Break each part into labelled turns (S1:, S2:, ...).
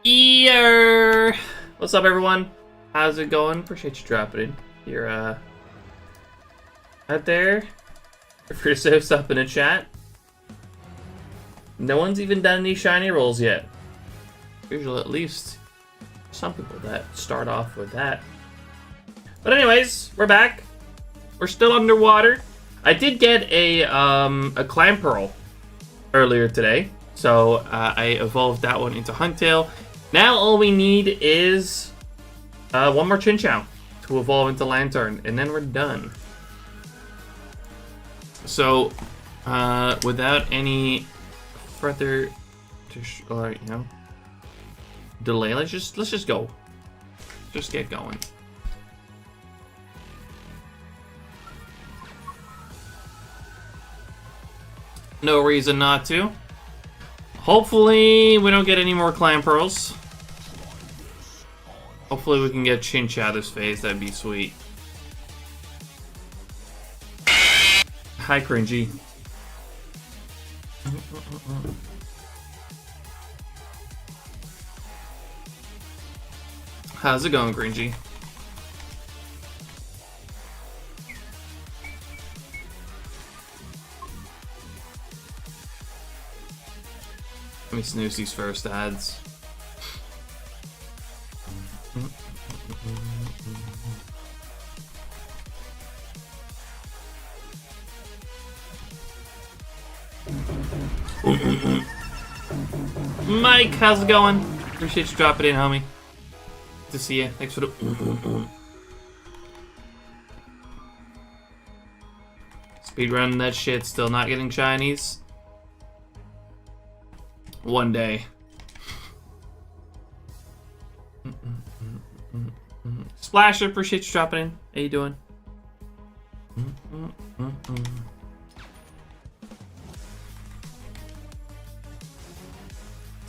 S1: Ear! What's up, everyone? How's it going? Appreciate you dropping in. You're out there. Feel free to say what's up in the chat. No one's even done any shiny rolls yet. Usually, at least some people that start off with that. But anyways, we're back. We're still underwater. I did get a clam pearl earlier today, so I evolved that one into Hunktail. Now all we need is one more Chinchou to evolve into Lantern, and then we're done. So, without any further, delay, let's just go. Just get going. No reason not to. Hopefully, we don't get any more clam pearls. Hopefully, we can get Chinchou this phase. That'd be sweet. Hi, Cringy. How's it going, Cringy? Let me snooze these first ads. Mike, how's it going? Appreciate you dropping in, homie. Good to see you. Thanks for the. Speedrunning that shit, still not getting shinies. One day. Splasher, appreciate you dropping in. How you doing?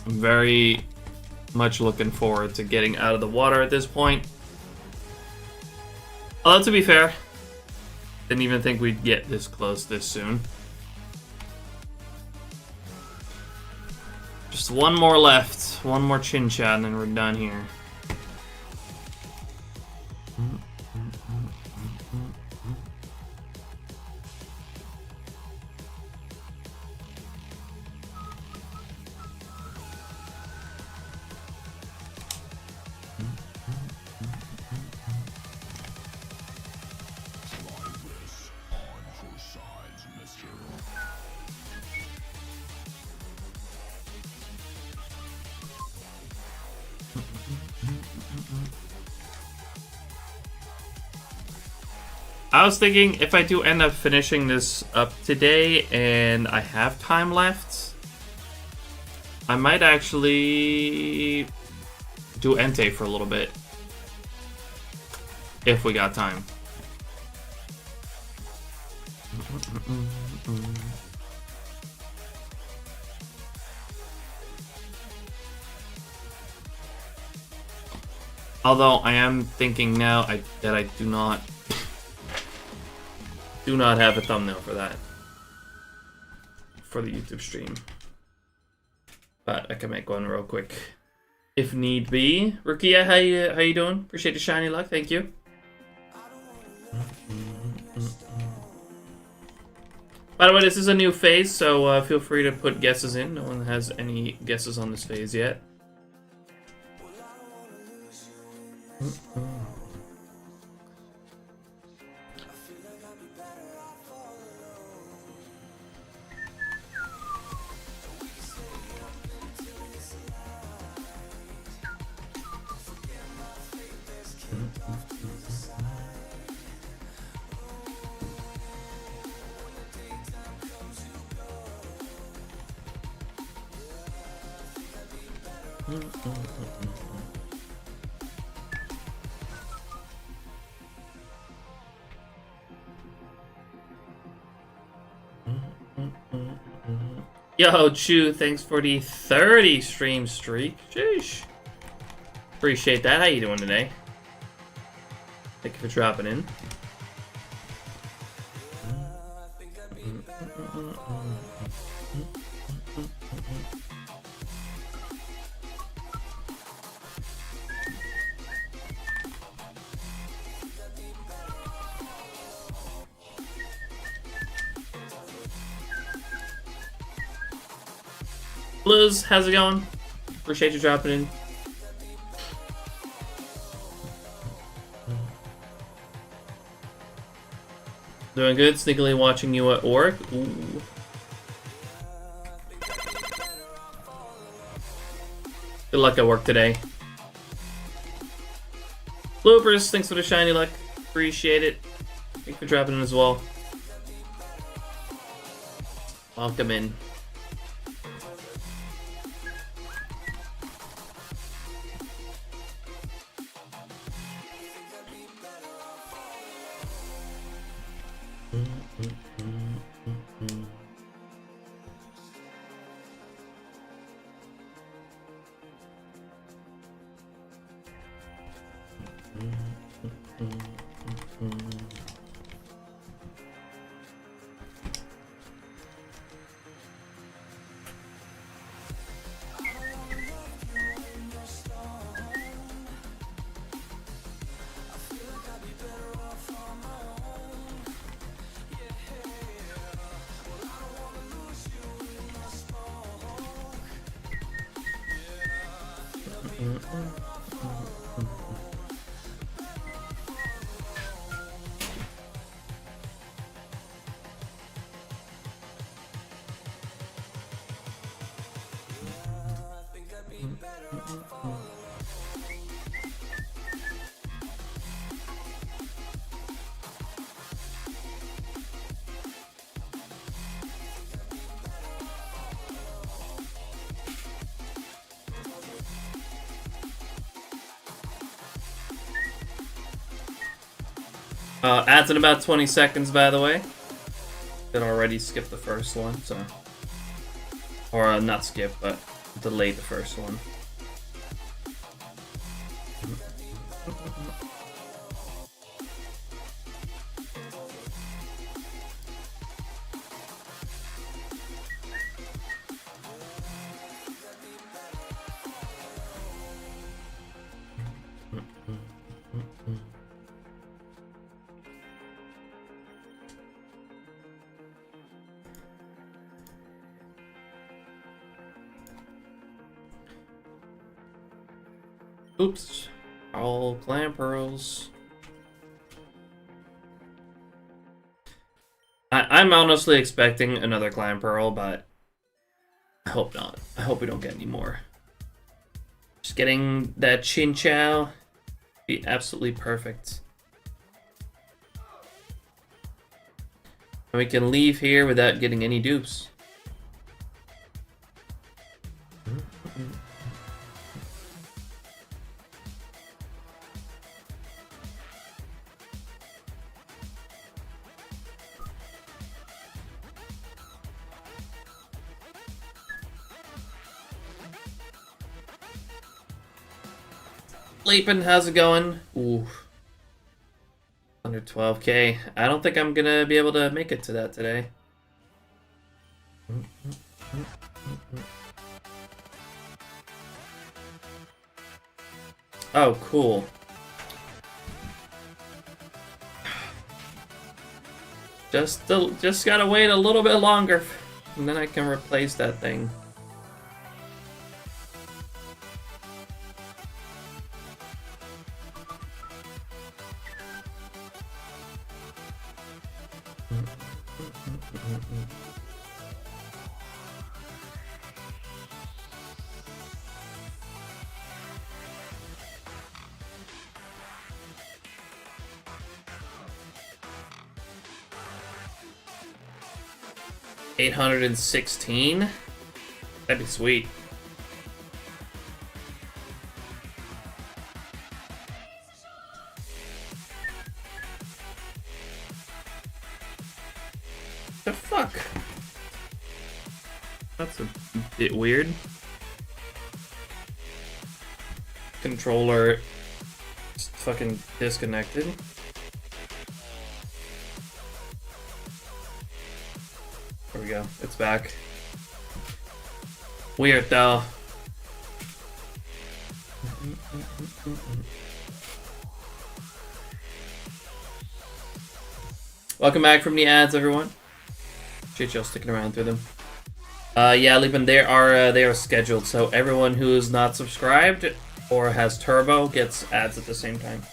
S1: I'm very much looking forward to getting out of the water at this point. Although, to be fair, didn't even think we'd get this close this soon. Just one more left. One more chin shot and then we're done here. I was thinking if I do end up finishing this up today and I have time left, I might actually do Entei for a little bit. If we got time. Although I am thinking now that I do not have a thumbnail for that. For the YouTube stream. But I can make one real quick. If need be. Rukia, how you doing? Appreciate the shiny luck, thank you. By the way, this is a new phase, so feel free to put guesses in. No one has any guesses on this phase yet. Yo, Chew, thanks for the 30 stream streak. Sheesh. Appreciate that. How you doing today? Thank you for dropping in. Liz, how's it going? Appreciate you dropping in. Doing good, sneakily watching you at work. Ooh. Good luck at work today. Bloopers, thanks for the shiny luck. Appreciate it. Thanks for dropping in as well. Welcome in. Adds in about 20 seconds, by the way. Did already skip the first one, so. Or not skip, but delay the first one. Oops. All clan pearls. I'm honestly expecting another clan pearl, but I hope not. I hope we don't get any more. Just getting that Chin Chow be absolutely perfect. And we can leave here without getting any dupes. Leapin', how's it going? Ooh. Under 12k. I don't think I'm gonna be able to make it to that today. Oh, cool. Just gotta wait a little bit longer, and then I can replace that thing. $816? That'd be sweet. The fuck? That's a bit weird. Controller just fucking disconnected. There we go. It's back. Weird though. Welcome back from the ads, everyone. Appreciate y'all sticking around through them. Yeah, Leapin', they are scheduled, so everyone who is not subscribed or has Turbo gets ads at the same time.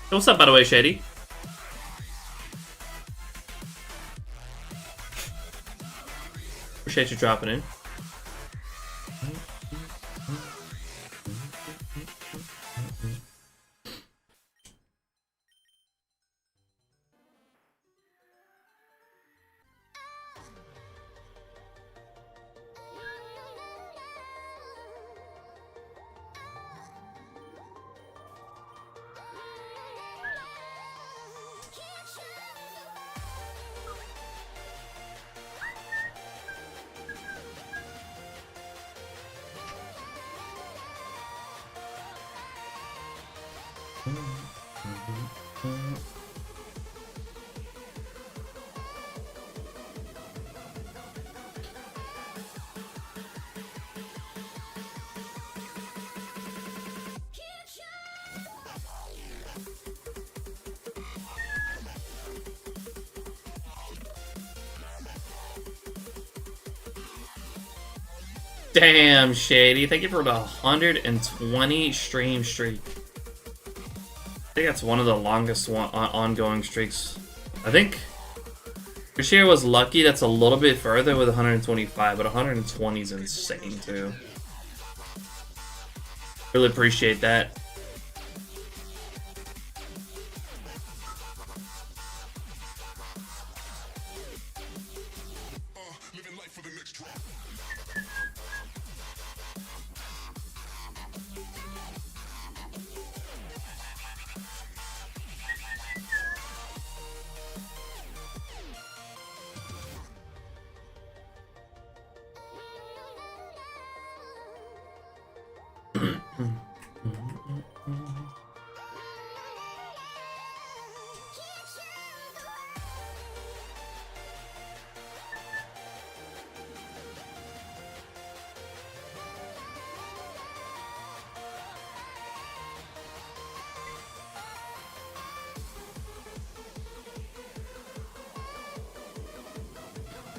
S1: What's up, by the way, Shady? Appreciate you dropping in. Damn, Shady. Thank you for the 120 stream streak. I think that's one of the longest ongoing streaks. I think this year was lucky. That's a little bit further with 125, but 120 is insane too. Really appreciate that.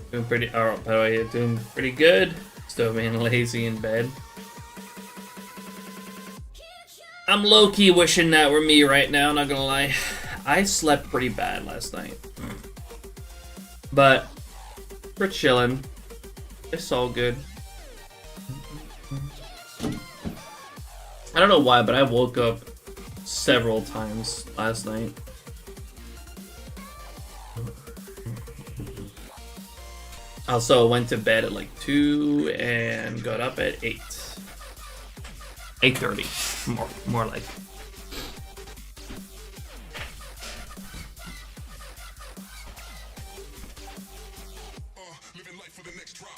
S1: Doing pretty. Oh, by the way, doing pretty good. Still being lazy in bed. I'm low-key wishing that were me right now, not gonna lie. I slept pretty bad last night. But we're chilling. It's all good. I don't know why, but I woke up several times last night. Also went to bed at like 2 and got up at 8. 8:30, more like.
S2: Living life for the next drop.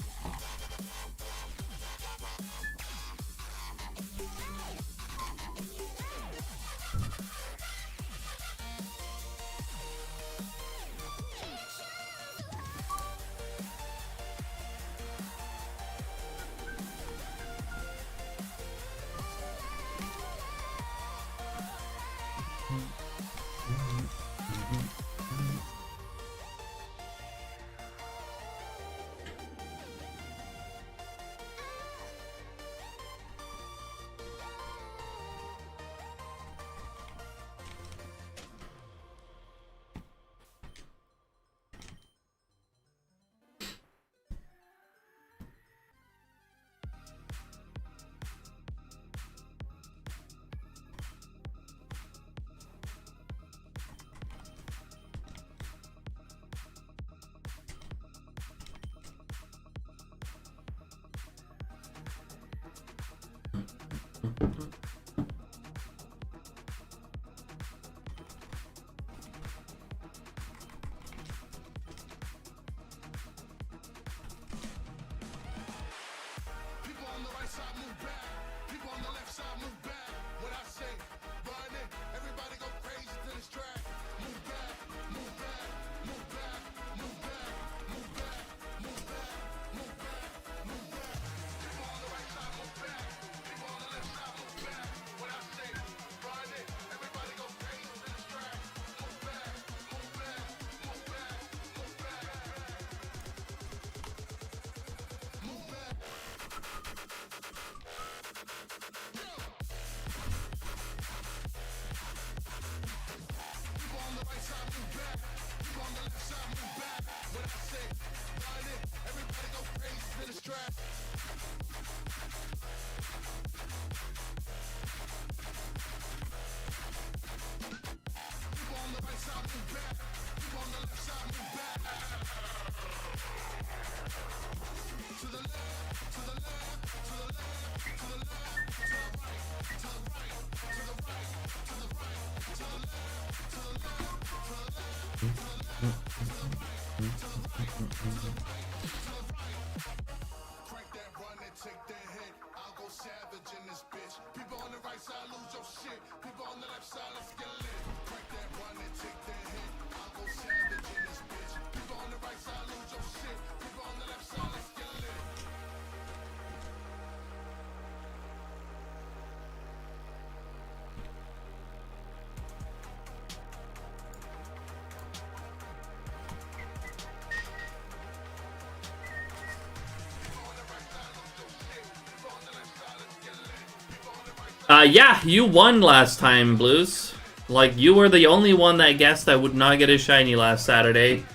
S1: Yeah, you won last time, Blues. Like, you were the only one that guessed I would not get a shiny last Saturday.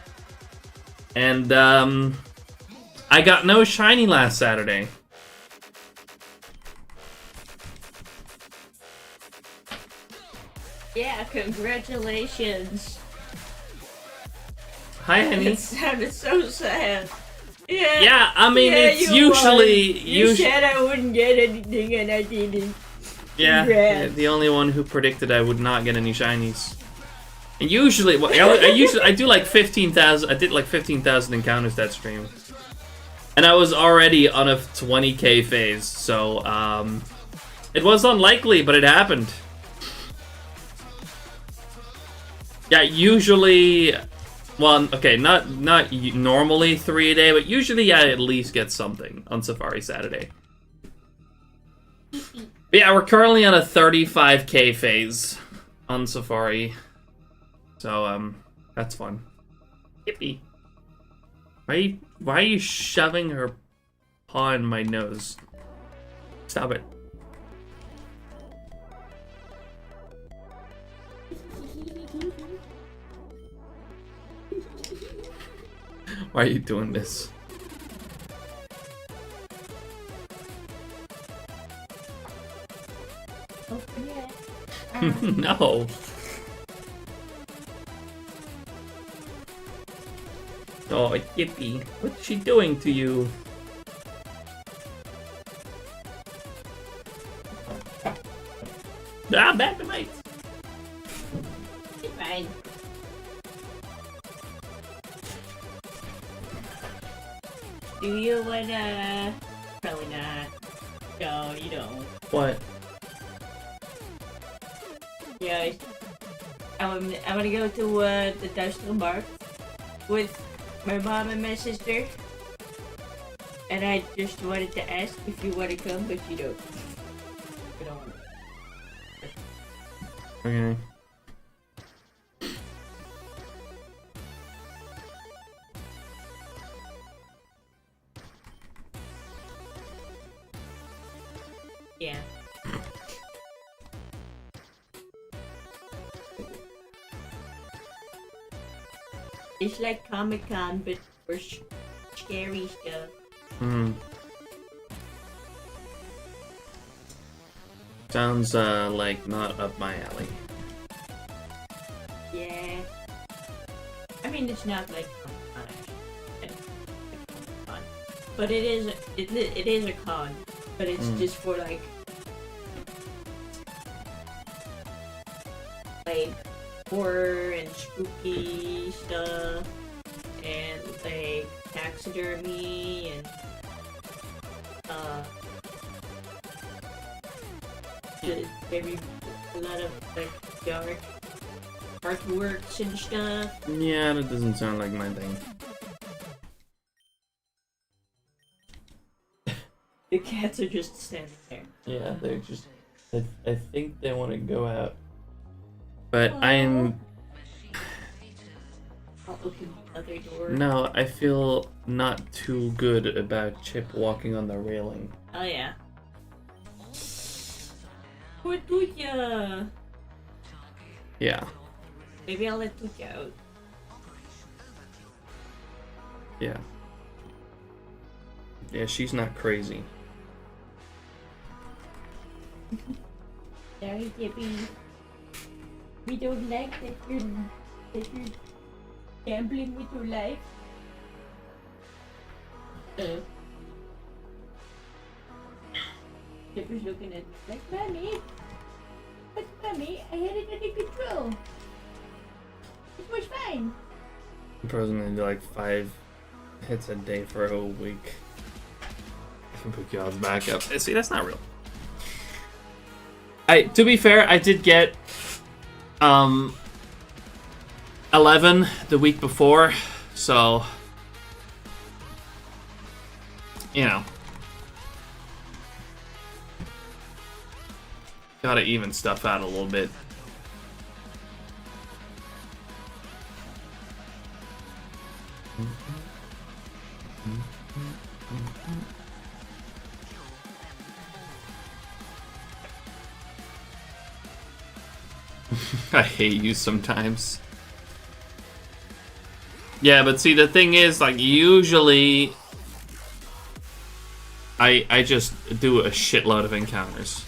S1: And, I got no shiny last Saturday.
S2: Yeah, congratulations.
S1: Hi, honey.
S2: It sounded so sad. Yeah.
S1: Yeah, I mean,
S2: yeah,
S1: it's usually...
S2: You said I wouldn't get anything and I didn't.
S1: Yeah,
S2: Congrats.
S1: the only one who predicted I would not get any shinies. And usually, well, I do like 15,000. I did like 15,000 encounters that stream, and I was already on a 20k phase, so it was unlikely, but it happened. Yeah, usually, well, okay, not normally 3 a day, but usually I at least get something on Safari Saturday. Yeah, we're currently on a 35k phase on Safari. So, that's fun. Yippee. Why are you shoving her paw in my nose? Stop it. Why are you doing this?
S2: Open it.
S1: No. Oh, Yippee. What's she doing to you? Ah, back to mates.
S2: It's fine. Do you wanna... Probably not. No, you don't.
S1: What?
S2: Yeah, I'm gonna go to the Duitsland bar with my mom and my sister, and I just wanted to ask if you want to come, but you don't. You don't want to.
S1: Okay.
S2: Yeah. It's like Comic-Con, but for scary stuff.
S1: Hmm. Sounds like not up my alley.
S2: Yeah. I mean, it's not like Comic-Con, actually. It's like Comic-Con. But it is a con. But it's just for like horror and spooky stuff, and like taxidermy and maybe a lot of like dark artworks and stuff.
S1: Yeah, that doesn't sound like my thing.
S2: The cats are just standing there.
S1: Yeah, they're just... I think they want to go out. But I'm...
S2: I'll open the other door.
S1: No, I feel not too good about Chip walking on the railing.
S2: Oh yeah. What do ya?
S1: Yeah.
S2: Maybe I'll let Tuka out.
S1: Yeah. Yeah, she's not crazy.
S2: Sorry, Debbie. We don't like that you're gambling with your life. Debbie's looking at me like, Mommy, but Mommy, I had it under control. It was fine.
S1: Frozen into like It's a day for a whole week. I can put you odds back up. See, that's not real. To be fair, I did get 11 the week before, so you know, gotta even stuff out a little bit. I hate you sometimes. Yeah, but see, the thing is, like, usually I just do a shitload of encounters.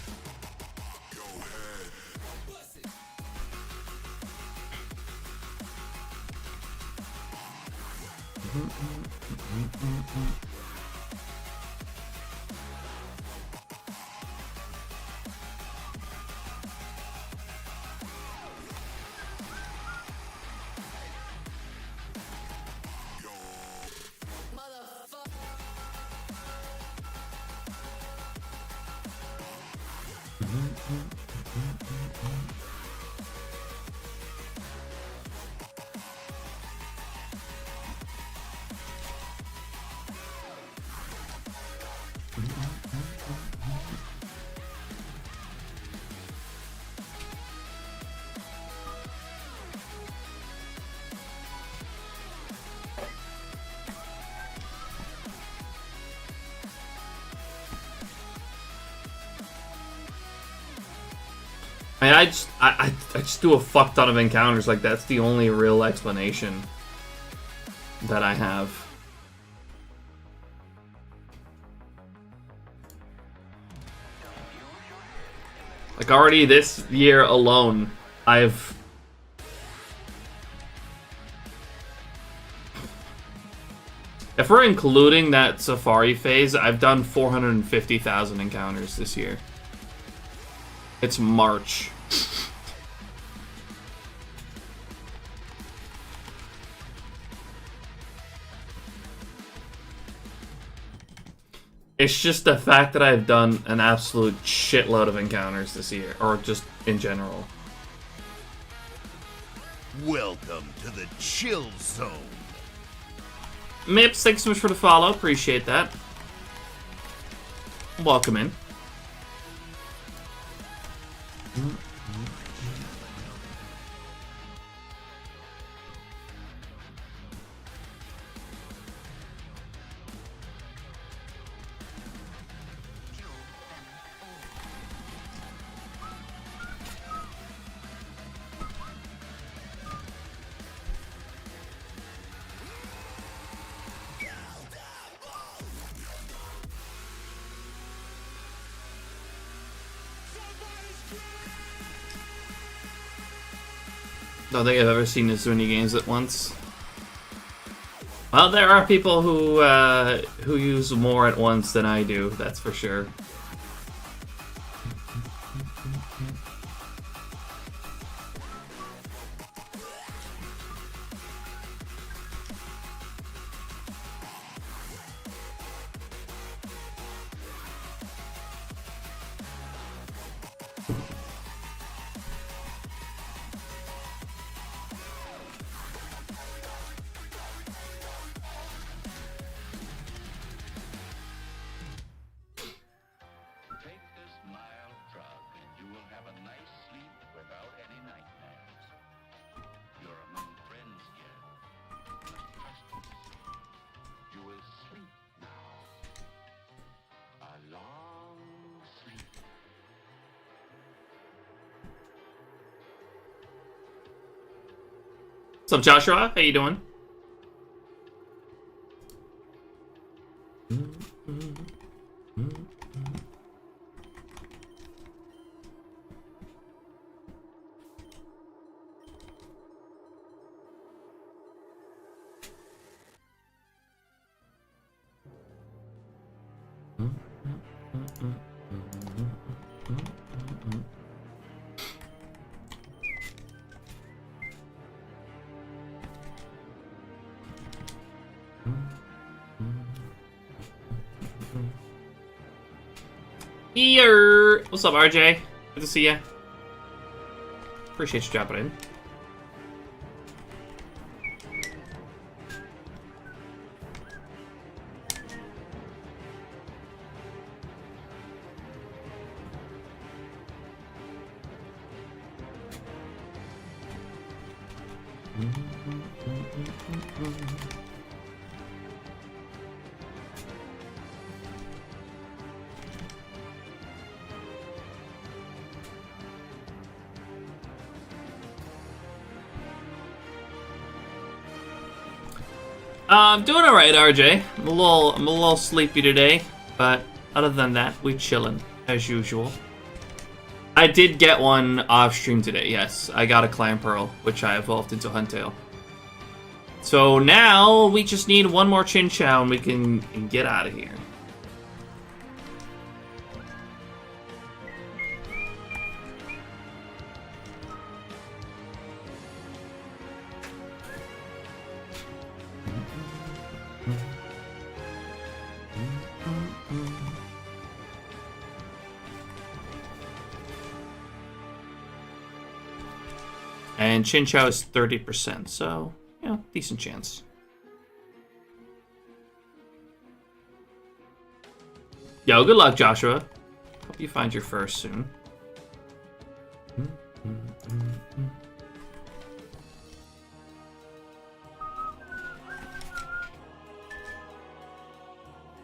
S1: I mean, I just do a fuck ton of encounters. Like, that's the only real explanation that I have. Like, already this year alone, I've... If we're including that Safari phase, I've done 450,000 encounters this year. It's March. It's just the fact that I've done an absolute shitload of encounters this year, or just in general.
S3: Welcome to the chill zone.
S1: Mips, thanks so much for the follow. Appreciate that. Welcome in. Don't think I've ever seen as many games at once. Well, there are people who use more at once than I do, that's for sure. What's up, Joshua? How you doing? Here. What's up, RJ? Good to see ya. Appreciate you dropping in. I'm doing alright, RJ. I'm a little sleepy today, but other than that, we chillin' as usual. I did get one off stream today, yes. I got a Clan Pearl, which I evolved into Huntail. So now we just need one more Chin Chow and we can get out of here. And Chin Chow is 30%, so, you know, decent chance. Yo, good luck, Joshua. Hope you find your first soon.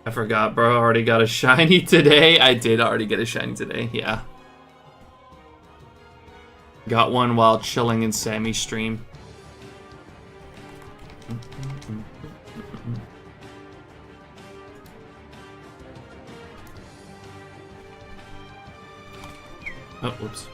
S1: I forgot, bro. I already got a shiny today. I did already get a shiny today, yeah. Got one while chilling in Sammy's stream. Oh, whoops.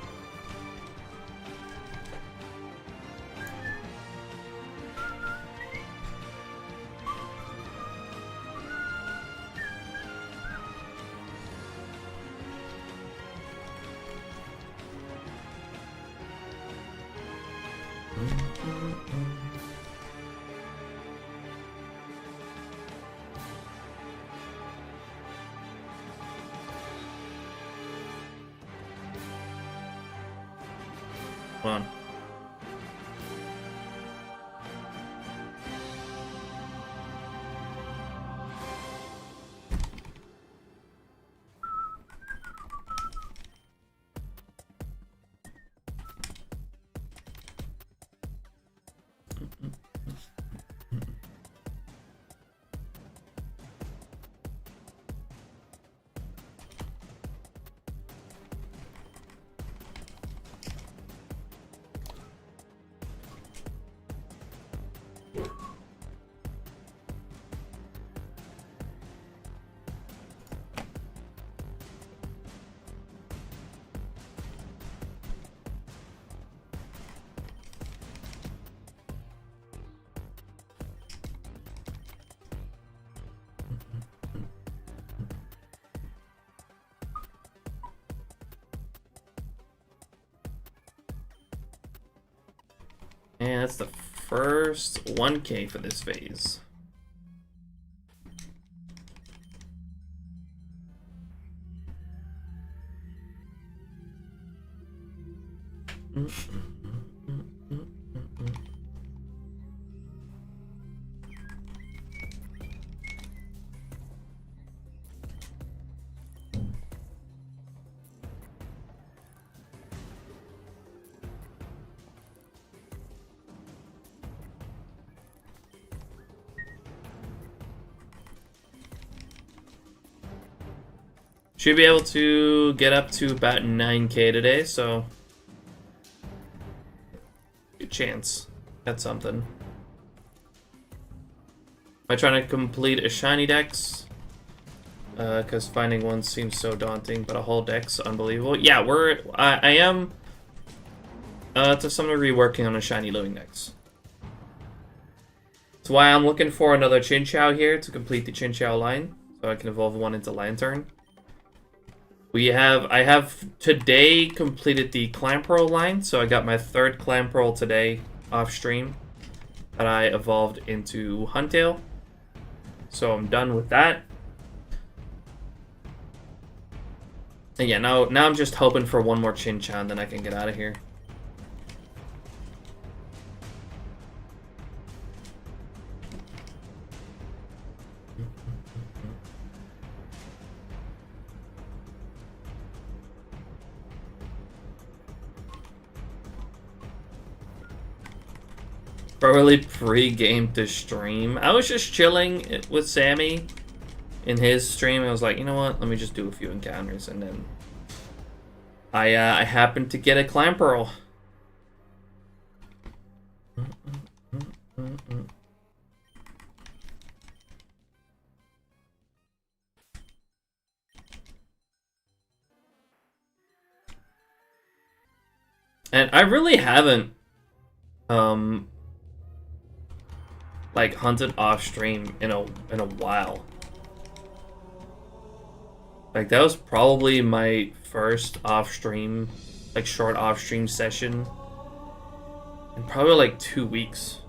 S1: Come on. And that's the first 1K for this phase. Should be able to get up to about 9K today, so good chance at something. Am I trying to complete a shiny dex? Because finding one seems so daunting, but a whole dex, unbelievable. Yeah, I am to some degree working on a shiny living dex. That's why I'm looking for another Chin Chow here to complete the Chin Chow line, so I can evolve one into Lantern. I have today completed the Clan Pearl line, so I got my third Clan Pearl today off stream that I evolved into Huntail. So I'm done with that. And yeah, now I'm just hoping for one more Chin Chow and then I can get out of here. Probably pre-game to stream. I was just chilling with Sammy in his stream. I was like, you know what? Let me just do a few encounters, and then I happened to get a clan pearl. And I really haven't like hunted off stream in a while. Like that was probably my first off stream, like short off stream session in probably like 2 weeks.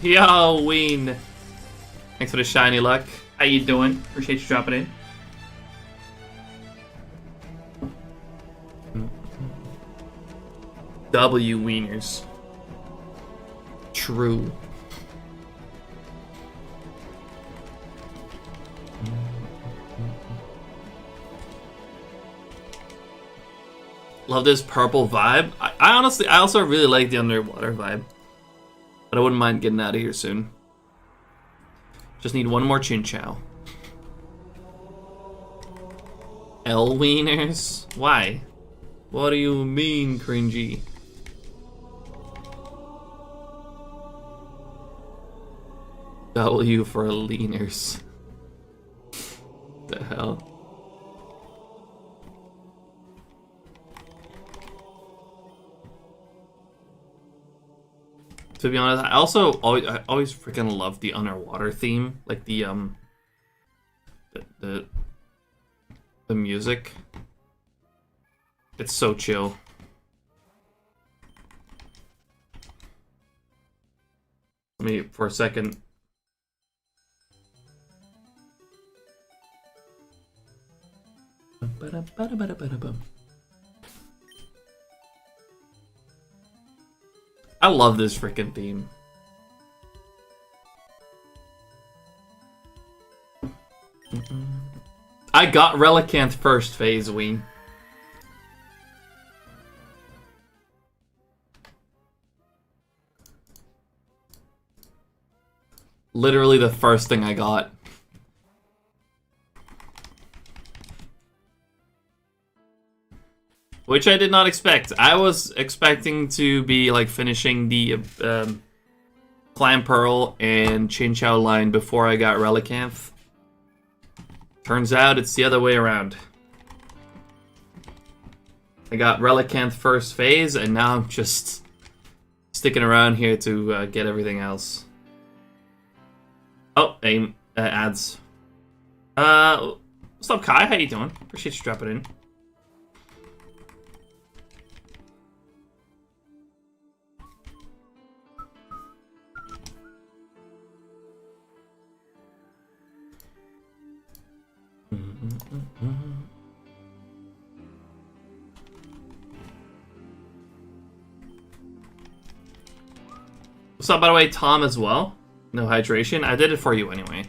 S1: Yo, Ween. Thanks for the shiny luck. How you doing? Appreciate you dropping in. W Wieners. True. Love this purple vibe. I honestly, I also really like the underwater vibe. But I wouldn't mind getting out of here soon. Just need one more Chin Chow. L Wieners? Why? What do you mean, cringy? W for leaners. The hell? To be honest, I always freaking love the underwater theme, like the music. It's so chill. Let me for a second. I love this freaking theme. I got Relicanth first phase, Ween. Literally the first thing I got. Which I did not expect. I was expecting to be like finishing the Clan Pearl and Chin Chow line before I got Relicanth. Turns out it's the other way around. I got Relicanth first phase, and now I'm just sticking around here to get everything else. Oh, aim ads. What's up, Kai? How you doing? Appreciate you dropping in. What's up, by the way, Tom, as well? No hydration? I did it for you anyway.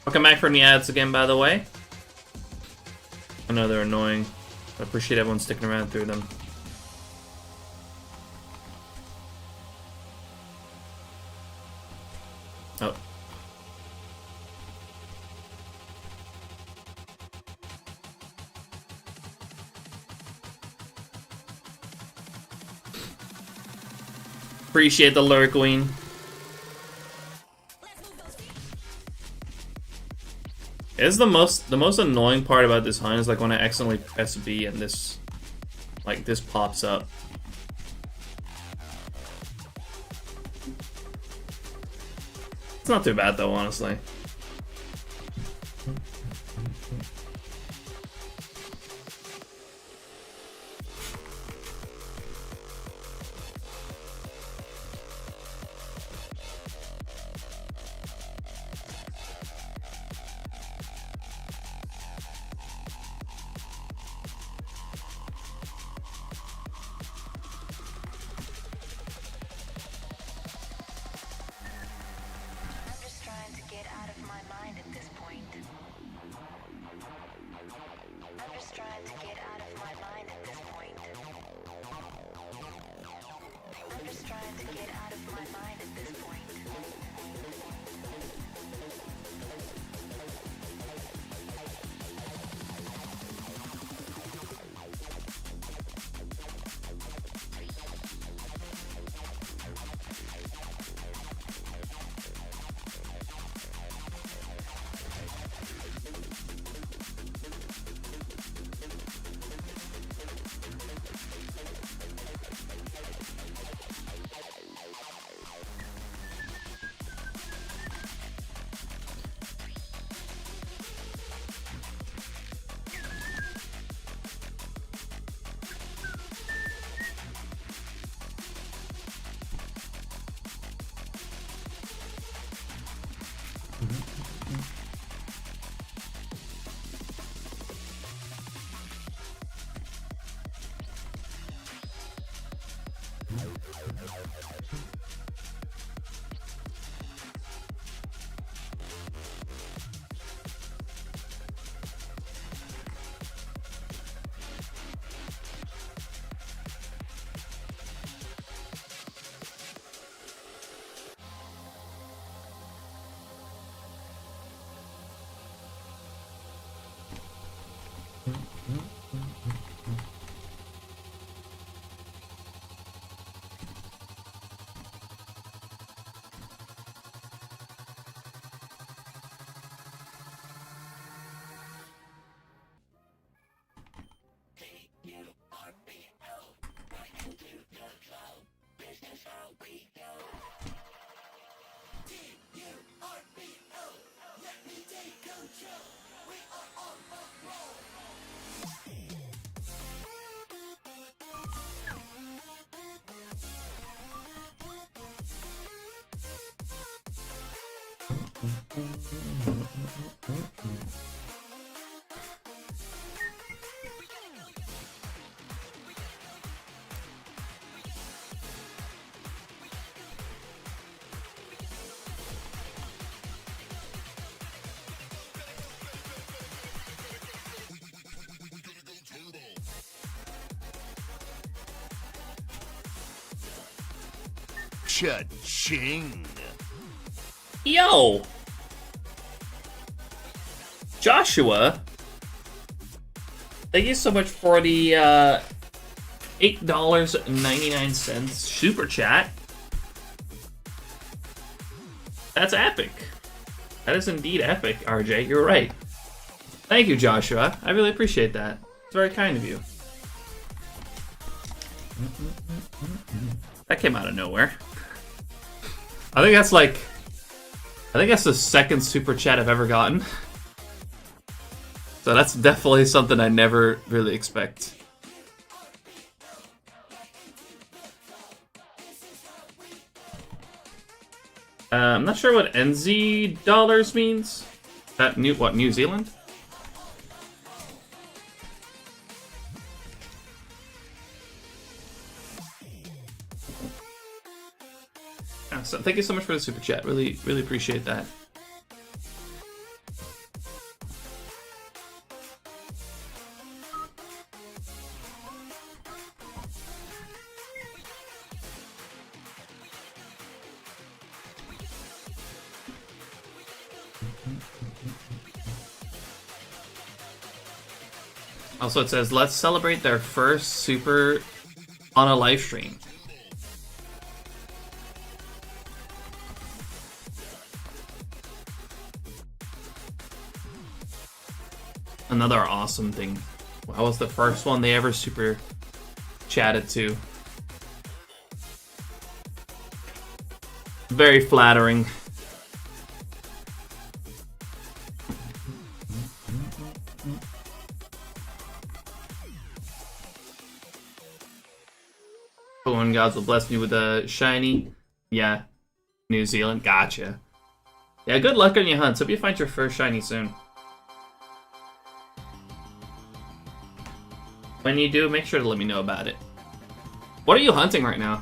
S1: Welcome back from the ads again, by the way. I know they're annoying. I appreciate everyone sticking around through them. Oh. Appreciate the lure, Queen. It's the most annoying part about this hunt is like when I accidentally press B and this pops up. It's not too bad though, honestly.
S4: Get out of
S3: Cha-ching.
S1: Yo! Joshua, thank you so much for the $8.99 super chat. That's epic. That is indeed epic, RJ. You're right. Thank you, Joshua. I really appreciate that. It's very kind of you. That came out of nowhere. I think that's the second super chat I've ever gotten. So that's definitely something I never really expect. I'm not sure what NZ dollars means. That New Zealand? Yeah, so thank you so much for the super chat. Really, really appreciate that. Also, it says, let's celebrate their first super on a live stream. Another awesome thing. That was the first one they ever super chatted to. Very flattering. One gods will bless me with a shiny. Yeah, New Zealand. Gotcha. Yeah, good luck on your hunts. Hope you find your first shiny soon. When you do, make sure to let me know about it. What are you hunting right now?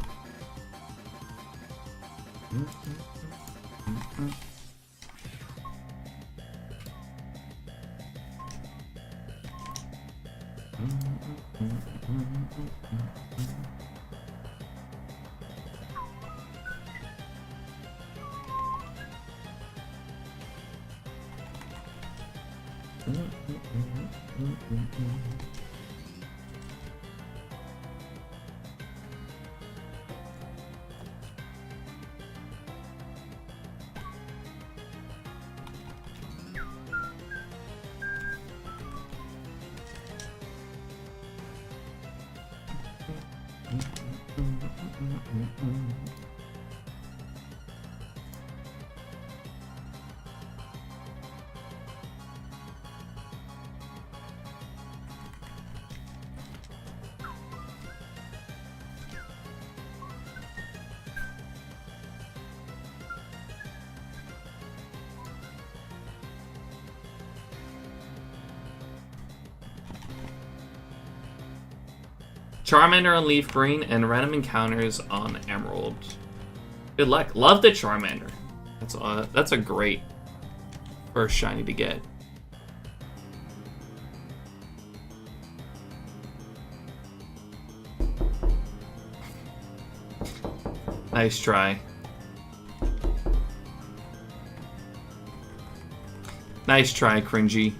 S1: Charmander on Leaf Green and random encounters on Emerald. Good luck. Love the Charmander. That's a great first shiny to get. Nice try. Nice try, cringy.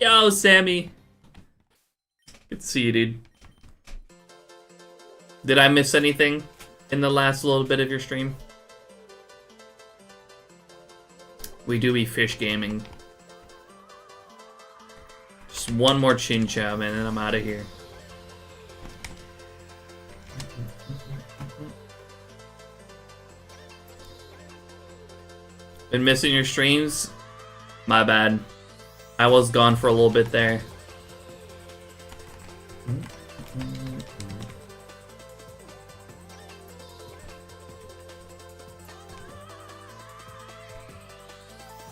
S1: Yo, Sammy. Good to see you, dude. Did I miss anything in the last little bit of your stream? We do be fish gaming. Just one more chin chow, man, and I'm out of here. Been missing your streams? My bad. I was gone for a little bit there.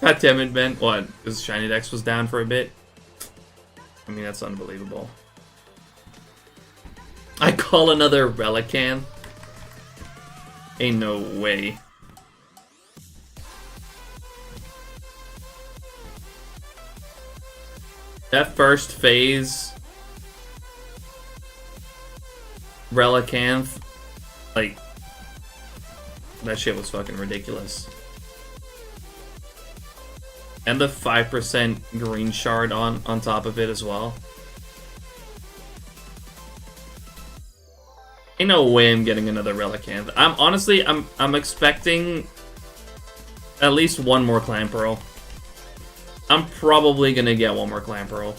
S1: God damn it, Ben. What? Because SHINYDEX was down for a bit? I mean, that's unbelievable. I call another Relicanth? Ain't no way. That first phase Relicanth, like, that shit was fucking ridiculous. And the 5% green shard on top of it as well. Ain't no way I'm getting another Relicanth. I'm expecting at least one more Clan Pearl. I'm probably gonna get one more Clan Pearl.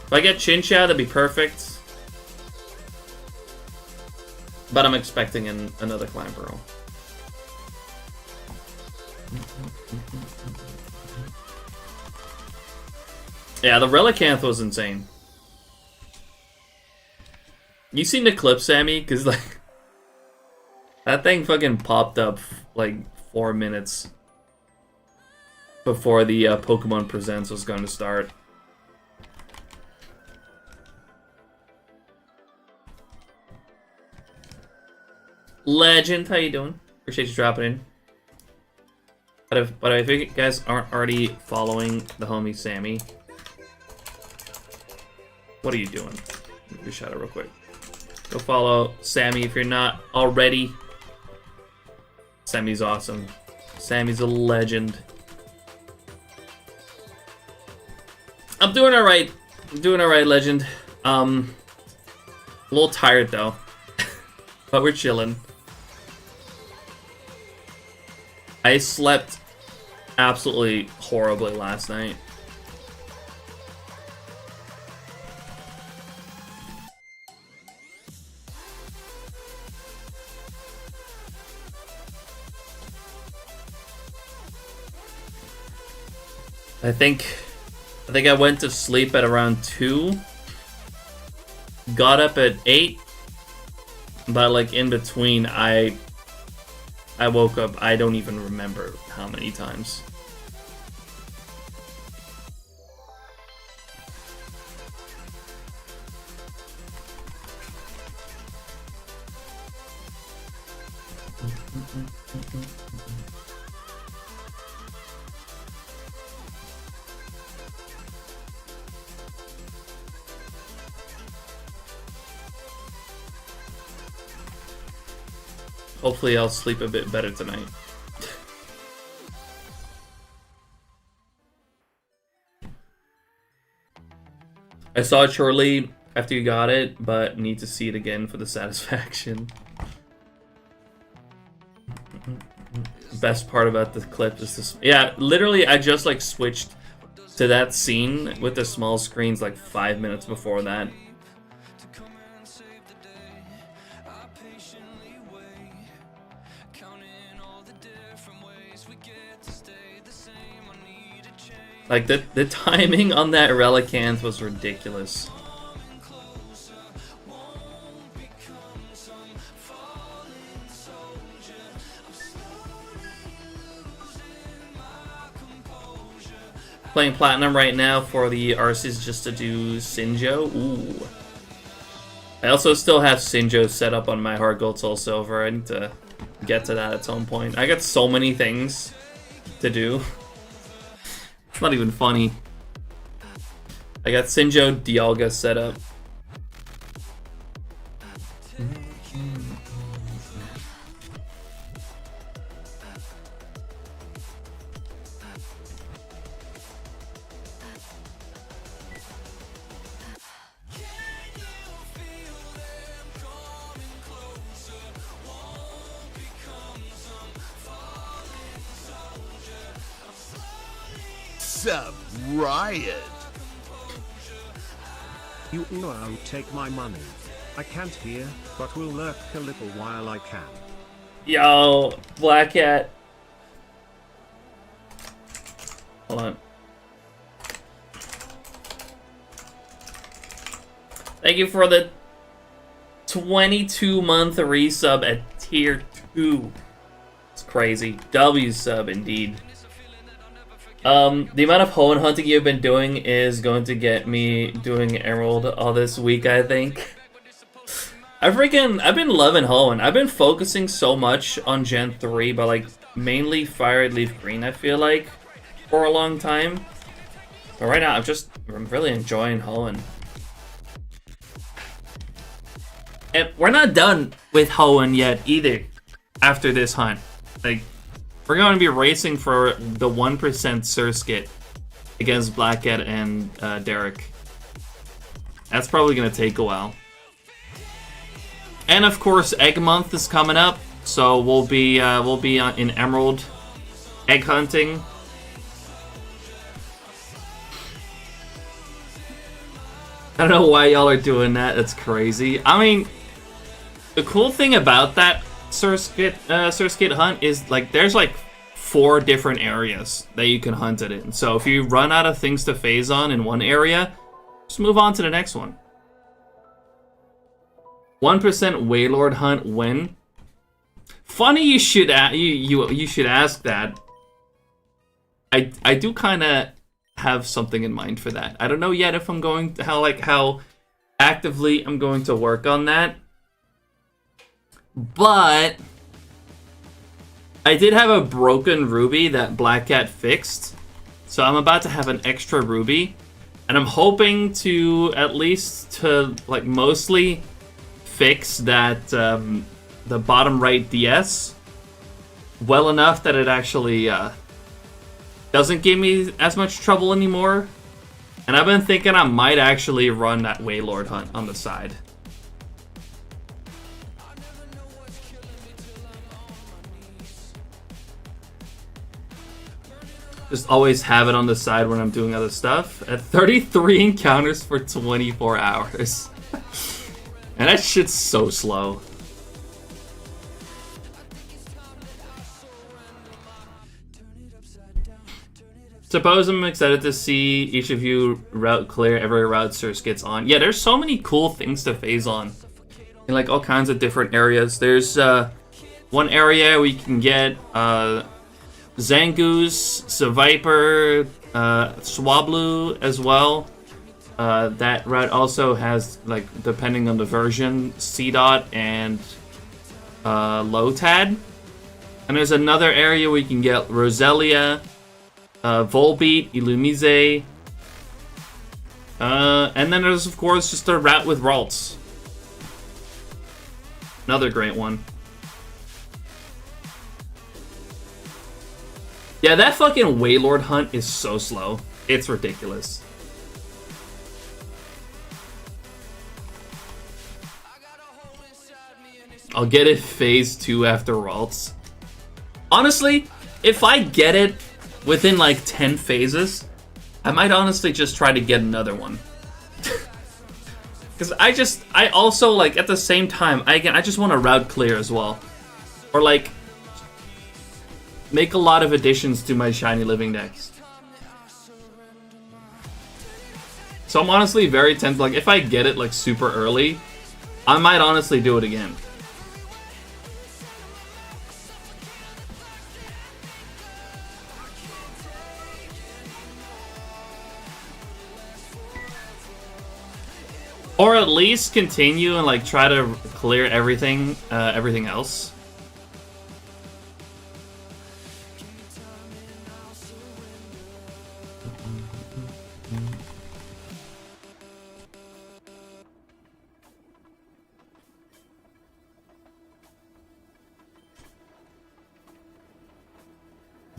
S1: If I get Chinchou, that'd be perfect. But I'm expecting another Clan Pearl. Yeah, the Relicanth was insane. You seen the clip, Sammy? Cause like that thing fucking popped up like 4 minutes before the Pokemon Presents was going to start. Legend, how you doing? Appreciate you dropping in. But if you guys aren't already following the homie Sammy, what are you doing? Let me shout out real quick. Go follow Sammy if you're not already. Sammy's awesome. Sammy's a legend. I'm doing alright. I'm doing alright, legend. A little tired though. But we're chilling. I slept absolutely horribly last night. I think I went to sleep at around 2. Got up at 8. But like in between, I woke up, I don't even remember how many times. Hopefully I'll sleep a bit better tonight. I saw it shortly after you got it, but need to see it again for the satisfaction. Best part about the clip is this. Yeah, literally I just like switched to that scene with the small screens like 5 minutes before that. Like, the timing on that Relicanth was ridiculous. Playing Platinum right now for the Arceus just to do Sinjo. Ooh. I also still have Sinjo set up on my Heart Gold Soul Silver. I need to get to that at some point. I got so many things to do. It's not even funny. I got Sinjo Dialga set up.
S3: Sub Riot.
S4: You now take my money. I can't hear, but will lurk a little while I can.
S1: Yo, Black Cat. Hold on. Thank you for the 22-month resub at tier 2. It's crazy. W sub indeed. The amount of Hoenn hunting you've been doing is going to get me doing Emerald all this week, I think. I've been loving Hoenn. I've been focusing so much on Gen 3, but like mainly Fire Red Leaf Green, I feel like, for a long time. But right now, I'm really enjoying Hoenn. And we're not done with Hoenn yet either. After this hunt, like, we're going to be racing for the 1% Surskit against Black Cat and Derek. That's probably going to take a while. And of course, Egg Month is coming up, so we'll be in Emerald egg hunting. I don't know why y'all are doing that. That's crazy. I mean, the cool thing about that Surskit hunt is like there's like 4 different areas that you can hunt it in. So if you run out of things to phase on in one area, just move on to the next one. 1% Waylord hunt when? Funny you should you should ask that. I do kind of have something in mind for that. I don't know yet if I'm going to how actively I'm going to work on that. But I did have a broken ruby that Black Cat fixed. So I'm about to have an extra ruby, and I'm hoping to at least like mostly fix that the bottom right DS well enough that it actually doesn't give me as much trouble anymore. And I've been thinking I might actually run that Waylord hunt on the side. Just always have it on the side when I'm doing other stuff. At 33 encounters for 24 hours. And that shit's so slow. Suppose I'm excited to see each of you route clear every route Surskit's on. Yeah, there's so many cool things to phase on. In like all kinds of different areas. There's one area where you can get Zangoose, Seviper, Swablu as well. That route also has, like, depending on the version, C-Dot and Lotad. And there's another area where you can get Roselia, Volbeat, Illumise. And then there's, of course, just a route with Ralts. Another great one. Yeah, that fucking Waylord hunt is so slow. It's ridiculous. I'll get it phase 2 after Ralts. Honestly, if I get it within like 10 phases, I might honestly just try to get another one. Because I also, like, at the same time, I just want to route clear as well. Or, like, make a lot of additions to my Shiny Living Dex. So I'm honestly very tempted, like, if I get it, like, super early, I might honestly do it again. Or at least continue and, like, try to clear everything else.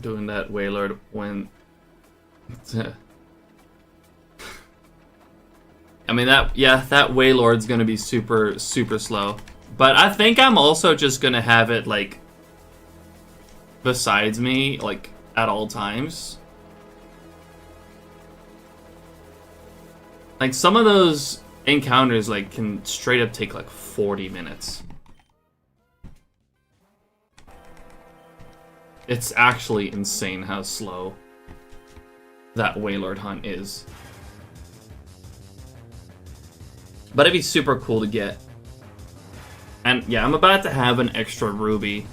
S1: Doing that Waylord when... I mean, that Waylord's gonna be super, super slow. But I think I'm also just gonna have it, like, besides me, like, at all times. Like, some of those encounters, like, can straight up take, like, 40 minutes. It's actually insane how slow that Wailord hunt is. But it'd be super cool to get. And yeah, I'm about to have an extra ruby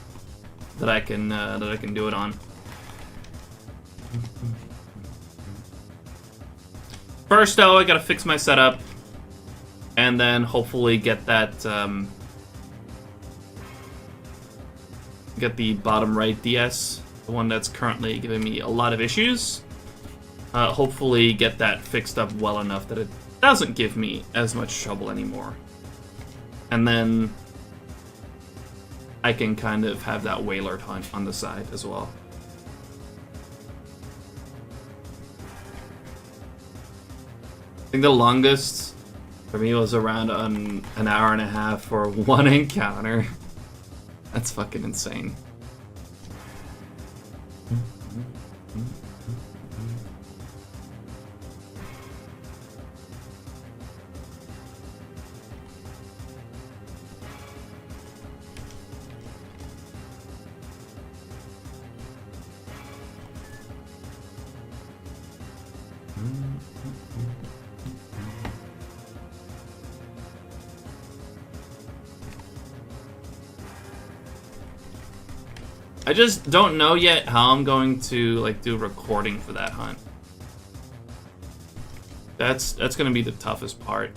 S1: that I can do it on. First though, I gotta fix my setup, and then hopefully get that get the bottom right DS, the one that's currently giving me a lot of issues. Hopefully get that fixed up well enough that it doesn't give me as much trouble anymore. And then I can kind of have that Wailord hunt on the side as well. I think the longest for me was around an hour and a half for one encounter. That's fucking insane. I just don't know yet how I'm going to like do recording for that hunt. That's gonna be the toughest part.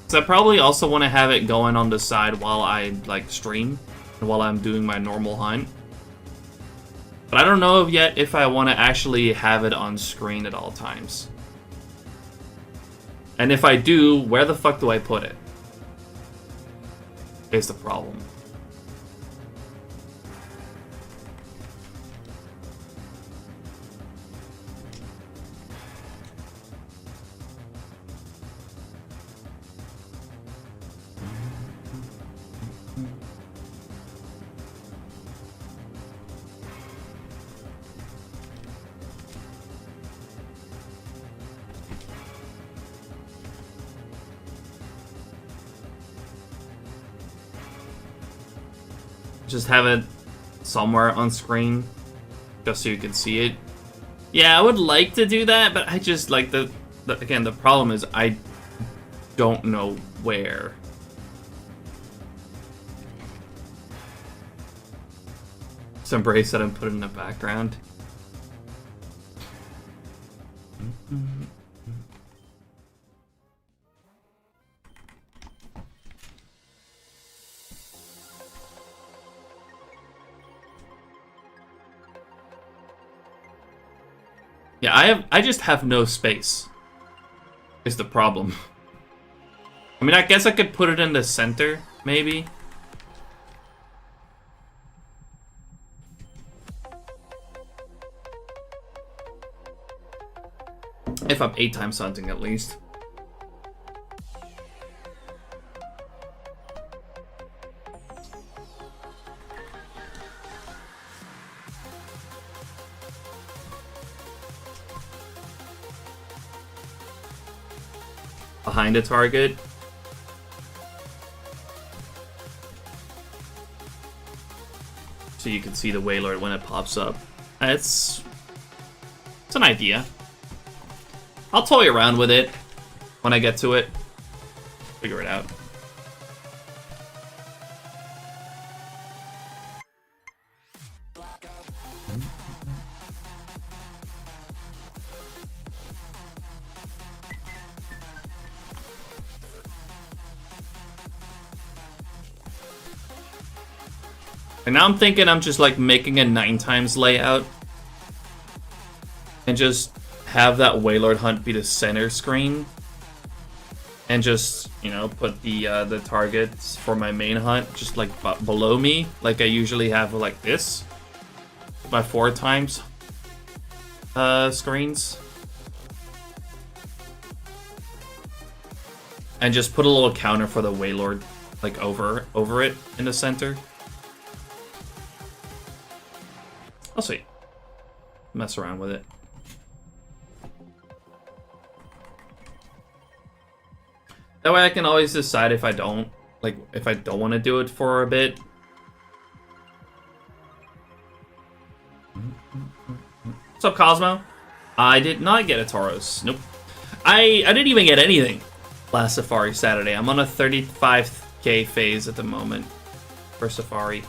S1: So I probably also want to have it going on the side while I like stream and while I'm doing my normal hunt. But I don't know yet if I want to actually have it on screen at all times. And if I do, where the fuck do I put it? Is the problem. Just have it somewhere on screen, just so you can see it. Yeah, I would like to do that, but I just like again, the problem is I don't know where. Some brace that I'm putting in the background. Yeah, I just have no space. Is the problem. I mean, I guess I could put it in the center, maybe. If I'm 8 times hunting, at least. Behind a target. So you can see the Wailord when it pops up. It's an idea. I'll toy around with it when I get to it. Figure it out. And now I'm thinking I'm just like making a 9 times layout and just have that Wailord hunt be the center screen and just, you know, put the targets for my main hunt just like below me, like I usually have like this, my 4 times screens, and just put a little counter for the Wailord like over it in the center. I'll see. Mess around with it. That way I can always decide if I don't want to do it for a bit. What's up, Cosmo? I did not get a Tauros. Nope. I didn't even get anything last Safari Saturday. I'm on a 35k phase at the moment for Safari.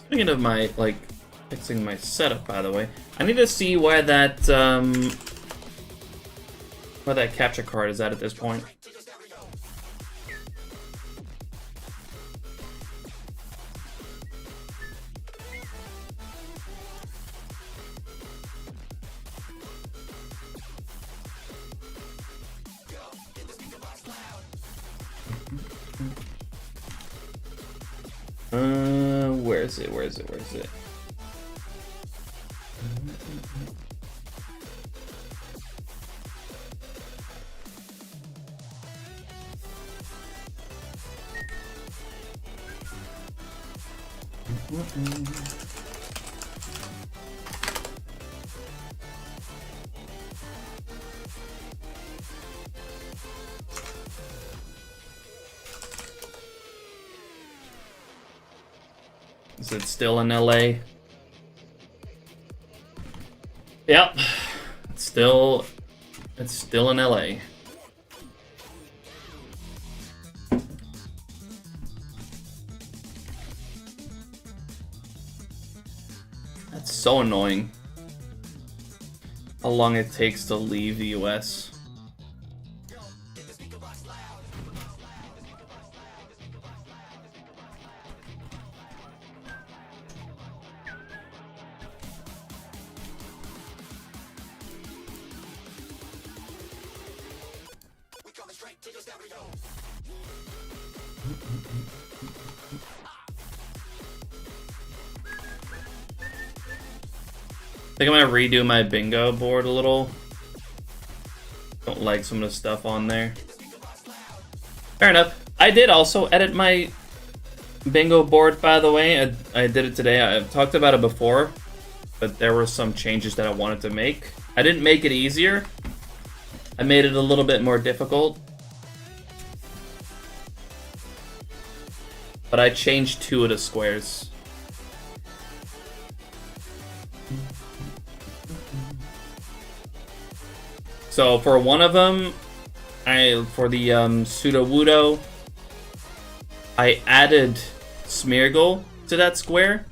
S1: Speaking of my, fixing my setup, by the way, I need to see where that capture card is at this point. Where is it? Is it still in LA? Yep. It's still in LA. That's so annoying. How long it takes to leave the US. I think I'm gonna redo my bingo board a little. Don't like some of the stuff on there. Fair enough. I did also edit my bingo board, by the way. I did it today. I've talked about it before, but there were some changes that I wanted to make. I didn't make it easier. I made it a little bit more difficult. But I changed 2 of the squares. So for one of them, for the Sudowoodo, I added Smeargle to that square.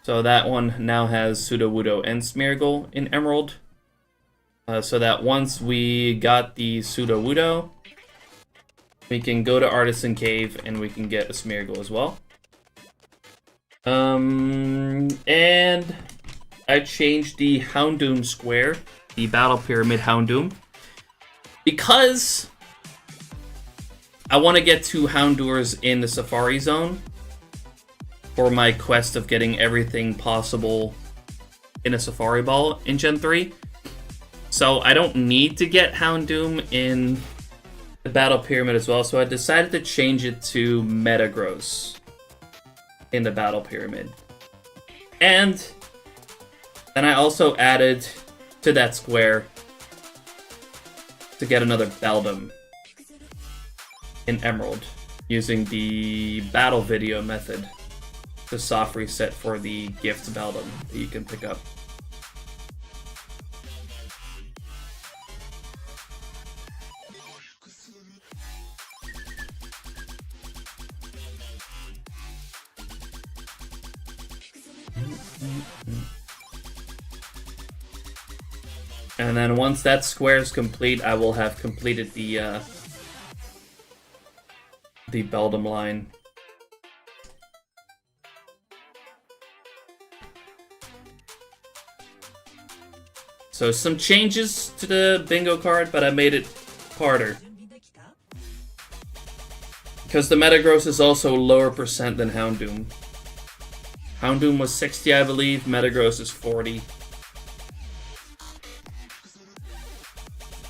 S1: So that one now has Sudowoodo and Smeargle in Emerald. So that once we got the Sudowoodo, we can go to Artisan Cave and we can get a Smeargle as well. And I changed the Houndoom square, the Battle Pyramid Houndoom, because I want to get 2 Houndours in the Safari Zone for my quest of getting everything possible in a Safari Ball in Gen 3. So I don't need to get Houndoom in the Battle Pyramid as well, so I decided to change it to Metagross in the Battle Pyramid. And then I also added to that square to get another Beldum in Emerald using the battle video method, the soft reset for the gift Beldum that you can pick up. And then once that square is complete, I will have completed the Beldum line. So some changes to the bingo card, but I made it harder. Because the Metagross is also lower percent than Houndoom. Houndoom was 60, I believe. Metagross is 40.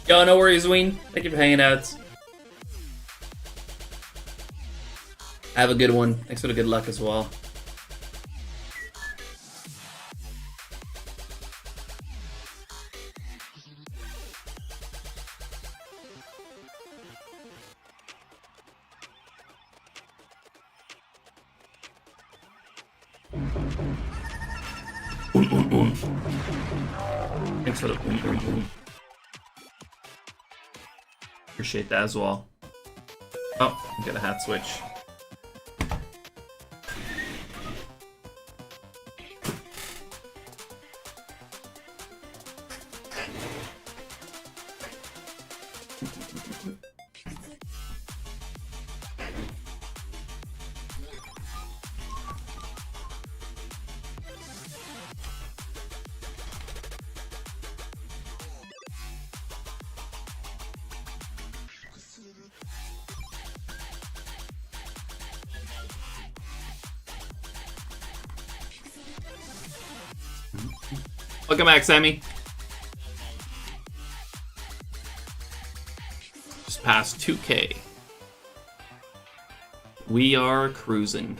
S1: Yo, no worries, Ween. Thank you for hanging out. Have a good one. Thanks for the good luck as well. Thanks for the Appreciate that as well. Oh, get a hat switch. Welcome back, Sammy. Just past 2K. We are cruising.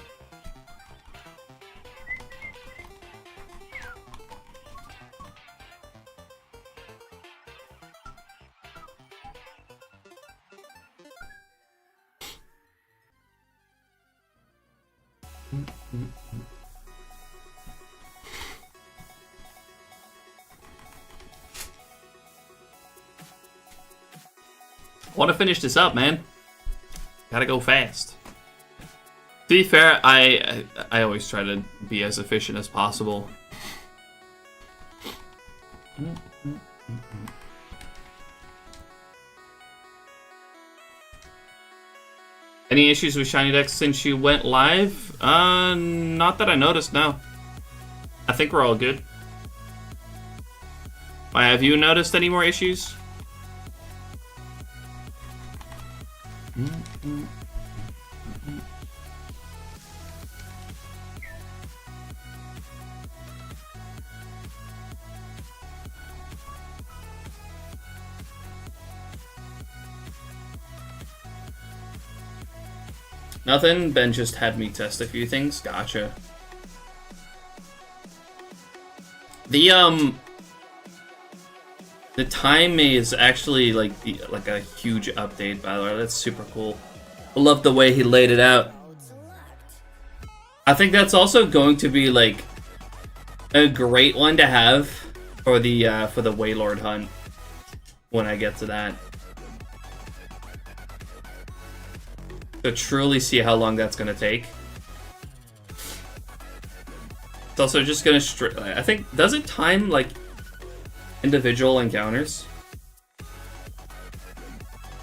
S1: Want to finish this up, man. Gotta go fast. To be fair, I always try to be as efficient as possible. Any issues with SHINYDEX since you went live? Not that I noticed, no. I think we're all good. Why, have you noticed any more issues? Nothing. Ben just had me test a few things. Gotcha. The time is actually like a huge update, by the way. That's super cool. I love the way he laid it out. I think that's also going to be like a great one to have for the Waylord hunt when I get to that. To truly see how long that's gonna take. It's also just gonna I think, does it time like individual encounters?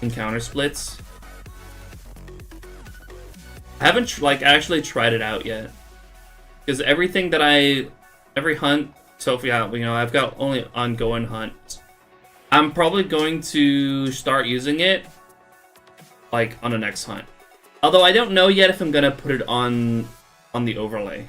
S1: Encounter splits? I haven't like actually tried it out yet. Because everything that every hunt, so yeah, you know, I've got only ongoing hunt. I'm probably going to start using it like on the next hunt. Although I don't know yet if I'm gonna put it on the overlay.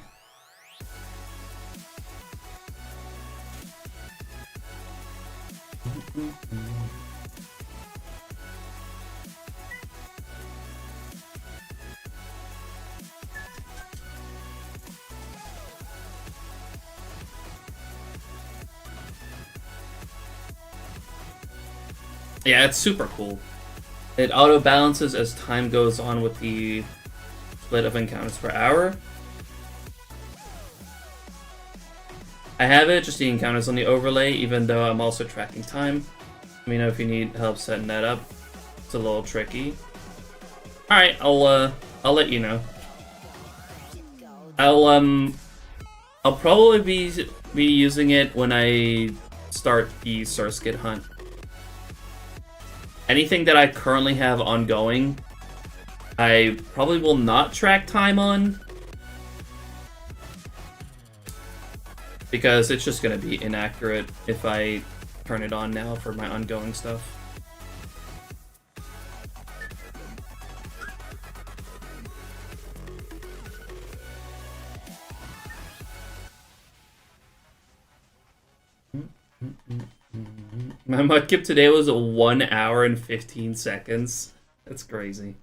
S1: Yeah, it's super cool. It auto balances as time goes on with the split of encounters per hour. I have it, just the encounters on the overlay, even though I'm also tracking time. Let me know if you need help setting that up. It's a little tricky. Alright, I'll let you know. I'll probably be using it when I start the Surskit hunt. Anything that I currently have ongoing, I probably will not track time on, because it's just going to be inaccurate if I turn it on now for my ongoing stuff. My mudkip today was 1 hour and 15 seconds. That's crazy.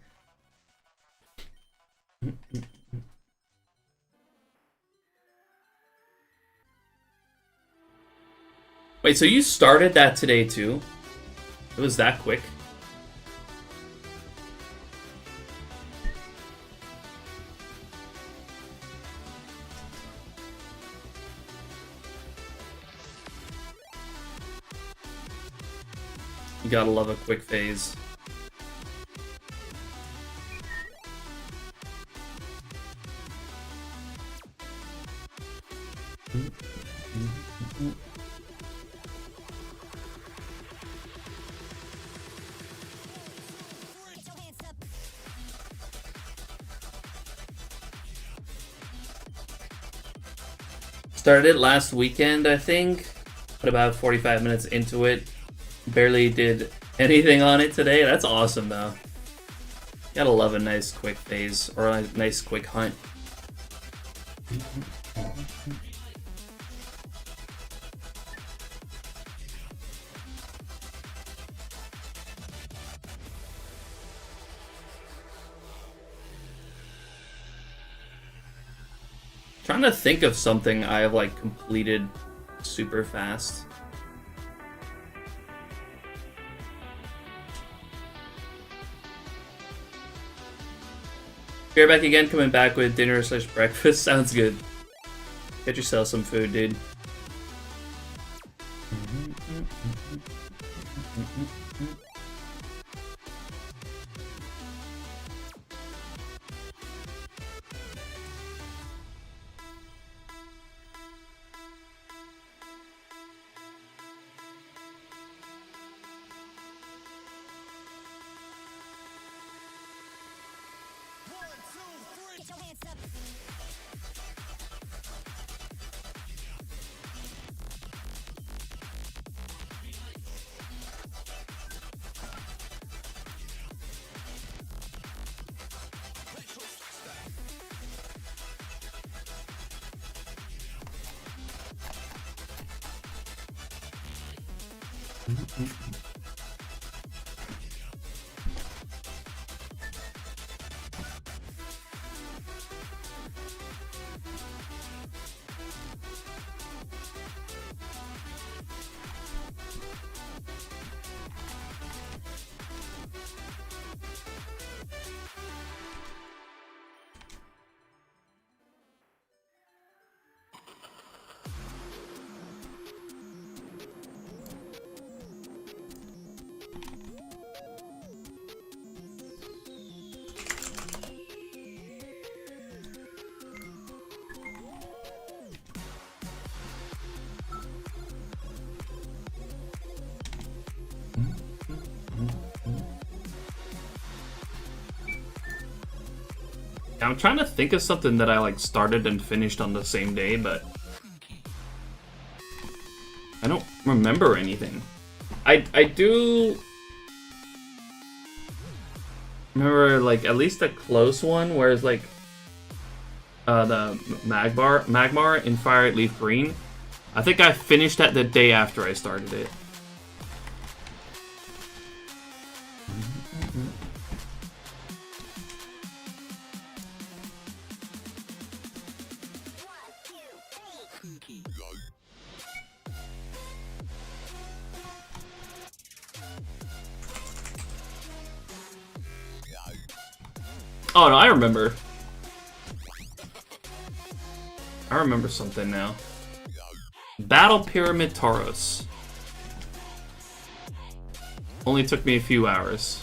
S1: Wait, so you started that today too? It was that quick? You gotta love a quick phase. Started it last weekend, I think. Put about 45 minutes into it. Barely did anything on it today. That's awesome, though. Gotta love a nice quick phase, or a nice quick hunt. Trying to think of something I have like completed super fast. You're back again, coming back with dinner / breakfast. Sounds good. Get yourself some food, dude. I'm trying to think of something that I like started and finished on the same day, but I don't remember anything. I do remember like at least a close one where it's like the Magmar in Fire Leaf Green. I think I finished that the day after I started it. Oh no, I remember. I remember something now. Battle Pyramid Tauros. Only took me a few hours.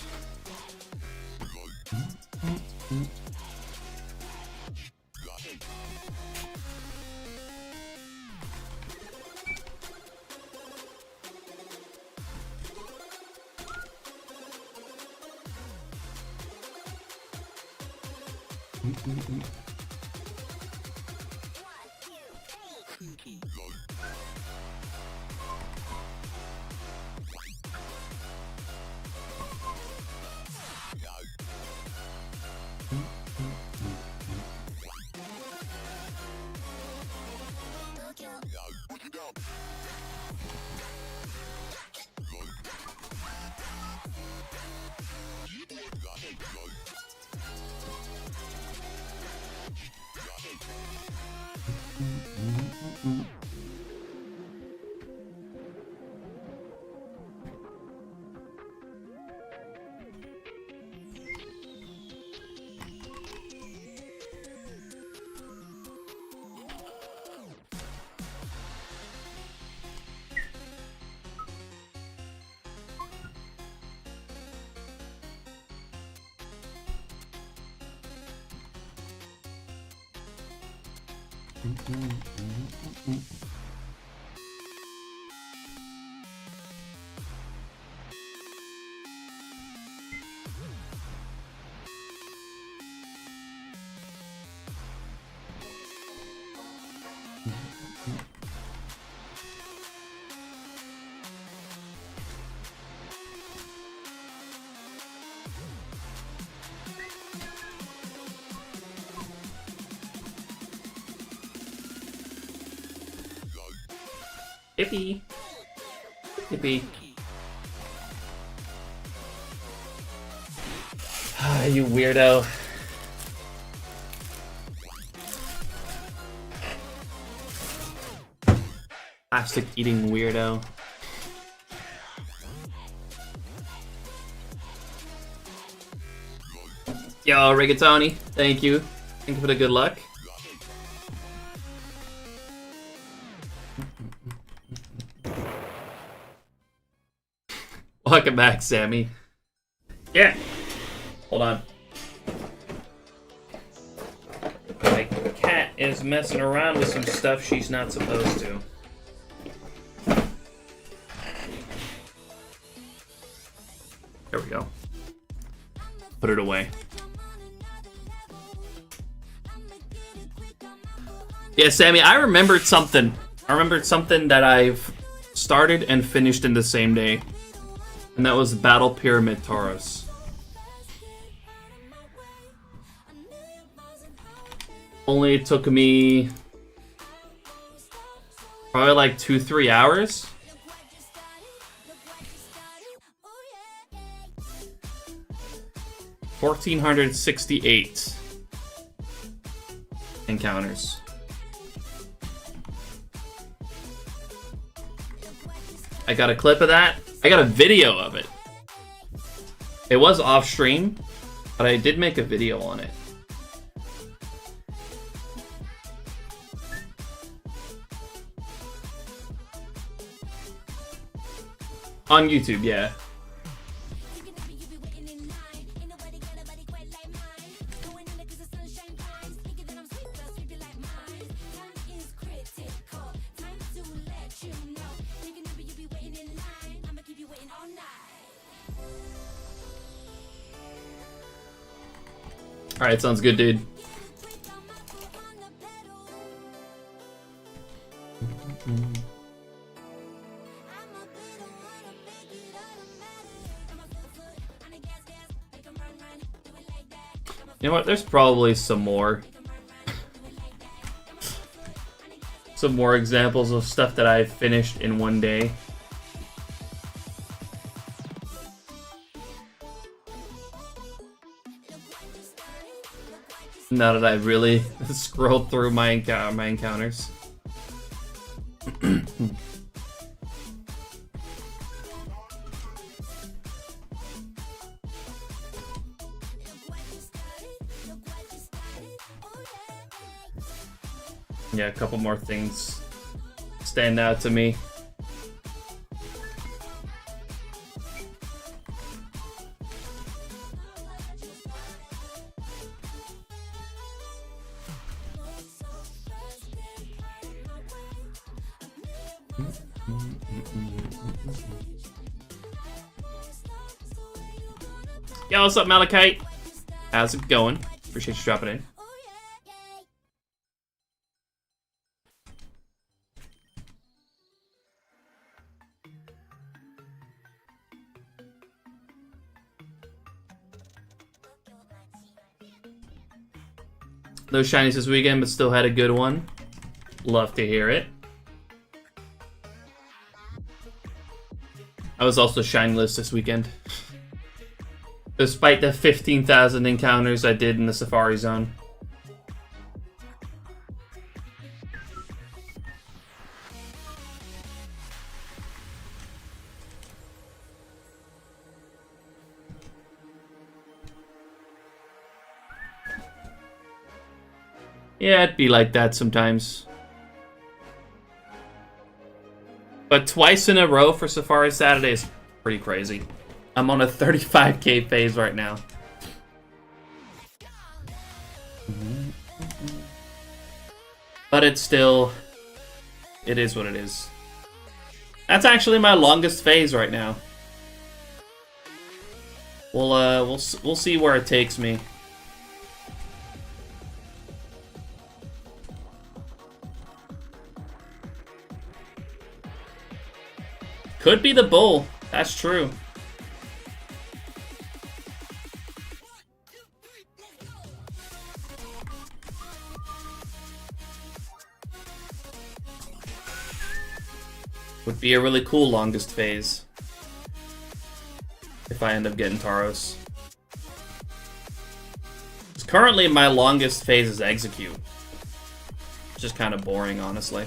S1: Yippee. Yippee. Ah, you weirdo. Plastic eating weirdo. Yo, Rigatoni, thank you. Thank you for the good luck. Welcome back, Sammy. Yeah. Hold on. My cat is messing around with some stuff she's not supposed to. There we go. Put it away. Yeah, Sammy, I remembered something. I remembered something that I've started and finished in the same day. And that was Battle Pyramid Tauros. Only took me probably like 2-3 hours. $1,468 encounters. I got a clip of that. I got a video of it. It was off stream, but I did make a video on it. On YouTube, yeah. Alright, sounds good, dude. You know what? There's probably some more. Some more examples of stuff that I've finished in one day. Now that I've really scrolled through my encounters. Yeah, a couple more things stand out to me. Yo, what's up, Malachite? How's it going? Appreciate you dropping in. No shinies this weekend, but still had a good one. Love to hear it. I was also shineless this weekend. Despite the 15,000 encounters I did in the Safari Zone. Yeah, it'd be like that sometimes. But twice in a row for Safari Saturday is pretty crazy. I'm on a 35k phase right now. But it's still... It is what it is. That's actually my longest phase right now. We'll see where it takes me. Could be the bull. That's true. Would be a really cool longest phase. If I end up getting Tauros. 'Cause currently my longest phase is Execute. Which is kind of boring, honestly.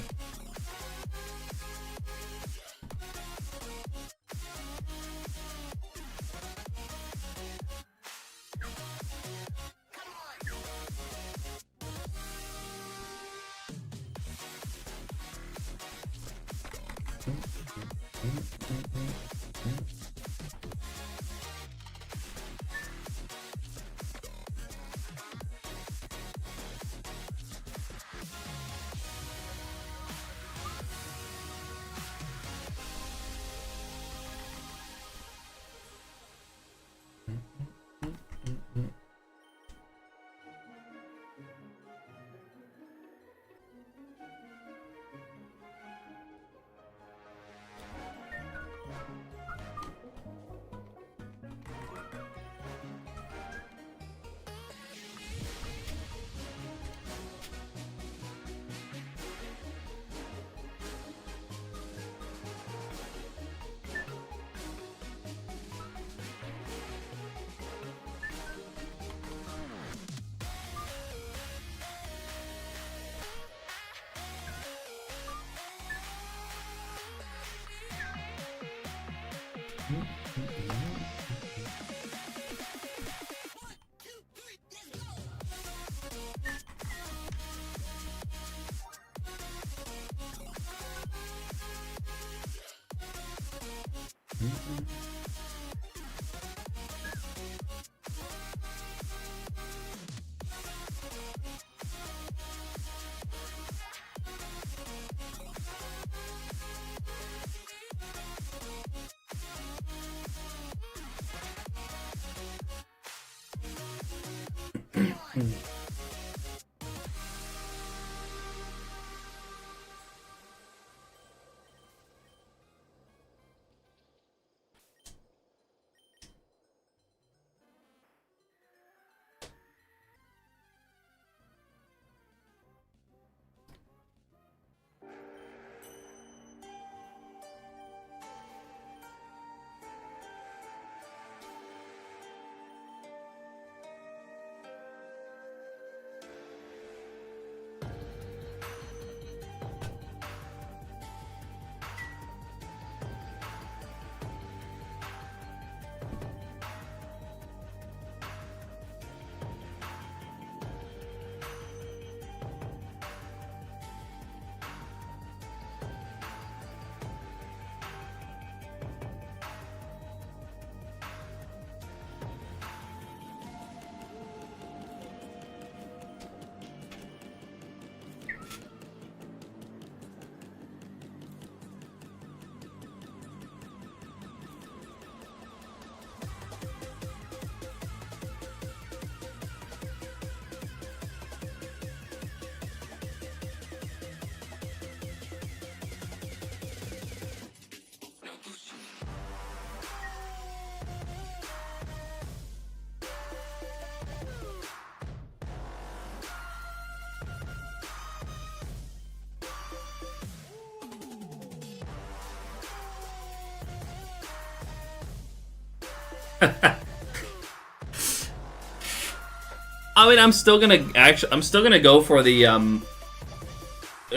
S1: I mean, I'm still gonna go for the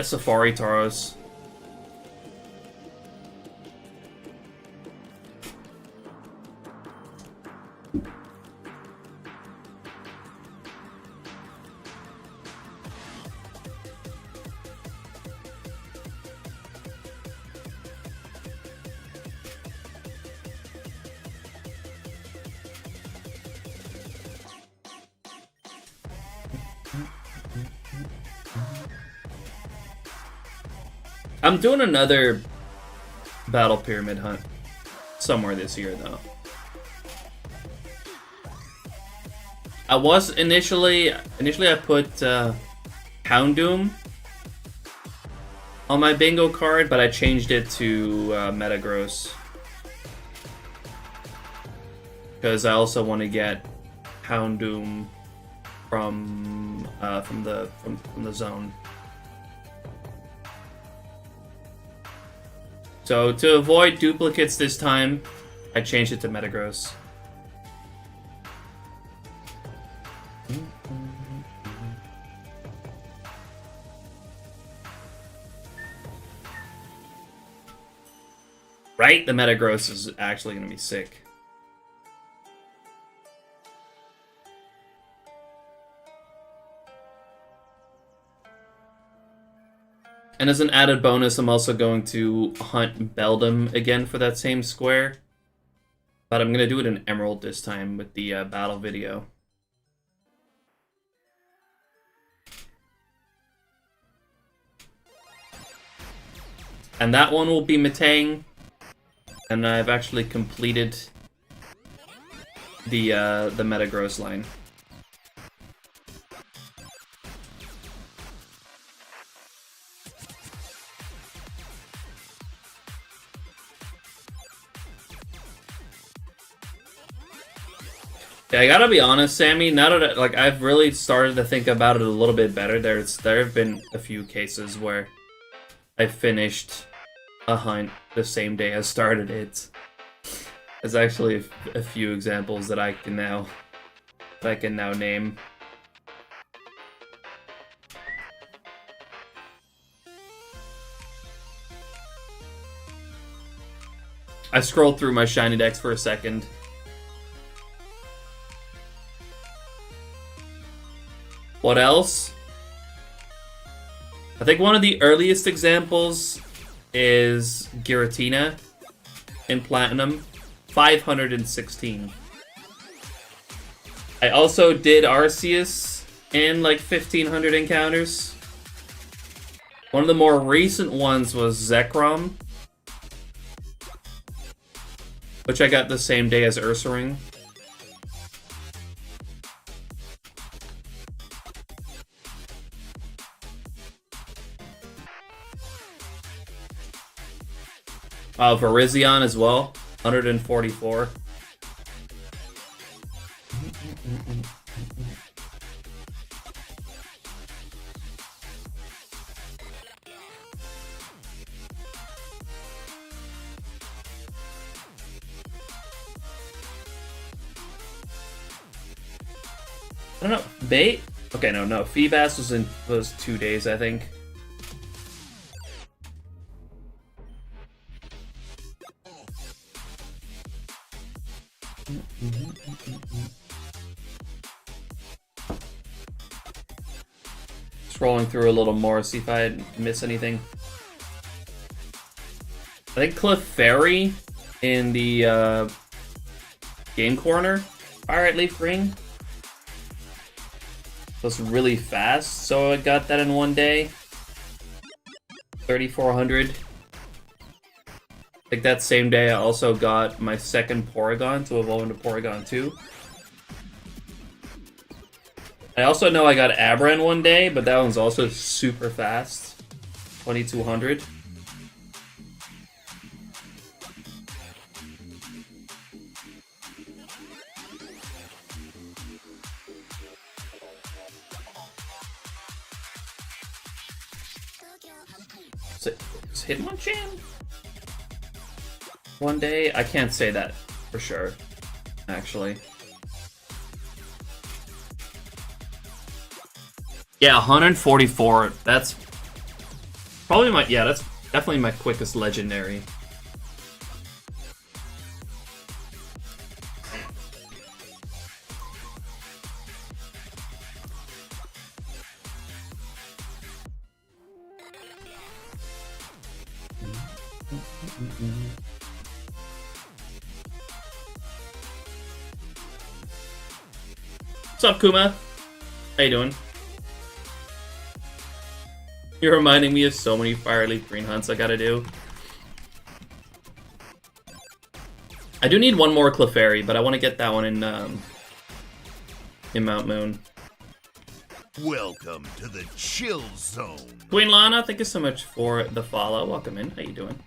S1: Safari Tauros. I'm doing another Battle Pyramid hunt somewhere this year, though. I was initially I put Houndoom on my bingo card, but I changed it to Metagross because I also want to get Houndoom from the zone. So to avoid duplicates this time, I changed it to Metagross. Right? The Metagross is actually going to be sick. And as an added bonus, I'm also going to hunt Beldum again for that same square. But I'm going to do it in Emerald this time with the battle video. And that one will be Metang. And I've actually completed the Metagross line. Yeah, I gotta be honest, Sammy. Now that I've really started to think about it a little bit better, there have been a few cases where I finished a hunt the same day I started it. There's actually a few examples that I can now name. I scrolled through my SHINYDEX for a second. What else? I think one of the earliest examples is Giratina in Platinum, 516. I also did Arceus in like 1500 encounters. One of the more recent ones was Zekrom, which I got the same day as Ursaring. Virizion as well, 144. I don't know. Bait? Okay, no. Feebas was 2 days, I think. Scrolling through a little more, see if I miss anything. I think Clefairy in the game corner, Fire Leaf Ring, was really fast, so I got that in one day. 3,400. I think that same day I also got my second Porygon to evolve into Porygon 2. I also know I got Abra one day, but that one's also super fast. 2,200. Is Hitmonchan? One day? I can't say that for sure. actually. Yeah, 144. That's probably my, yeah, that's definitely my quickest legendary. What's up, Kuma? How you doing? You're reminding me of so many Fire Leaf Green hunts I gotta do. I do need one more Clefairy, but I want to get that one in Mount Moon.
S3: Welcome to the chill zone.
S1: Queen Lana, thank you so much for the follow. Welcome in. How you doing?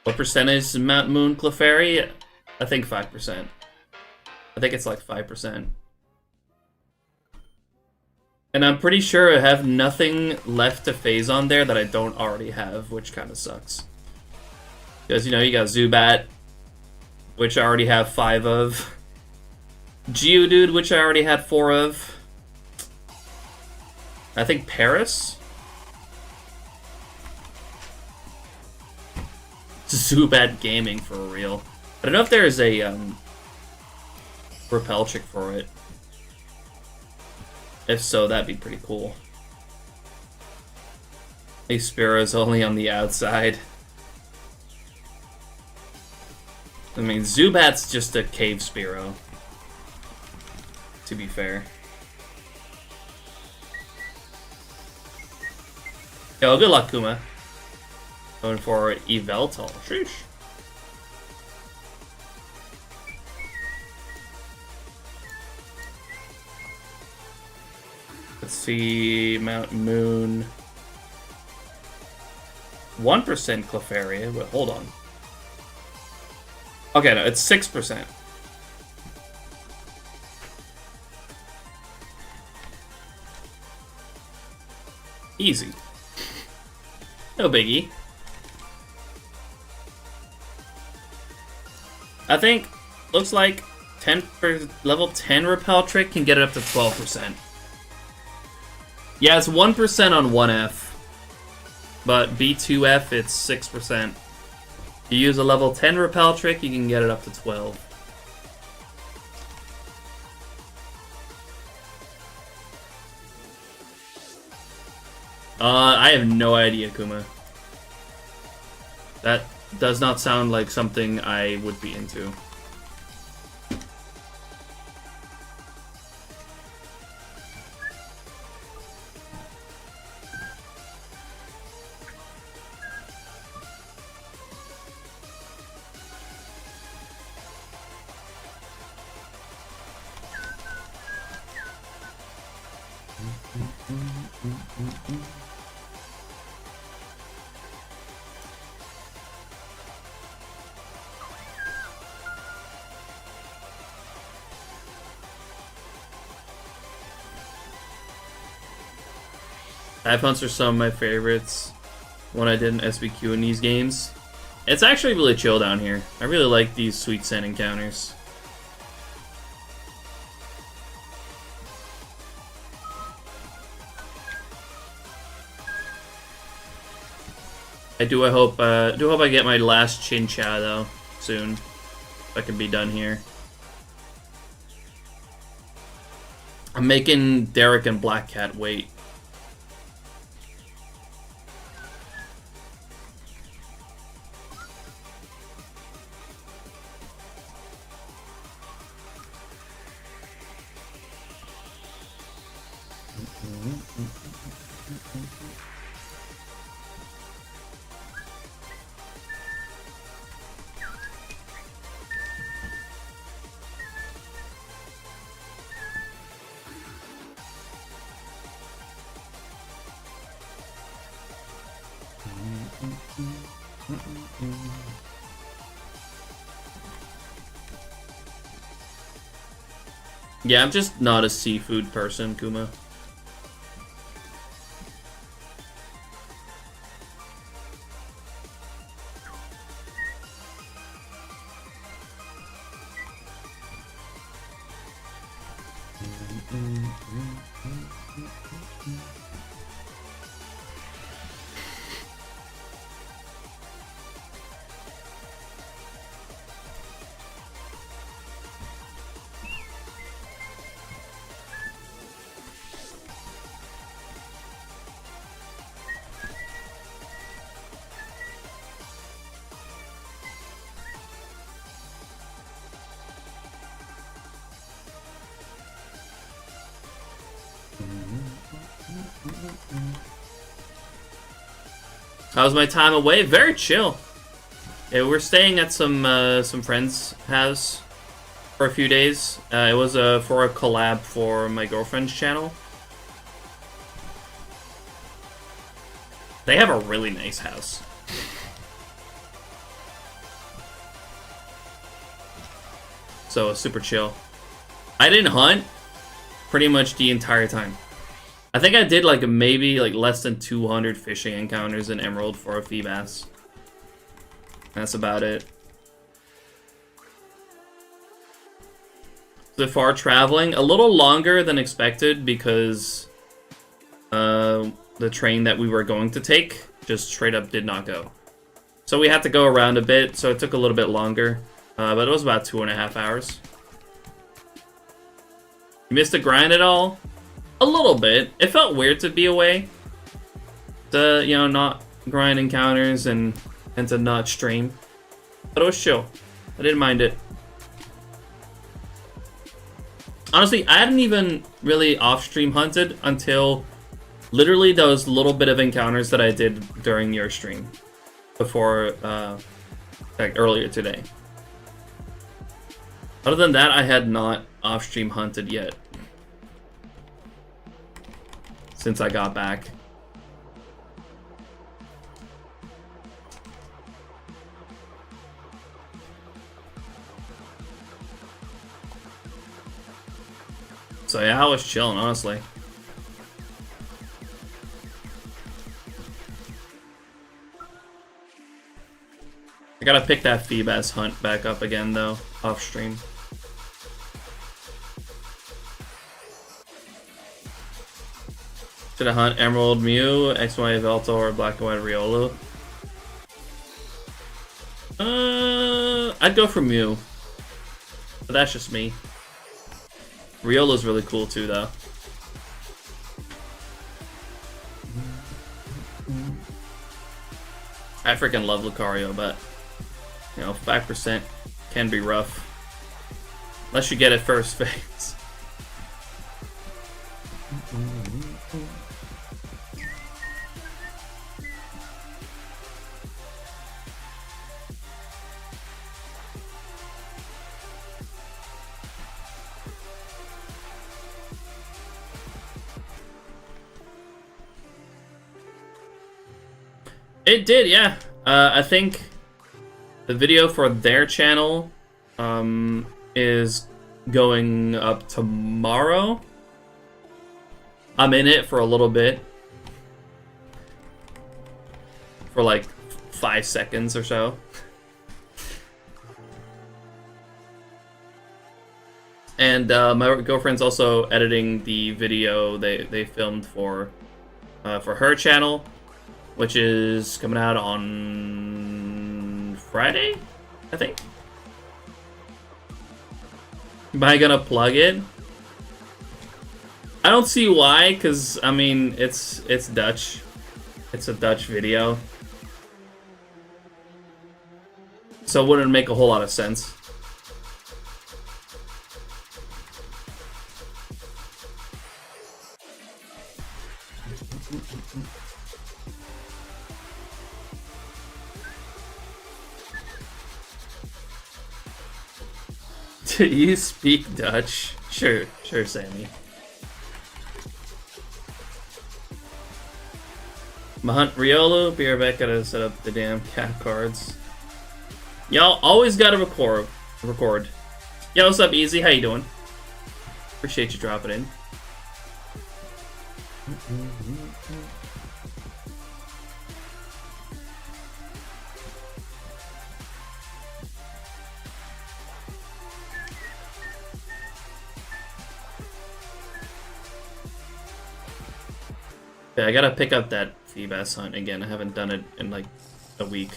S1: What percentage is Mount Moon Clefairy? I think 5%. I think it's like 5%. And I'm pretty sure I have nothing left to phase on there that I don't already have, which kind of sucks. Because, you know, you got Zubat, which I already have 5 of. Geodude, which I already had 4 of. I think Paris? Zubat Gaming, for real. I don't know if there's a Repel Chick for it. If so, that'd be pretty cool. A Spearow only on the outside. I mean, Zubat's just a cave Spearow, to be fair. Yo, good luck, Kuma. Going for Yveltal. Sheesh. Let's see, Mount Moon. 1% Clefairy, but hold on. Okay, no, it's 6%. Easy. No biggie. I think, looks like 10 for level 10 Repel Trick can get it up to 12%. Yeah, it's 1% on 1F, but B2F it's 6%. If you use a level 10 Repel Trick, you can get it up to 12. I have no idea, Kuma. That does not sound like something I would be into. Dive hunts are some of my favorites. One I did in SBQ in these games. It's actually really chill down here. I really like these Sweet Scent encounters. I hope I get my last Chincha though soon. If I can be done here. I'm making Derek and Black Cat wait. Yeah, I'm just not a seafood person, Kuma. How was my time away? Very chill. Yeah, we're staying at some friends' house for a few days. It was for a collab for my girlfriend's channel. They have a really nice house. So super chill. I didn't hunt pretty much the entire time. I think I did like maybe like less than 200 fishing encounters in Emerald for a fee bass. That's about it. So far traveling a little longer than expected because the train that we were going to take just straight up did not go. So we had to go around a bit, so it took a little bit longer. But it was about 2.5 hours. You missed the grind at all? A little bit. It felt weird to be away. To, you know, not grind encounters and to not stream. But it was chill. I didn't mind it. Honestly, I hadn't even really off-stream hunted until literally those little bit of encounters that I did during your stream. Before, like earlier today. Other than that, I had not off-stream hunted yet. Since I got back. So yeah, I was chilling, honestly. I gotta pick that fee bass hunt back up again, though, off stream. Should I hunt Emerald Mew, XY Velto, or Black and White Riolu? I'd go for Mew. But that's just me. Riolu's really cool too, though. I freaking love Lucario, but you know, 5% can be rough. Unless you get it first phase. It did, yeah. I think the video for their channel is going up tomorrow. I'm in it for a little bit. For like 5 seconds or so. And my girlfriend's also editing the video they filmed for her channel, which is coming out on Friday, I think. Am I gonna plug it? I don't see why, because I mean it's Dutch. It's a Dutch video. So it wouldn't make a whole lot of sense. Do you speak Dutch? Sure, Sammy. Mahunt Riolu, be right back, gotta set up the damn cat cards. Y'all always gotta record. Yo, what's up, Easy? How you doing? Appreciate you dropping in. Okay, I gotta pick up that Feebass hunt again. I haven't done it in like a week.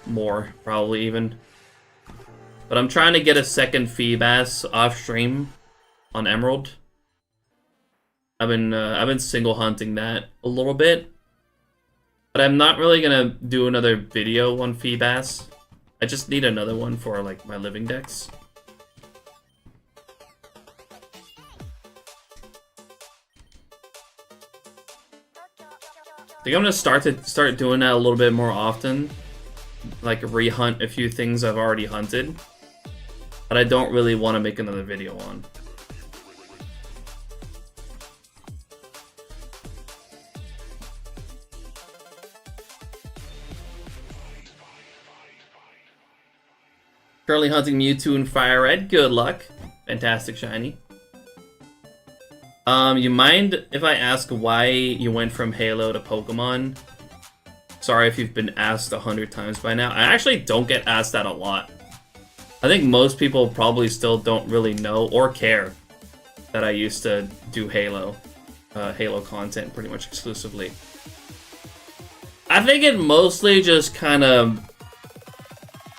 S1: More, probably even. But I'm trying to get a second Feebass off stream on Emerald. I've been single hunting that a little bit, but I'm not really gonna do another video on Feebass. I just need another one for like my living decks. I think I'm gonna start doing that a little bit more often, like rehunt a few things I've already hunted, but I don't really want to make another video on. Currently hunting Mewtwo and Fire Red. Good luck. Fantastic shiny. You mind if I ask why you went from Halo to Pokemon? Sorry if you've been asked 100 times by now. I actually don't get asked that a lot. I think most people probably still don't really know or care that I used to do Halo content pretty much exclusively. I think it mostly just kind of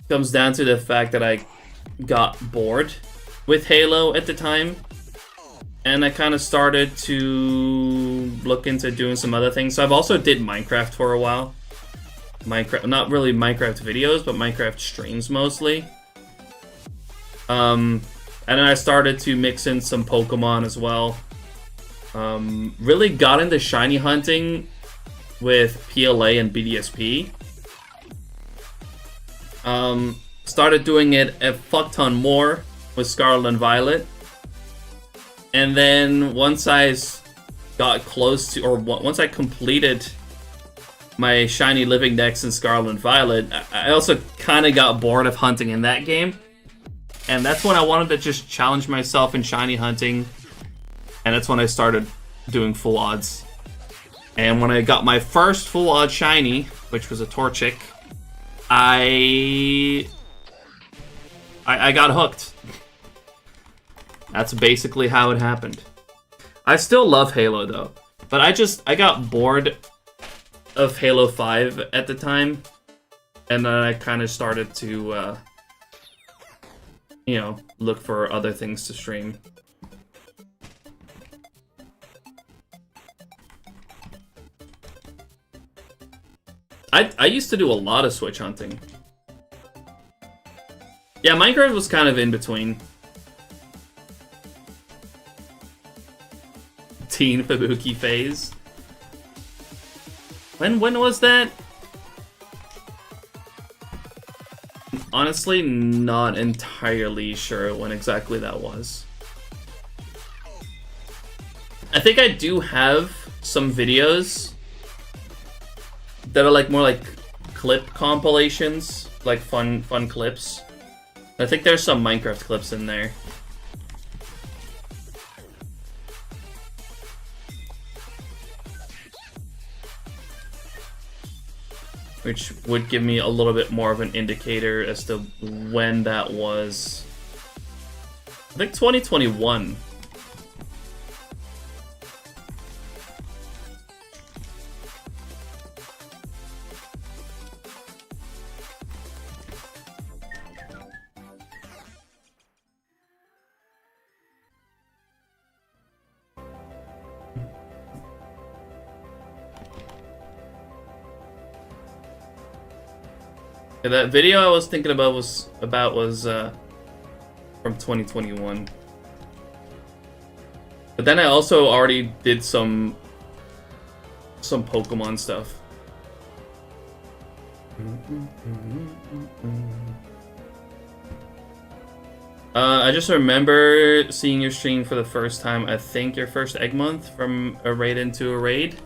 S1: comes down to the fact that I got bored with Halo at the time. And I kind of started to look into doing some other things. So I've also did Minecraft for a while. Minecraft, not really Minecraft videos, but Minecraft streams mostly. And then I started to mix in some Pokemon as well. Really got into shiny hunting with PLA and BDSP. Started doing it a fuck ton more with Scarlet and Violet. And then once I got close to, or once I completed my shiny living decks in Scarlet and Violet, I also kind of got bored of hunting in that game. And that's when I wanted to just challenge myself in shiny hunting. And that's when I started doing full odds. And when I got my first full odd shiny, which was a Torchic, I got hooked. That's basically how it happened. I still love Halo though, but I got bored of Halo 5 at the time, and then I kind of started to, you know, look for other things to stream. I used to do a lot of Switch hunting. Yeah, Minecraft was kind of in between. Teen Fubuki phase. When was that? Honestly, not entirely sure when exactly that was. I think I do have some videos that are like more like clip compilations, like fun clips. I think there's some Minecraft clips in there. Which would give me a little bit more of an indicator as to when that was. I think 2021. Yeah, that video I was thinking about was from 2021. But then I also already did some Pokemon stuff. I just remember seeing your stream for the first time. I think your first egg month from a raid into a raid.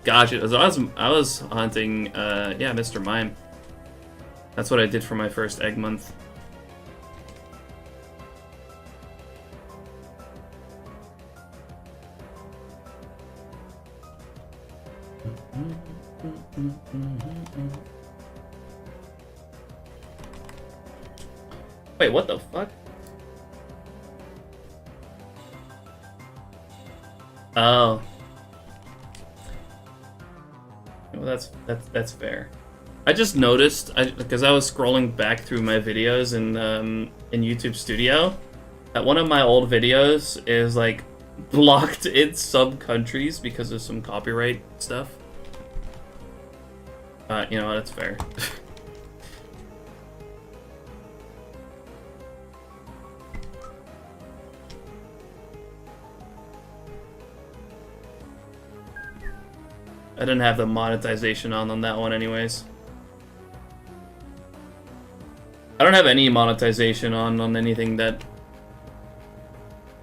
S1: Gosh, I was hunting yeah, Mr. Mime. That's what I did for my first egg month. Wait, what the fuck? Oh. Well, that's fair. I just noticed, because I was scrolling back through my videos in YouTube Studio, that one of my old videos is like blocked in some countries because of some copyright stuff. You know what? It's fair. I didn't have the monetization on that one anyways. I don't have any monetization on anything that,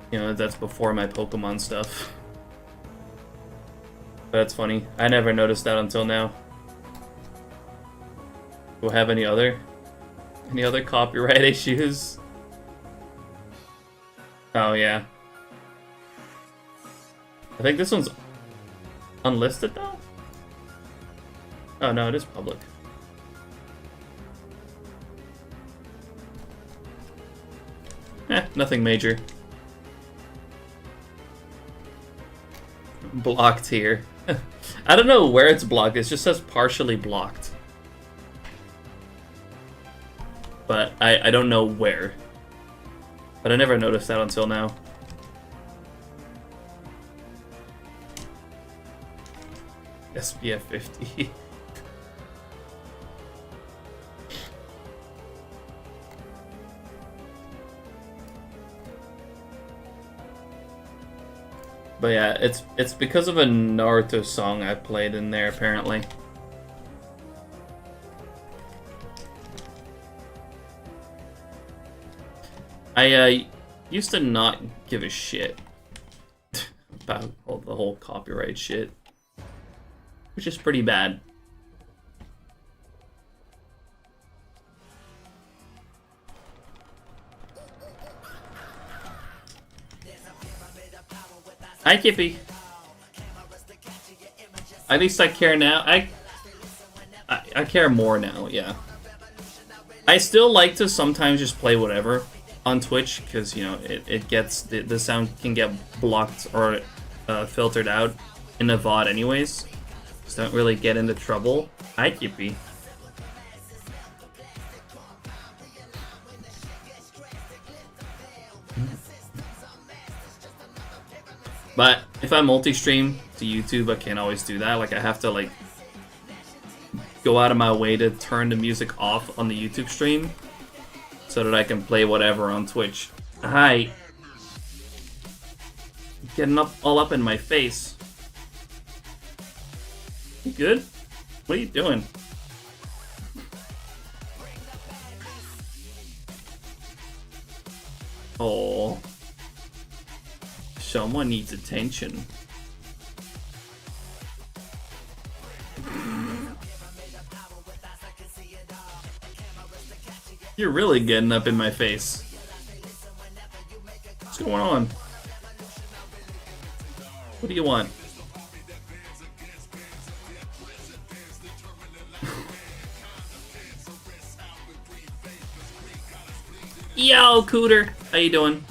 S1: you know, that's before my Pokemon stuff. But that's funny. I never noticed that until now. Do I have any other copyright issues? Oh yeah. I think this one's unlisted though? Oh no, it is public. Nothing major. Blocked here. I don't know where it's blocked, it just says partially blocked. But I don't know where. But I never noticed that until now. SPF 50. But yeah, it's because of a Naruto song I played in there apparently. I used to not give a shit about the whole copyright shit, which is pretty bad. Hi, Kippy. At least I care now. I care more now, yeah. I still like to sometimes just play whatever on Twitch, because, you know, it gets, the sound can get blocked or filtered out in the VOD anyways. So don't really get into trouble. Hi, Kippy. But if I multi-stream to YouTube, I can't always do that. Like, I have to, like, go out of my way to turn the music off on the YouTube stream so that I can play whatever on Twitch. Hi. Getting all up in my face. You good? What are you doing? Oh. Someone needs attention. You're really getting up in my face. What's going on? What do you want? Yo, Cooter! How you doing?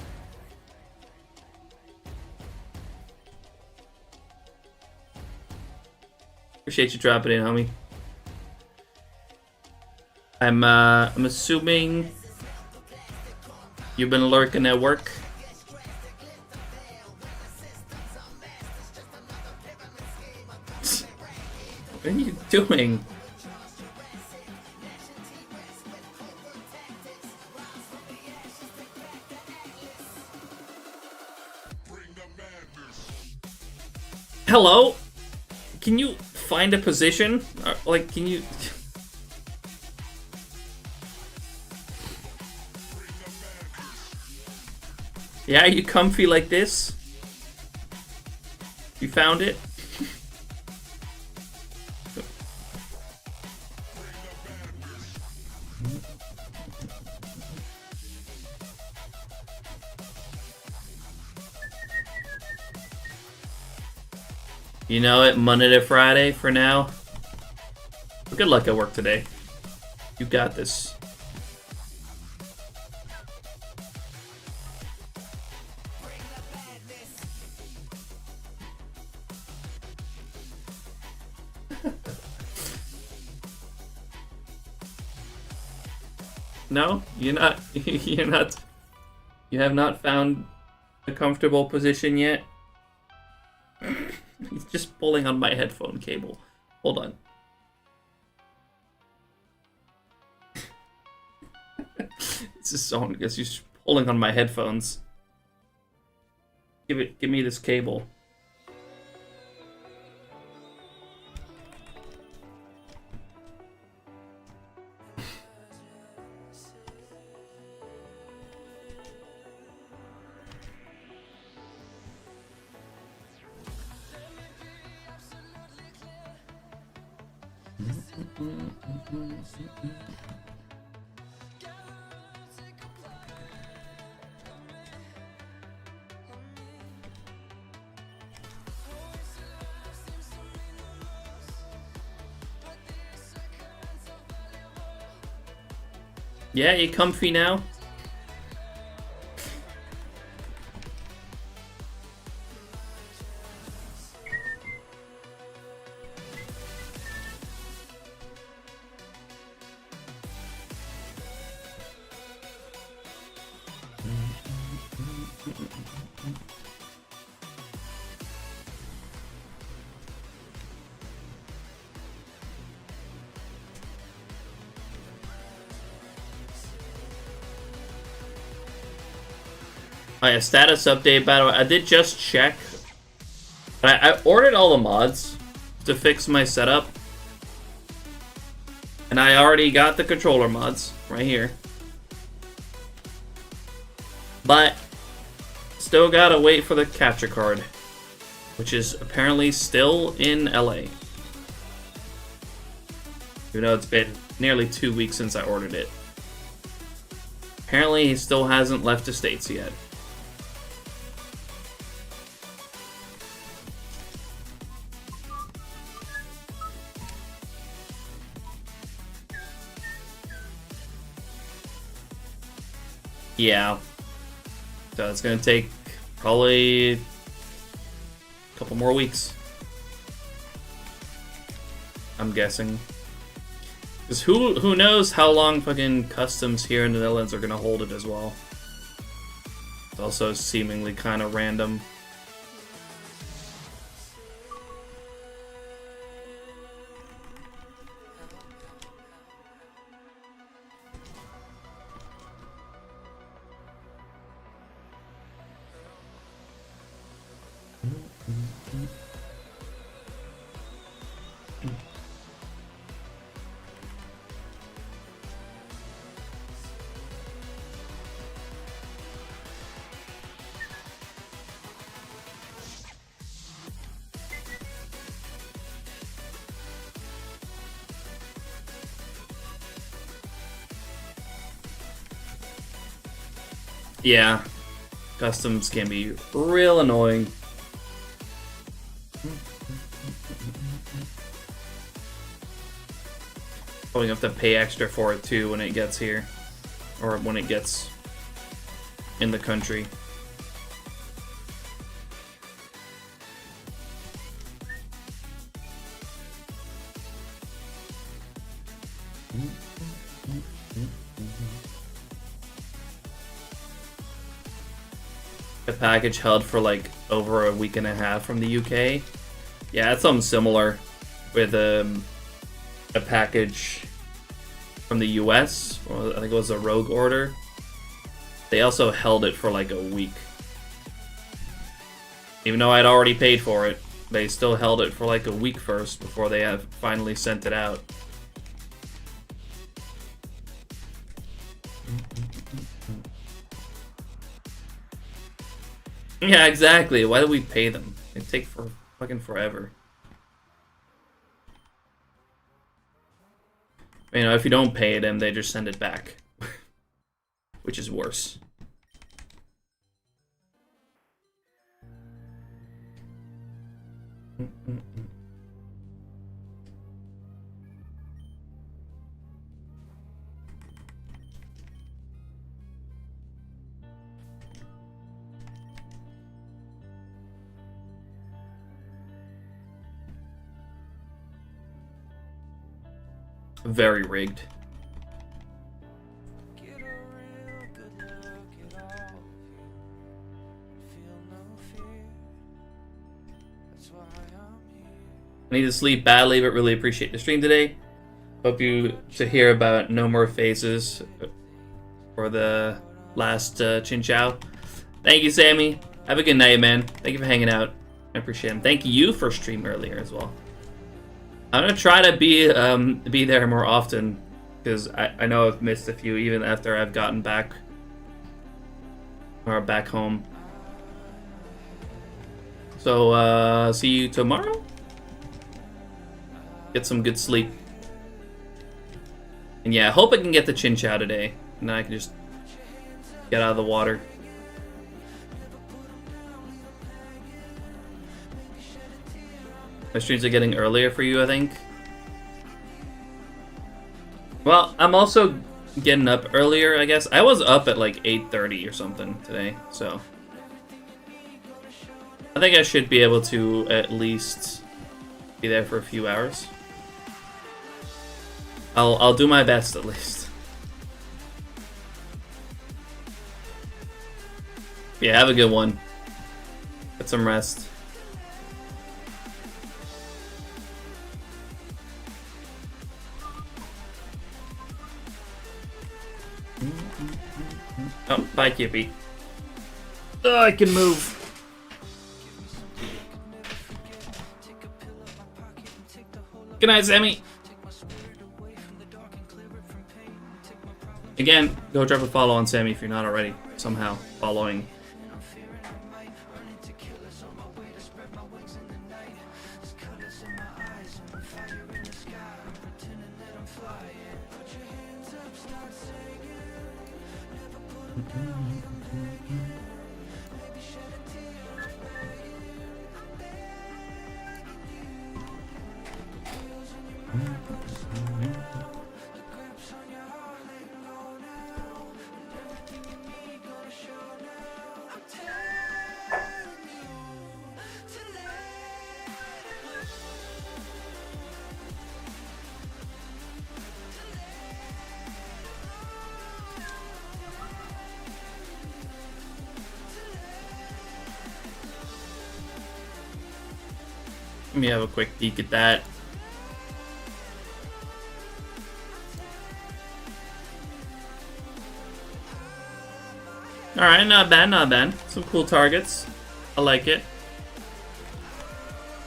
S1: Appreciate you dropping in, homie. I'm assuming you've been lurking at work. What are you doing? Hello? Can you find a position? Like, can you... Yeah, you comfy like this? You found it? You know it, Monday to Friday for now. Good luck at work today. You got this. No, you're not. You're not. You have not found a comfortable position yet. He's just pulling on my headphone cable. Hold on. It's a song because he's pulling on my headphones. Give me this cable. Yeah, you comfy now? Oh yeah, status update, by the way. I did just check. I ordered all the mods to fix my setup. And I already got the controller mods right here. But still gotta wait for the capture card, which is apparently still in LA. Even though it's been nearly 2 weeks since I ordered it. Apparently he still hasn't left the States yet. Yeah. So it's gonna take probably a couple more weeks. I'm guessing. Because who knows how long fucking customs here in the Netherlands are gonna hold it as well. It's also seemingly kind of random. Yeah, customs can be real annoying. Probably have to pay extra for it too when it gets here, or when it gets in the country. The package held for like over a week and a half from the UK. Yeah, it's something similar with a package from the US. Well, I think it was a Rogue order. They also held it for like a week. Even though I'd already paid for it, they still held it for like a week first before they have finally sent it out. Yeah, exactly. Why do we pay them? They take for fucking forever. You know, if you don't pay them, they just send it back. Which is worse. very rigged. I need to sleep badly, but really appreciate the stream today. Hope you to hear about no more phases for the last Chin Chow. Thank you, Sammy. Have a good night, man. Thank you for hanging out. I appreciate it. Thank you for stream earlier as well. I'm gonna try to be there more often because I know I've missed a few even after I've gotten back or back home. So see you tomorrow. Get some good sleep. And yeah, I hope I can get the Chin Chow today. And then I can just get out of the water. My streams are getting earlier for you, I think. Well, I'm also getting up earlier, I guess. I was up at like 8:30 or something today, so I think I should be able to at least be there for a few hours. I'll do my best at least. Yeah, have a good one. Get some rest. Oh, bye, Kippy. Oh, I can move. Good night, Sammy. Again, go drop a follow on Sammy if you're not already somehow following. Let me have a quick peek at that. Alright, not bad, not bad. Some cool targets. I like it.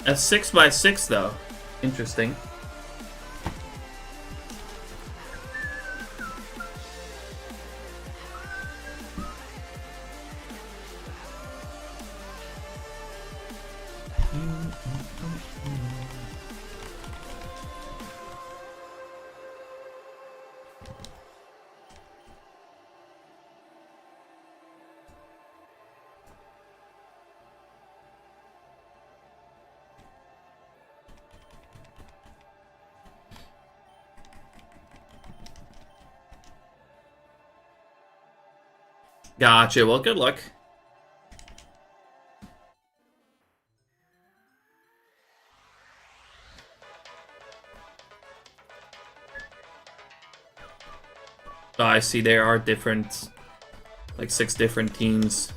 S1: A 6x6 though. Interesting. Gotcha. Well, good luck. Oh, I see there are different, like 6 different teams.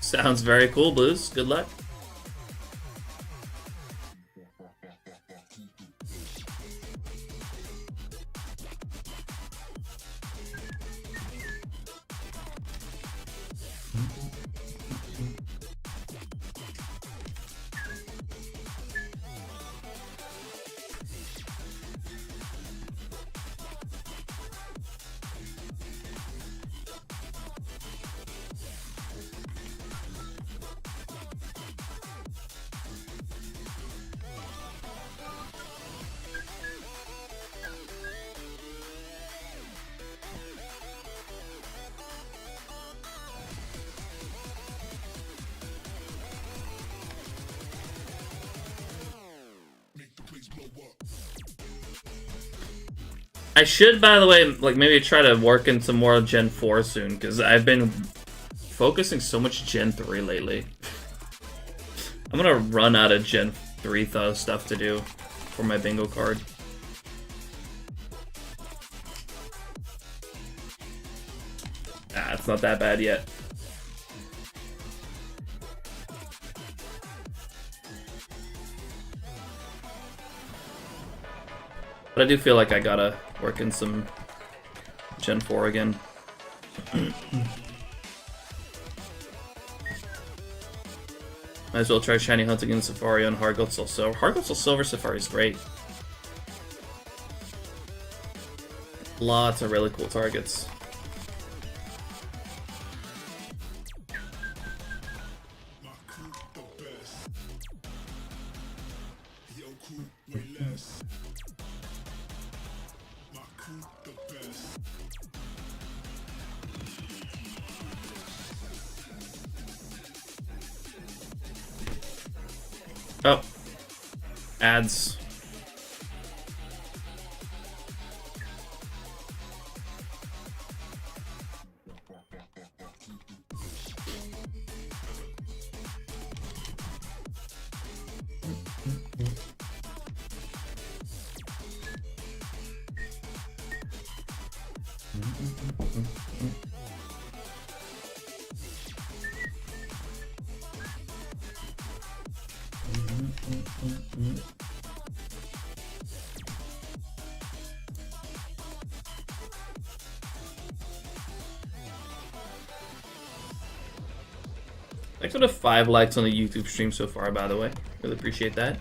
S1: Sounds very cool, Blues. Good luck. I should, by the way, like maybe try to work in some more Gen 4 soon, because I've been focusing so much Gen 3 lately. I'm gonna run out of Gen 3 stuff to do for my bingo card. Ah, it's not that bad yet. But I do feel like I gotta work in some Gen 4 again. Might as well try Shiny Hunting in Safari on Hard Gold Soul Silver. Hard Gold Soul Silver Safari is great. Lots of really cool targets. Oh, ads. Thanks for the 5 likes on the YouTube stream so far, by the way. Really appreciate that.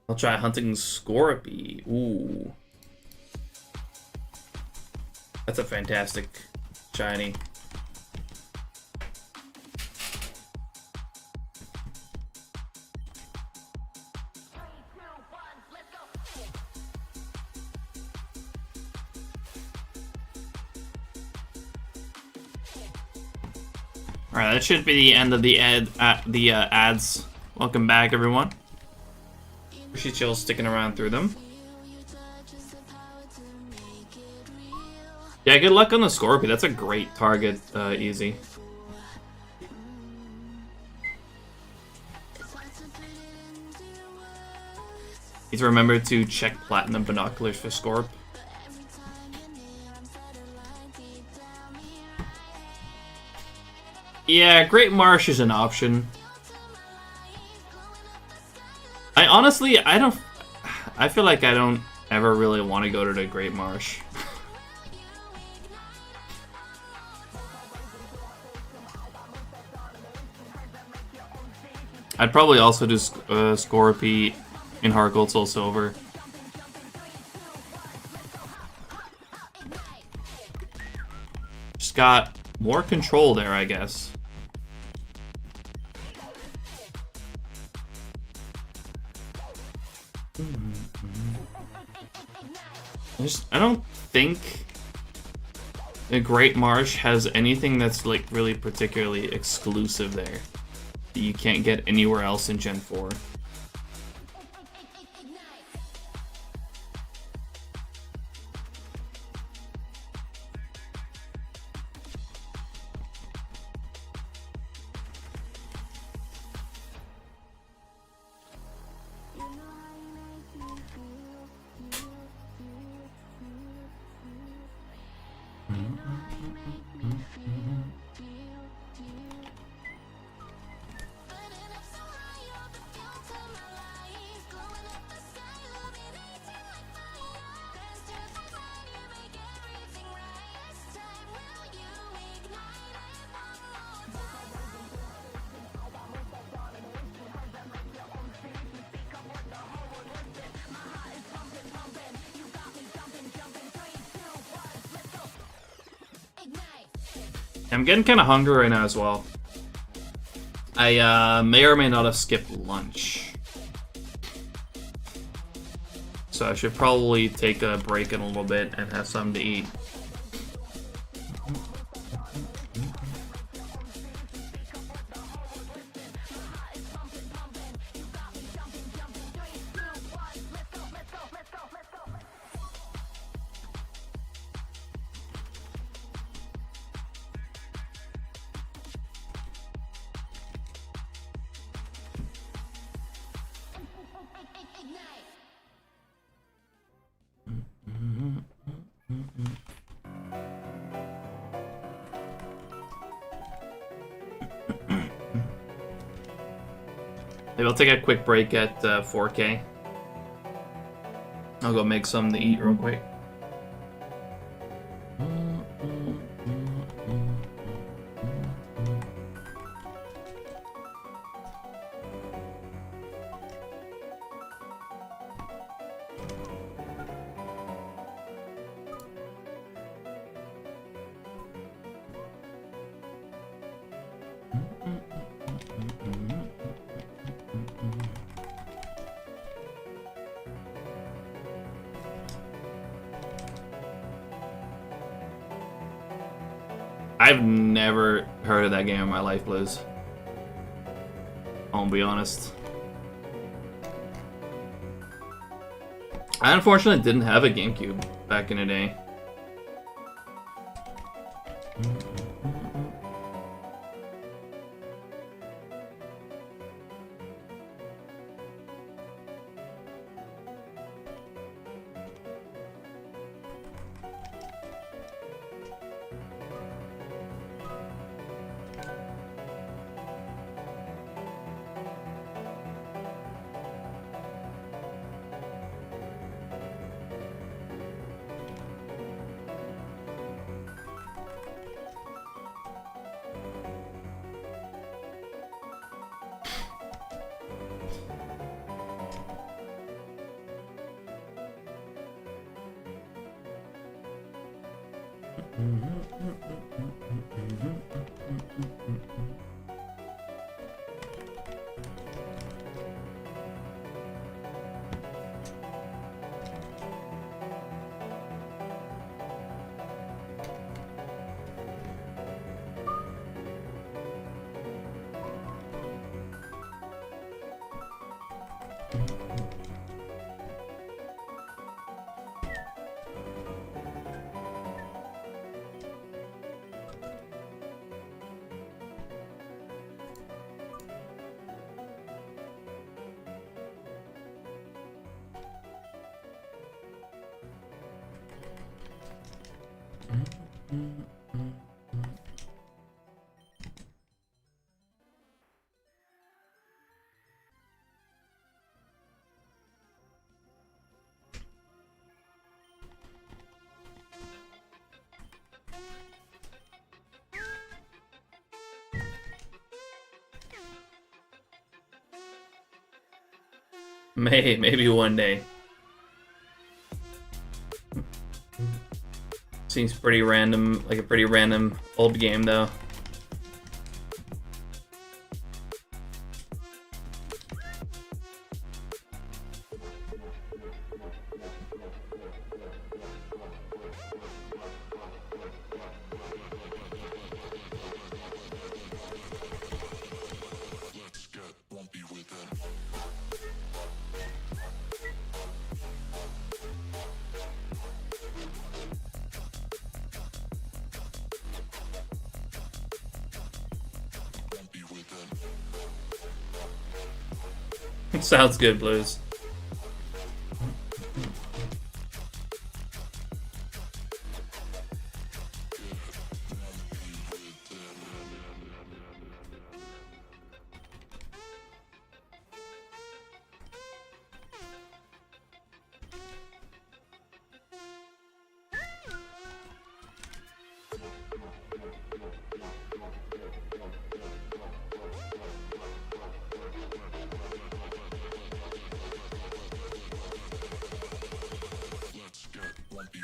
S1: I'll try hunting Scorpy. Ooh. That's a fantastic shiny. Alright, that should be the end of the ads. Welcome back, everyone. Appreciate y'all sticking around through them. Yeah, good luck on the Scorpio. That's a great target, easy. Need to remember to check platinum binoculars for Scorp. Yeah, Great Marsh is an option. I feel like I don't ever really want to go to the Great Marsh. I'd probably also do Scorpy in Heart Gold Soul Silver. Just got more control there, I guess. I don't think the Great Marsh has anything that's like really particularly exclusive there that you can't get anywhere else in Gen 4. I'm getting kind of hungry right now as well. I may or may not have skipped lunch. So so I should probably take a break in a little bit and have something to eat. Maybe I'll take a quick break at 4K. I'll go make something to eat real quick. I've never heard of that game in my life, Blizz. I'll be honest. I unfortunately didn't have a GameCube back in the day. Maybe one day. Seems pretty random, like a pretty random old game though. Sounds good, Blues.
S5: Be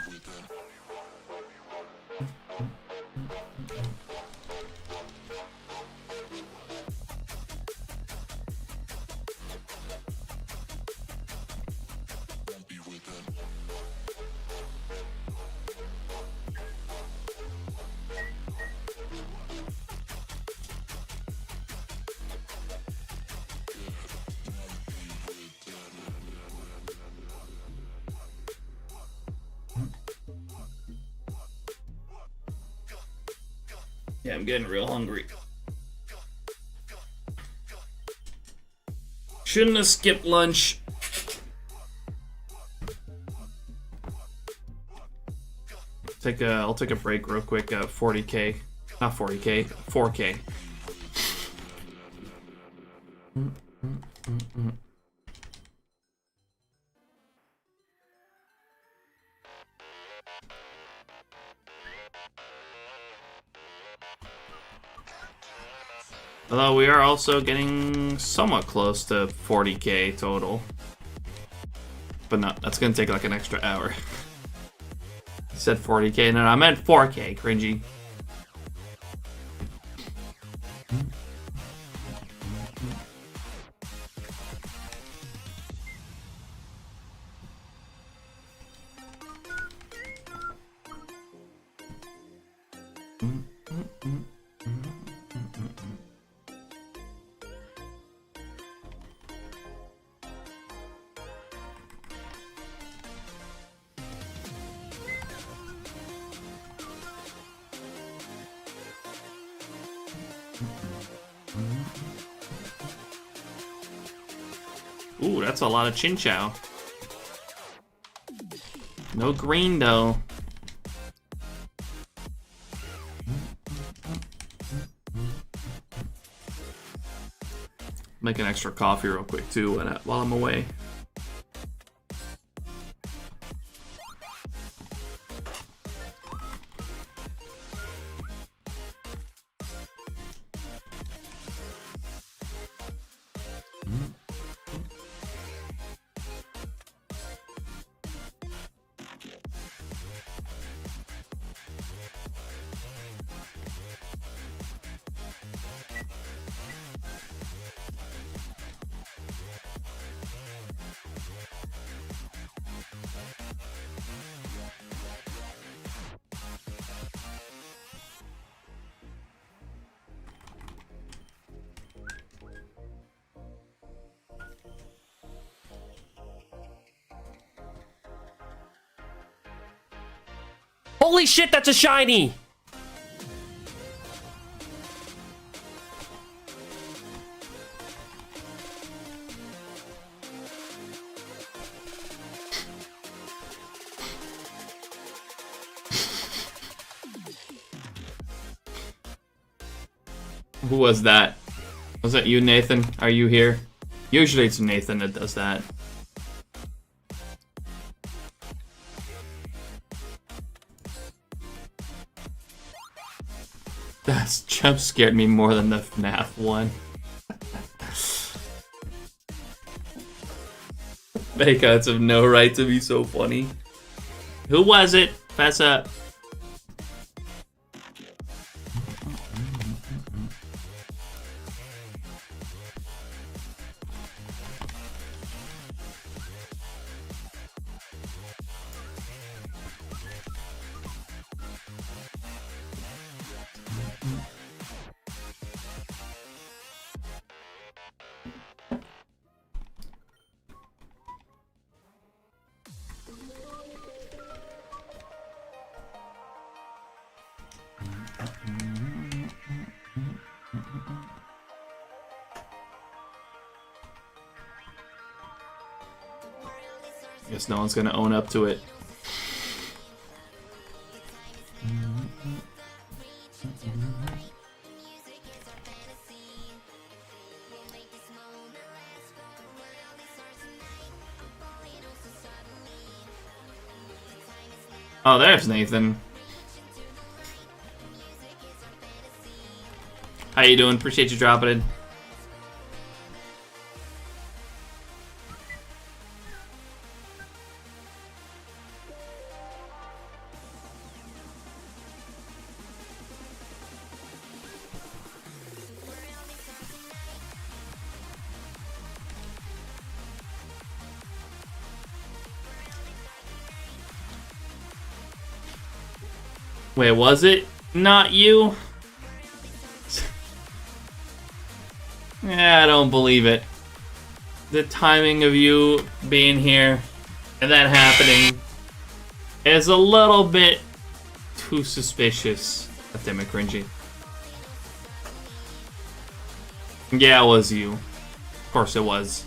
S5: with them.
S1: Yeah, I'm getting real hungry. Shouldn't have skipped lunch. I'll take a break real quick. 40k, not 40k, 4k. Although we are also getting somewhat close to 40k total. But no, that's gonna take like an extra hour. I said 40k, no, I meant 4k, cringy. Ooh, that's a lot of chin chow. No green though. Make an extra coffee real quick too while I'm away.
S5: Holy shit, that's a shiny!
S1: Who was that? Was that you, Nathan? Are you here? Usually it's Nathan that does that. That jump scared me more than the FNAF one. Fake-outs have no right to be so funny. Who was it? Fess up. Guess no one's gonna own up to it. Oh, there's Nathan. How you doing? Appreciate you dropping in. Wait, was it not you? Yeah, I don't believe it. The timing of you being here and that happening is a little bit too suspicious. Damn it, cringy. Yeah, it was you. Of course it was.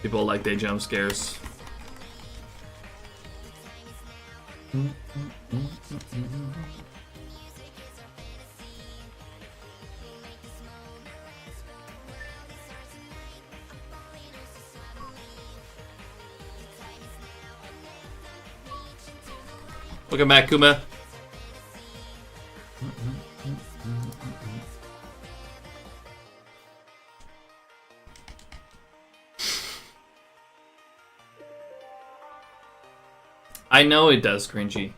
S1: People like they jump scares. Welcome back, Kuma. I know it does, cringy.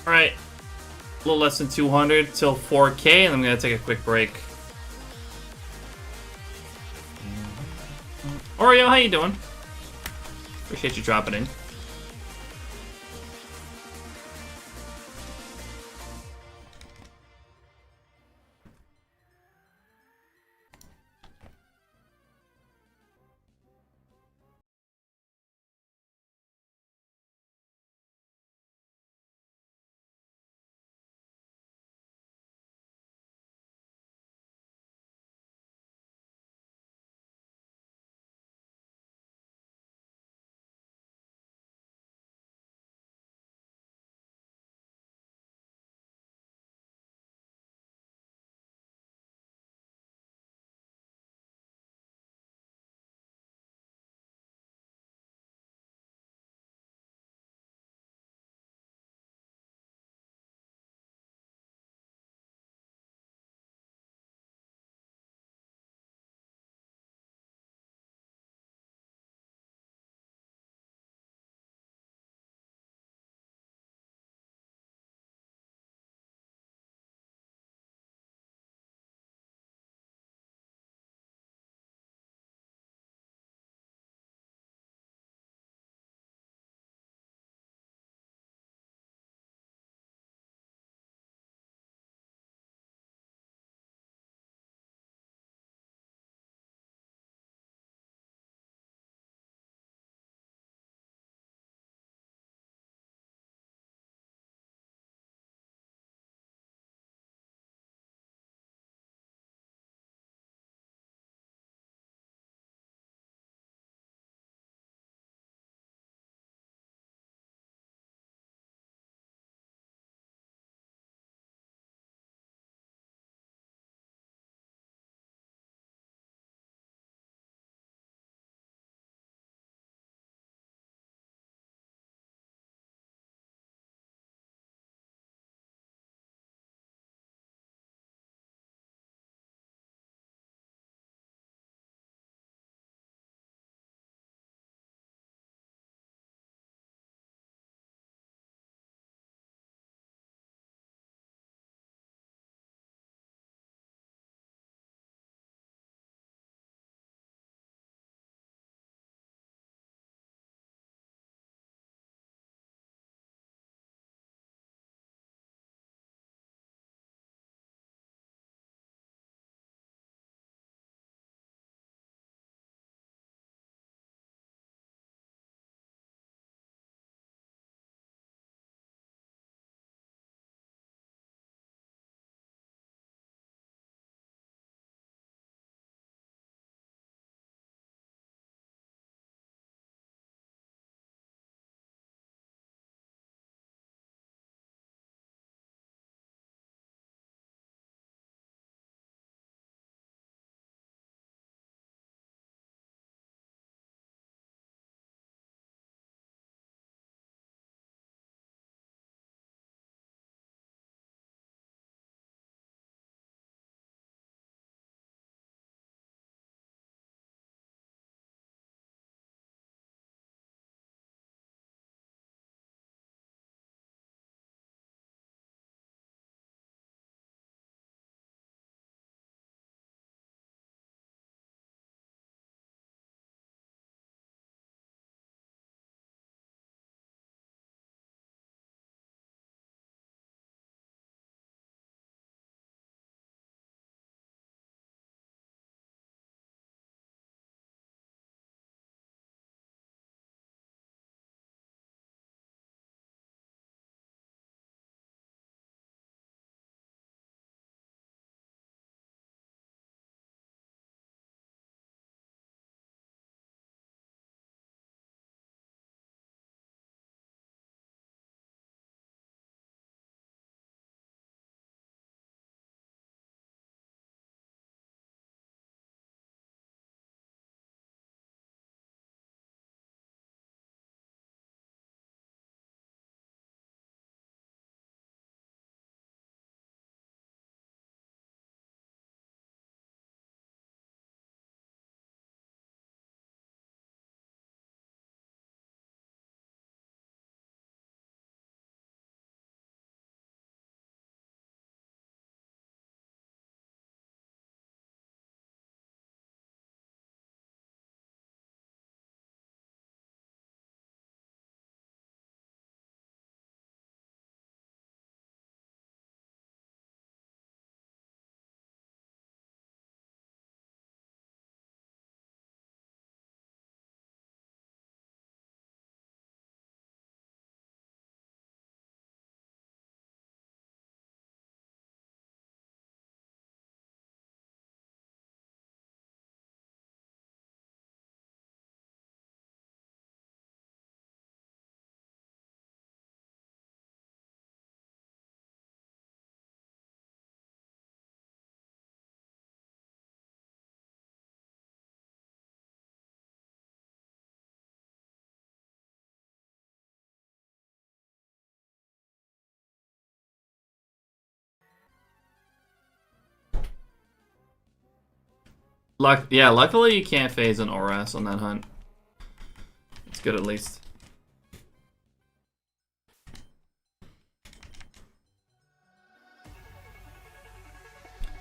S1: Alright. A little less than 200 till 4K, and I'm gonna take a quick break. Oreo, how you doing? Appreciate you dropping in. Yeah, luckily you can't phase an Oras on that hunt. It's good at least.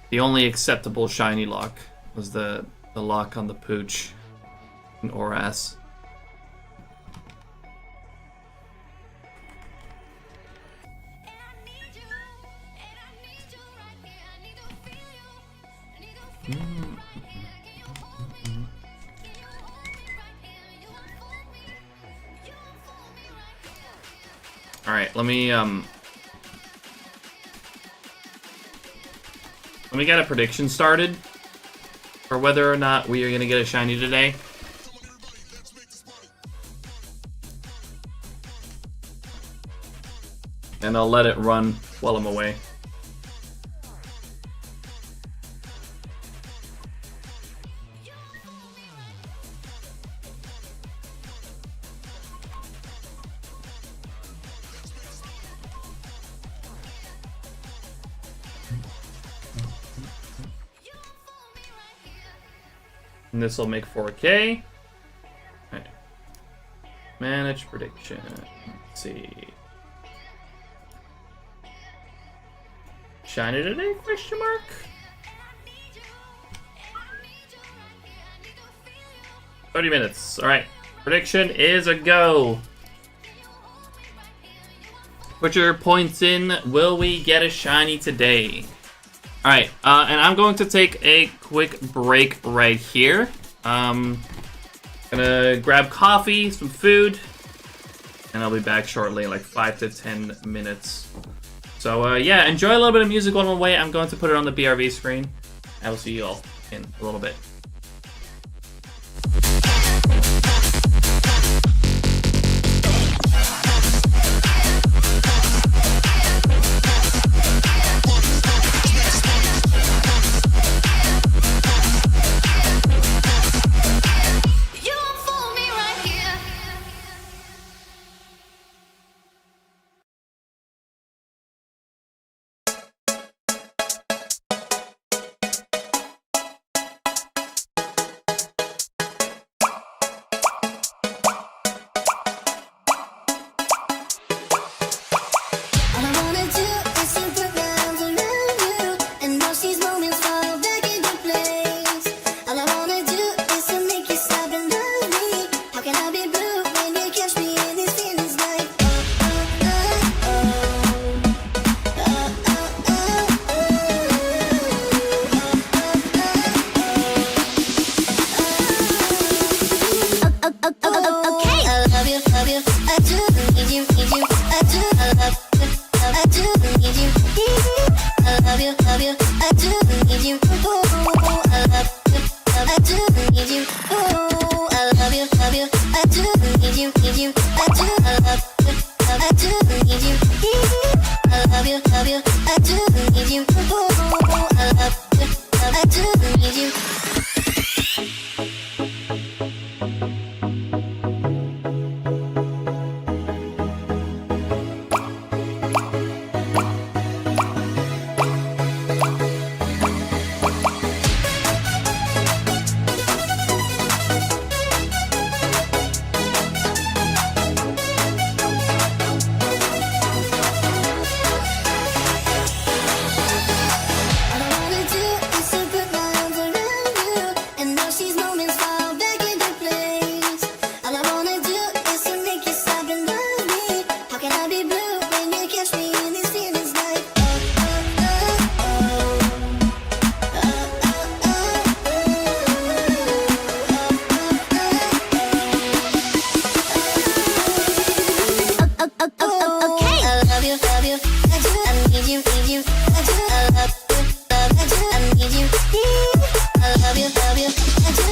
S1: The only acceptable shiny lock was the lock on the Pooch in Oras. All right, let me get a prediction started for whether or not we are gonna get a shiny today. And I'll let it run while I'm away. And this will make 4K. Right. Manage prediction. Let's see. Shiny today? Question mark. $30 minutes. All right. Prediction is a go. Put your points in. Will we get a shiny today? Alright, and I'm going to take a quick break right here. Gonna grab coffee, some food, and I'll be back shortly, like 5 to 10 minutes. So, yeah, enjoy a little bit of music on the way. I'm going to put it on the BRB screen. I will see you all in a little bit.
S6: I love you,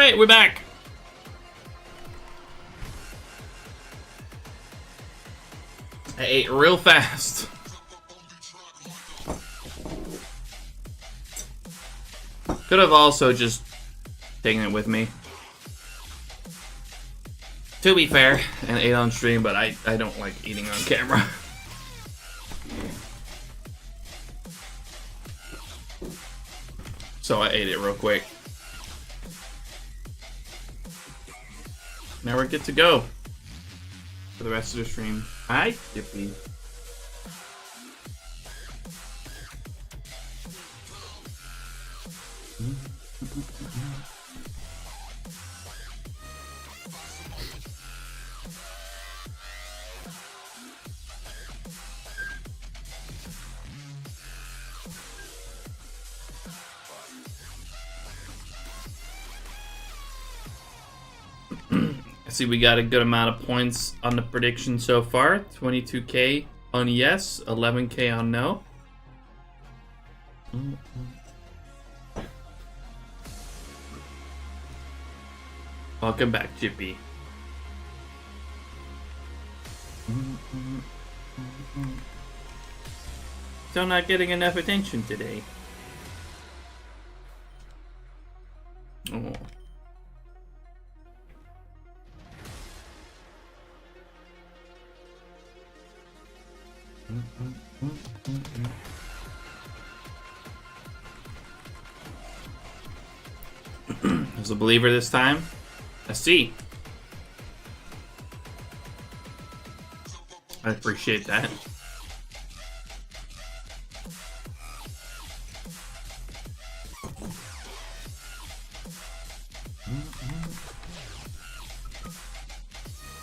S1: Alright, we're back. I ate real fast. Could have also just taken it with me. To be fair, and ate on stream, but I don't like eating on camera. So I ate it real quick. Now we're good to go for the rest of the stream. Hi, Yippee. I see we got a good amount of points on the prediction so far. 22k on yes, 11k on no. Welcome back, Chippy. Still not getting enough attention today. Oh. There's a believer this time. Let's see. I appreciate that.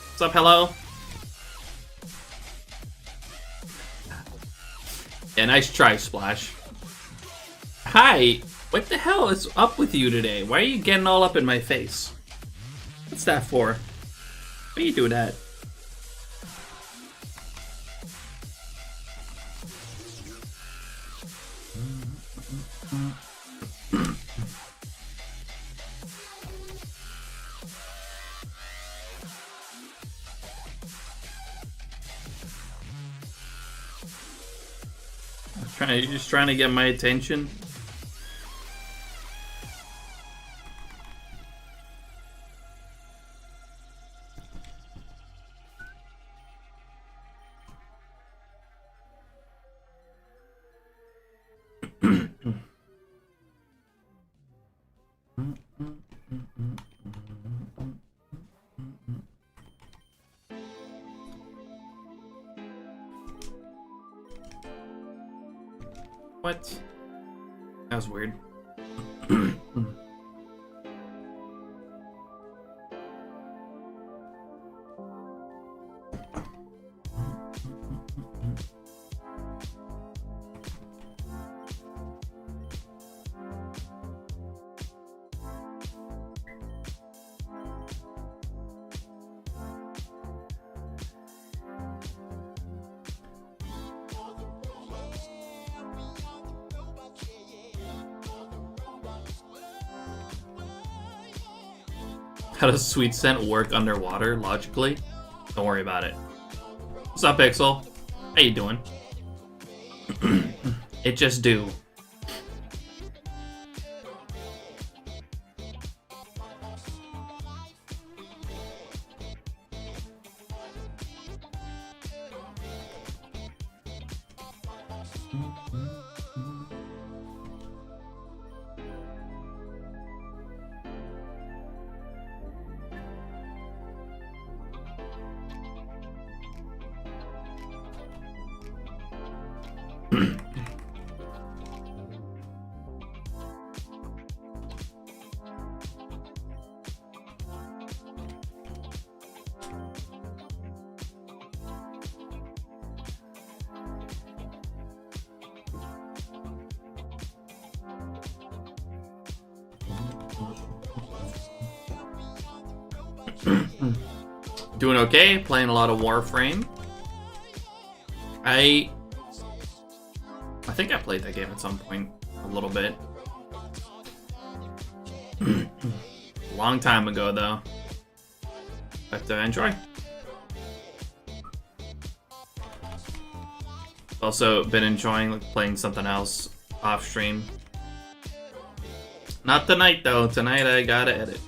S1: What's up, hello? Yeah, nice try, Splash. Hi! What the hell is up with you today? Why are you getting all up in my face? What's that for? Why are you doing that? You're just trying to get my attention? What? That was weird. How does Sweet Scent work underwater, logically? Don't worry about it. What's up, Pixel? How you doing? It just do. Doing okay, playing a lot of Warframe. I think I played that game at some point, a little bit. long time ago, though. But enjoy. Also been enjoying like, playing something else off stream. Not tonight though. Tonight I gotta edit.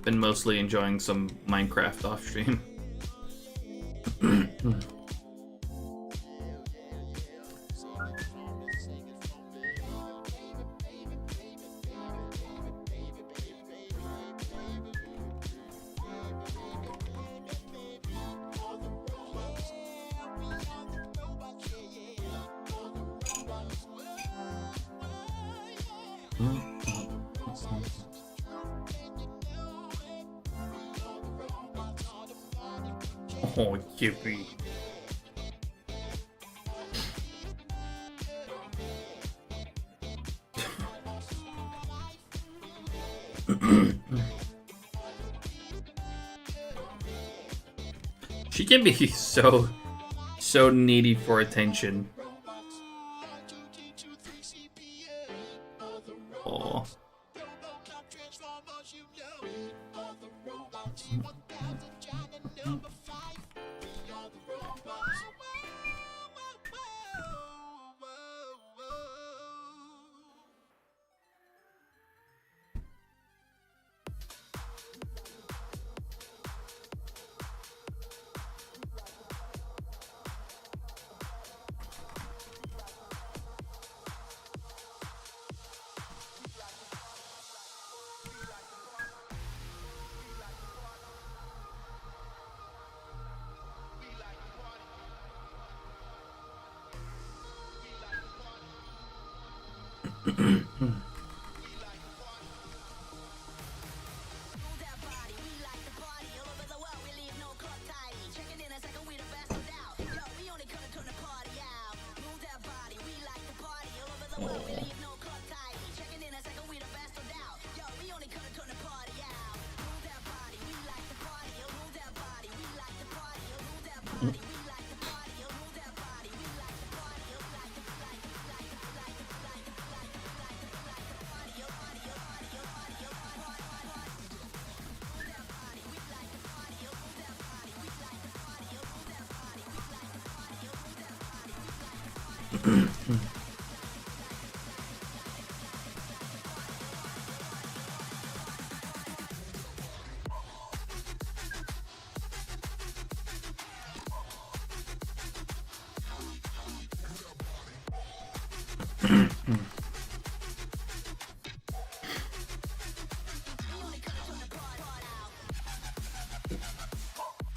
S1: Been mostly enjoying some Minecraft off stream. Oh, yippee. She can be so needy for attention. Oh.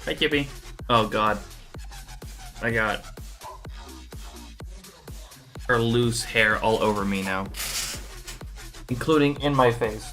S1: Hi, Kippy. Oh god. I got her loose hair all over me now. Including in my face.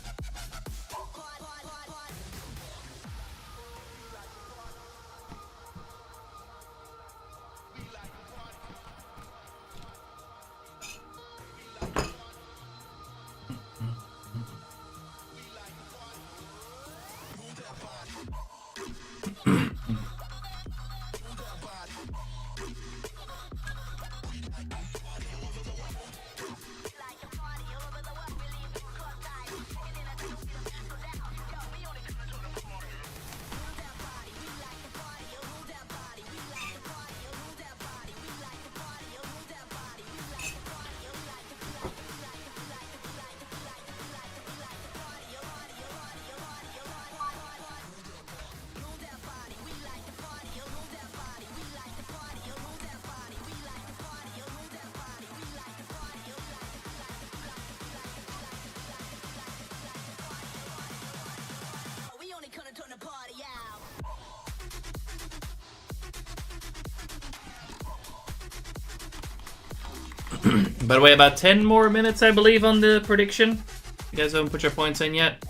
S1: By the way, about 10 more minutes, I believe, on the prediction. You guys haven't put your points in yet?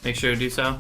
S1: Make sure to do so.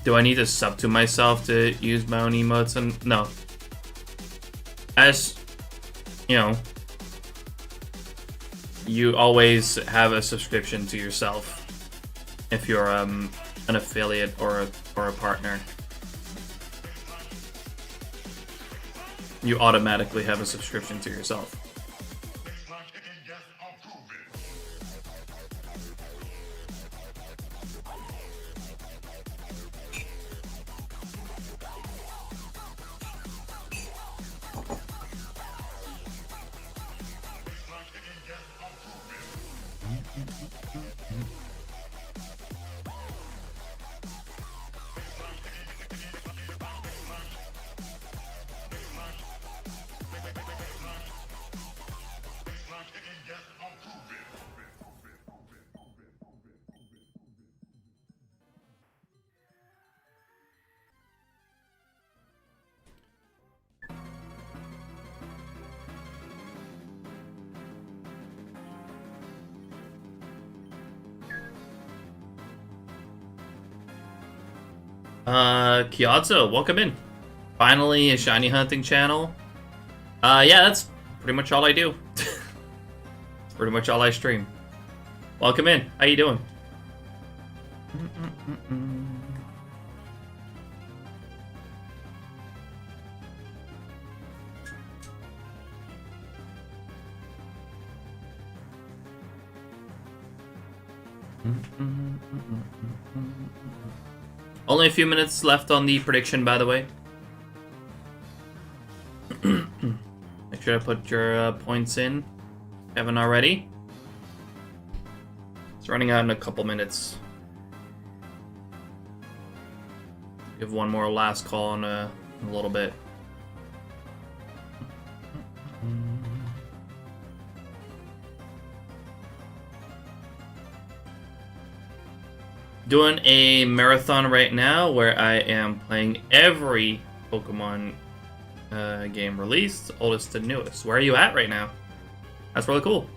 S1: Do I need to sub to myself to use my own emotes? And no. As you know, you always have a subscription to yourself if you're an affiliate or a partner. You automatically have a subscription to yourself. Kyatso, welcome in. Finally, a shiny hunting channel. Yeah, that's pretty much all I do. That's pretty much all I stream. Welcome in. How you doing? Only a few minutes left on the prediction, by the way. Make sure to put your points in, if you haven't already. It's running out in a couple minutes. Give one more last call in a little bit. doing a marathon right now where I am playing every Pokemon game released, oldest to newest. Where are you at right now? That's really cool.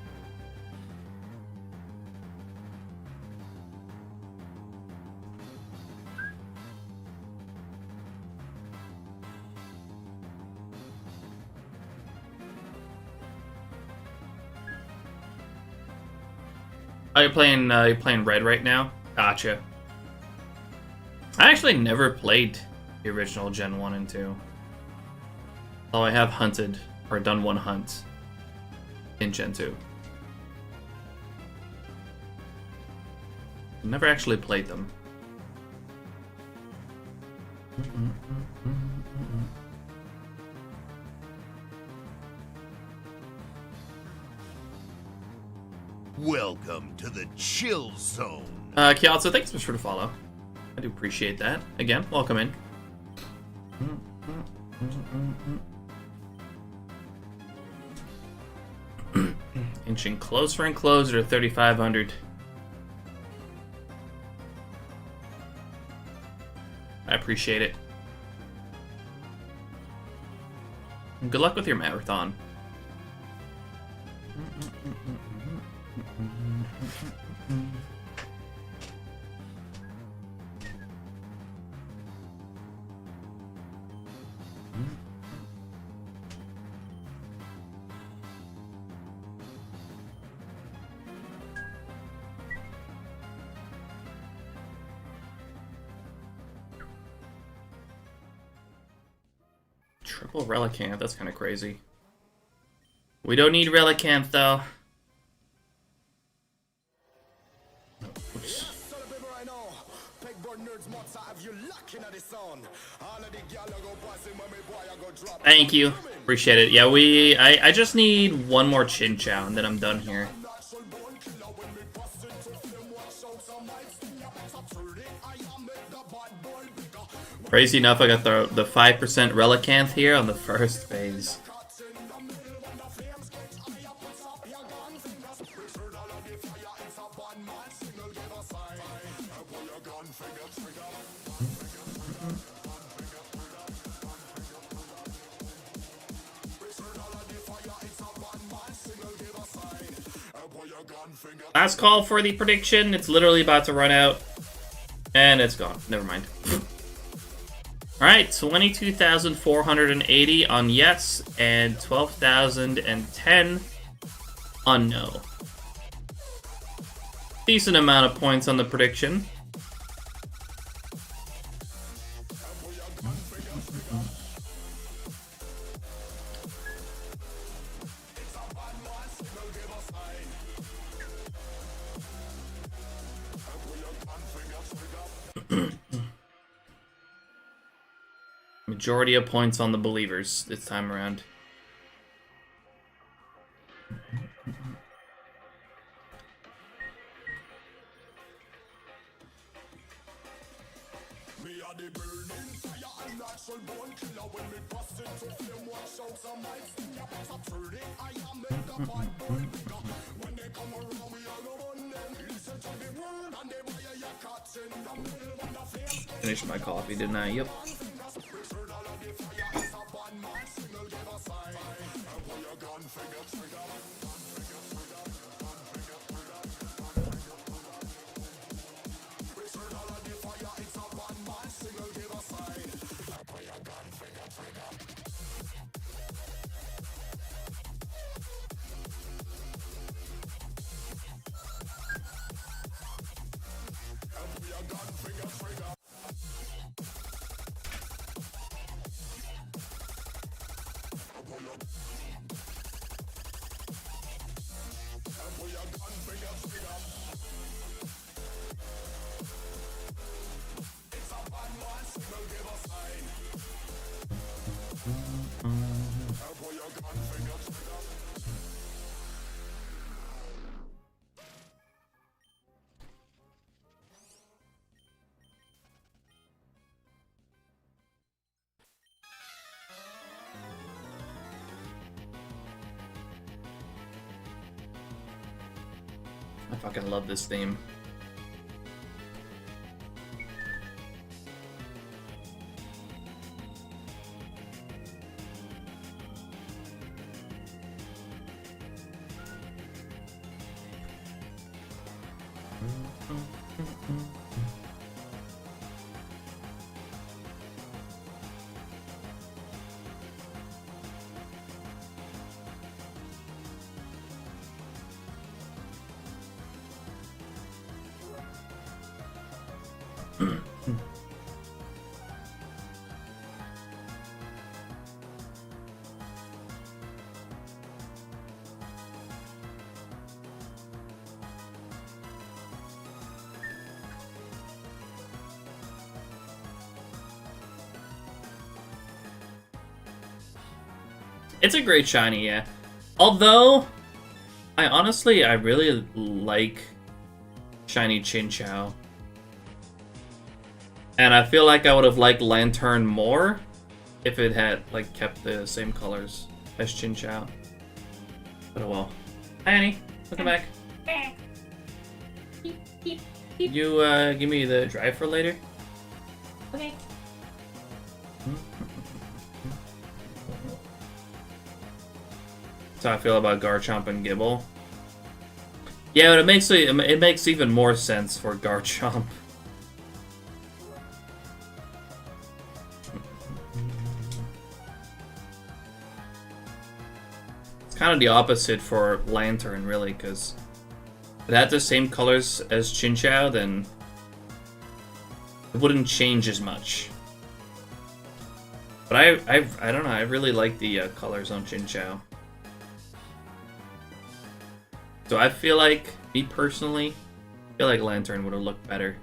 S1: Oh, you're playing Red right now? Gotcha. I actually never played the original Gen 1 and 2. Although I have hunted, or done one hunt in Gen 2. Never actually played them.
S3: Welcome to the Chill Zone.
S1: Kiatsu, thanks so much for the follow. I do appreciate that. Again, welcome in. Inching closer and closer to 3,500. I appreciate it. And good luck with your marathon. Triple Relicanth, that's kind of crazy. We don't need Relicanth, though. Oops. Thank you. Appreciate it. Yeah, I just need one more Chinchou, and then I'm done here. Crazy enough, I got the 5% Relicanth here on the first phase. Last call for the prediction. It's literally about to run out. And it's gone. Never mind. Alright, 22,480 on yes, and 12,010 on no. Decent amount of points on the prediction. Majority of points on the believers this time around. Finished my coffee, didn't I? Yep. I fucking love this theme. It's a great shiny, yeah. Although, I really like shiny Chinchou. And I feel like I would have liked Lantern more if it had, like, kept the same colors as Chinchou. But oh well. Hi, Annie. Welcome back.
S2: Beep, beep, beep.
S1: You, give me the drive for later?
S2: Okay.
S1: That's how I feel about Garchomp and Gible. Yeah, but it makes even more sense for Garchomp. It's kind of the opposite for Lantern, really, because if it had the same colors as Chinchou, then it wouldn't change as much. But I don't know, I really like the colors on Chinchou. So I feel like, me personally, I feel like Lantern would have looked better.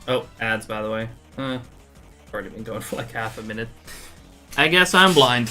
S1: Oh, ads, by the way. Already been going for like half a minute. I guess I'm blind.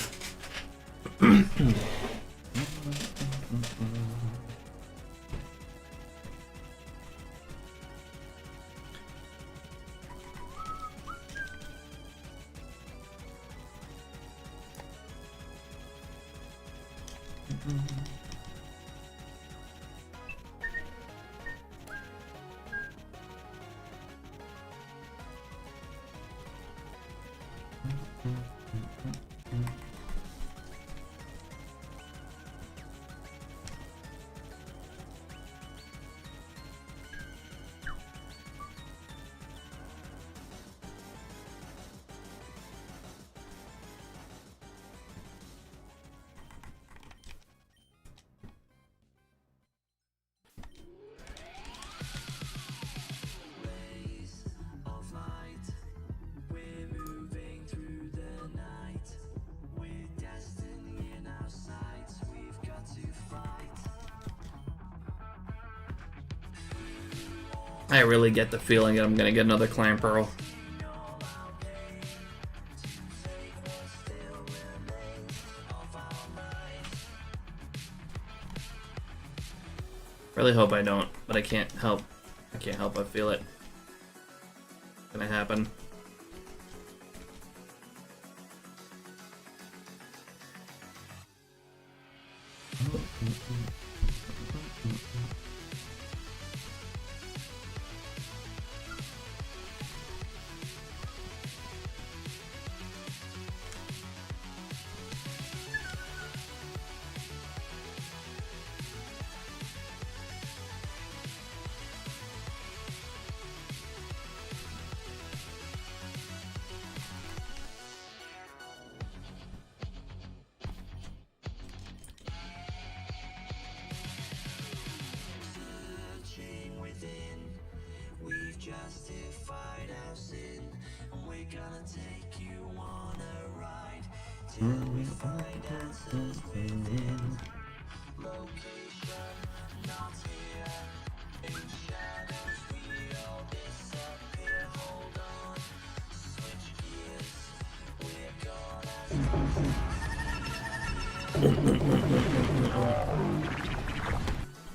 S1: I really get the feeling that I'm gonna get another Clan Pearl. Really hope I don't, but I can't help. I can't help but feel it. It's gonna happen.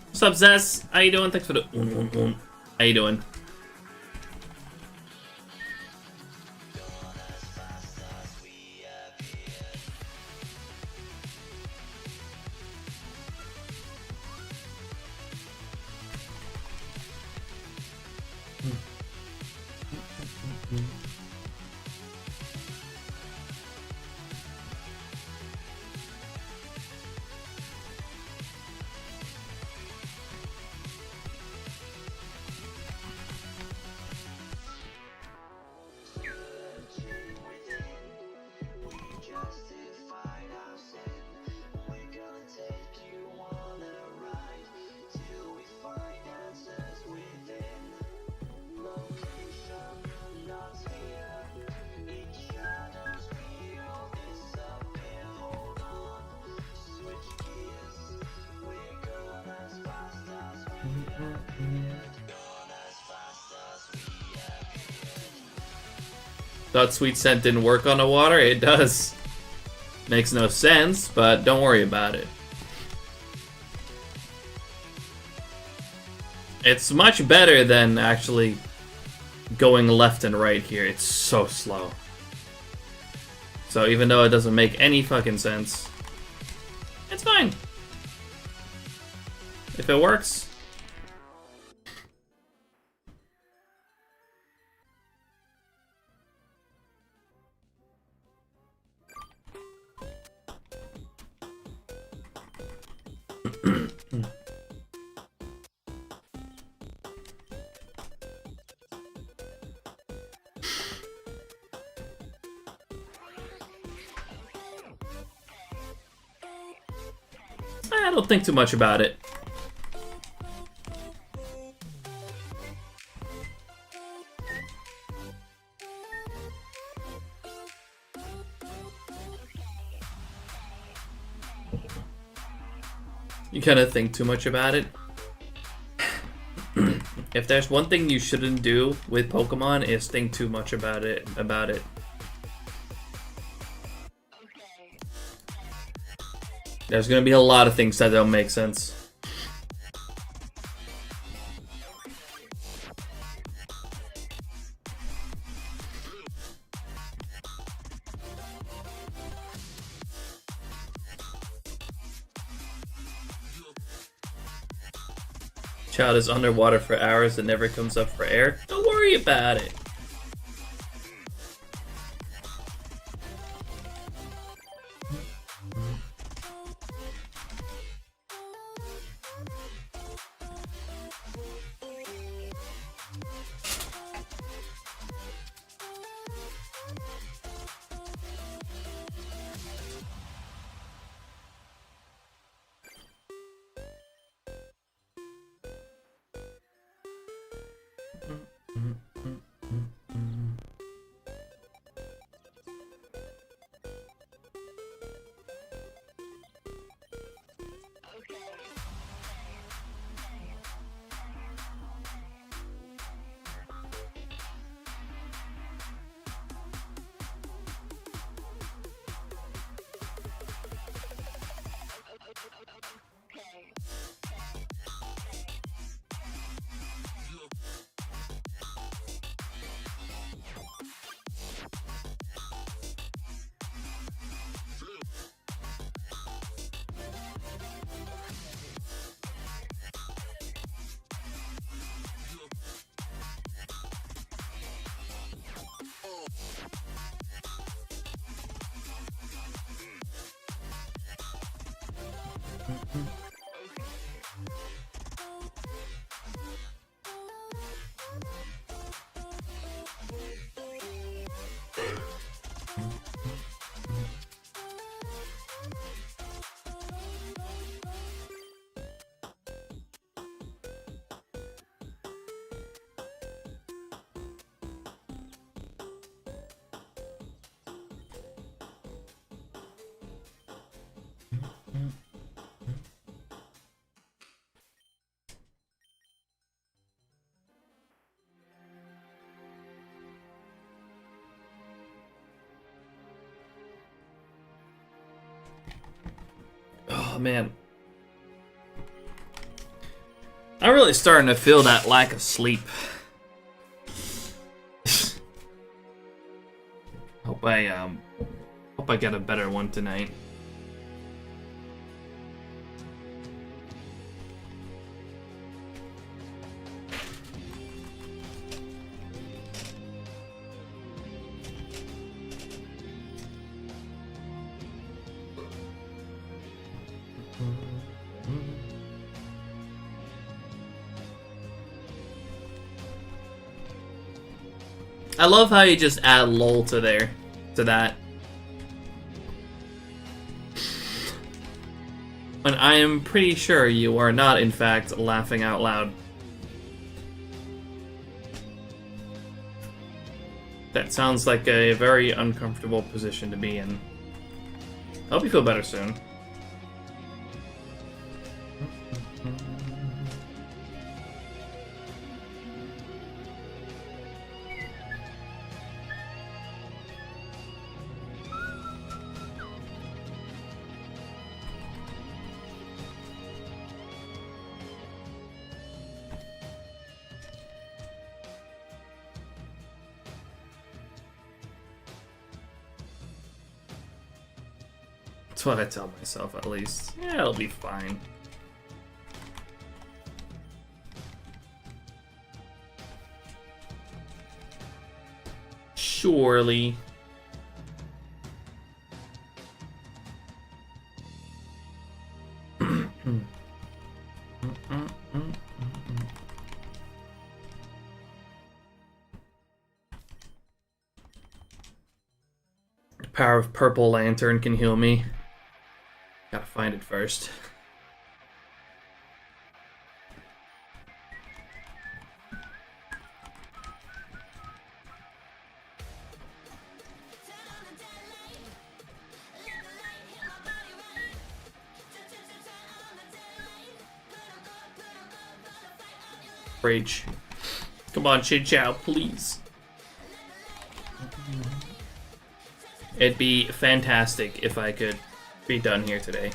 S1: What's up, Zess? How you doing? Thanks for the How you doing? Thought Sweet Scent didn't work on the water? It does. Makes no sense, but don't worry about it. It's much better than actually going left and right here. It's so slow. So even though it doesn't make any fucking sense, it's fine. If it works. I don't think too much about it. You kind of think too much about it. If there's one thing you shouldn't do with Pokemon is think too much about it. There's gonna be a lot of things that don't make sense. Child is underwater for hours and never comes up for air. Don't worry about it. Oh man, I'm really starting to feel that lack of sleep. Hope I get a better one tonight. I love how you just add lol to that. And I am pretty sure you are not, in fact, laughing out loud. That sounds like a very uncomfortable position to be in. I hope you feel better soon. That's what I tell myself, at least. Yeah, it'll be fine. Surely. The power of Purple Lantern can heal me. Gotta find it first. Rage. Come on, Chin Chow, please. It'd be fantastic if I could be done here today.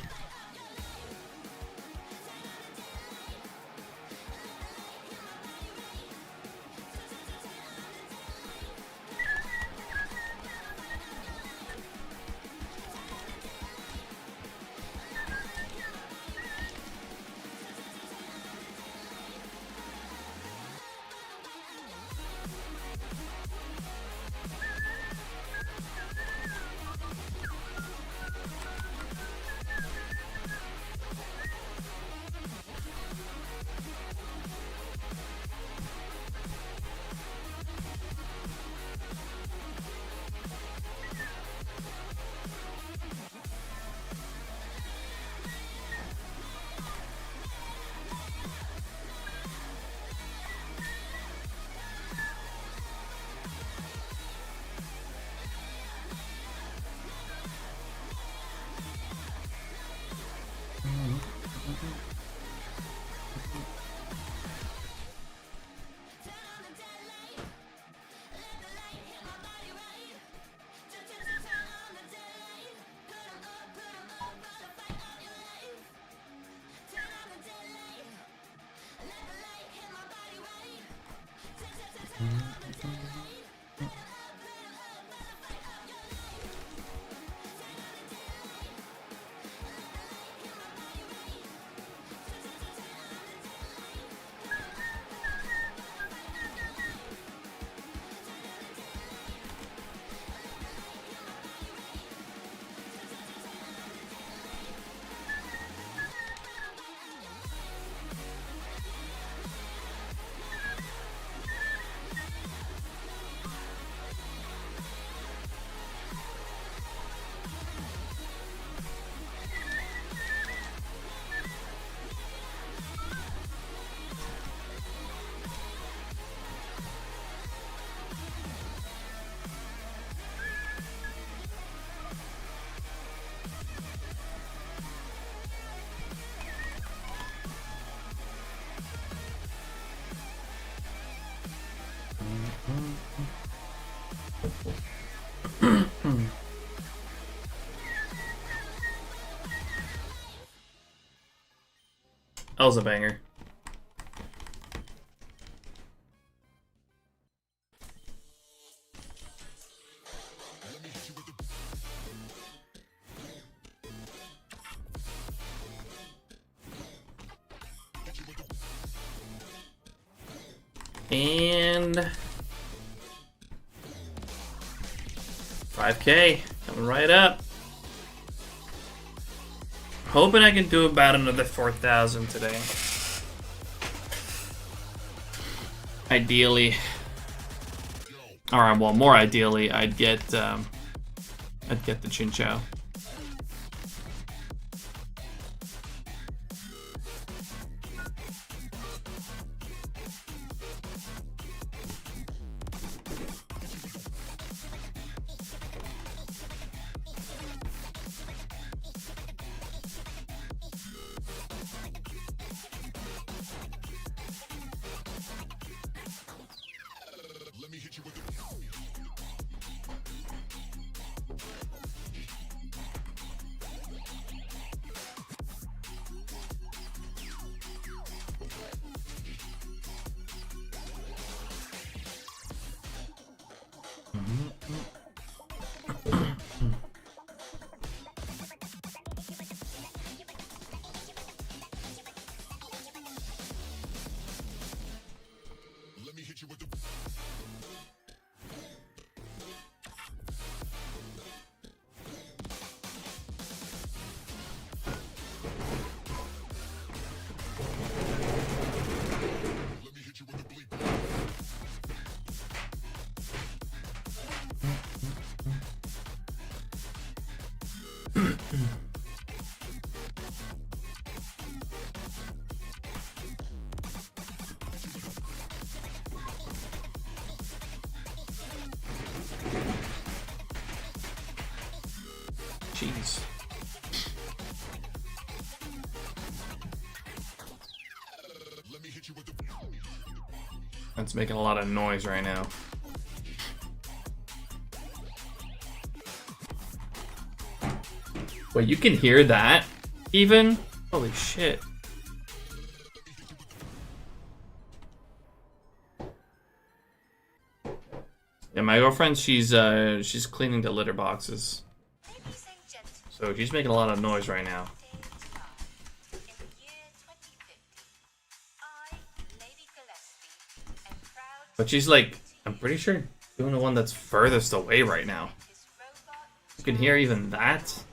S1: That was a banger. And 5K coming right up. Hoping I can do about another 4,000 today. Ideally, or well, more ideally, I'd get the Chinchou. Jeez. That's making a lot of noise right now. Wait, you can hear that? Even? Holy shit. Yeah, my girlfriend, she's cleaning the litter boxes. So she's making a lot of noise right now. But she's like, I'm pretty sure doing the one that's furthest away right now. You can hear even that.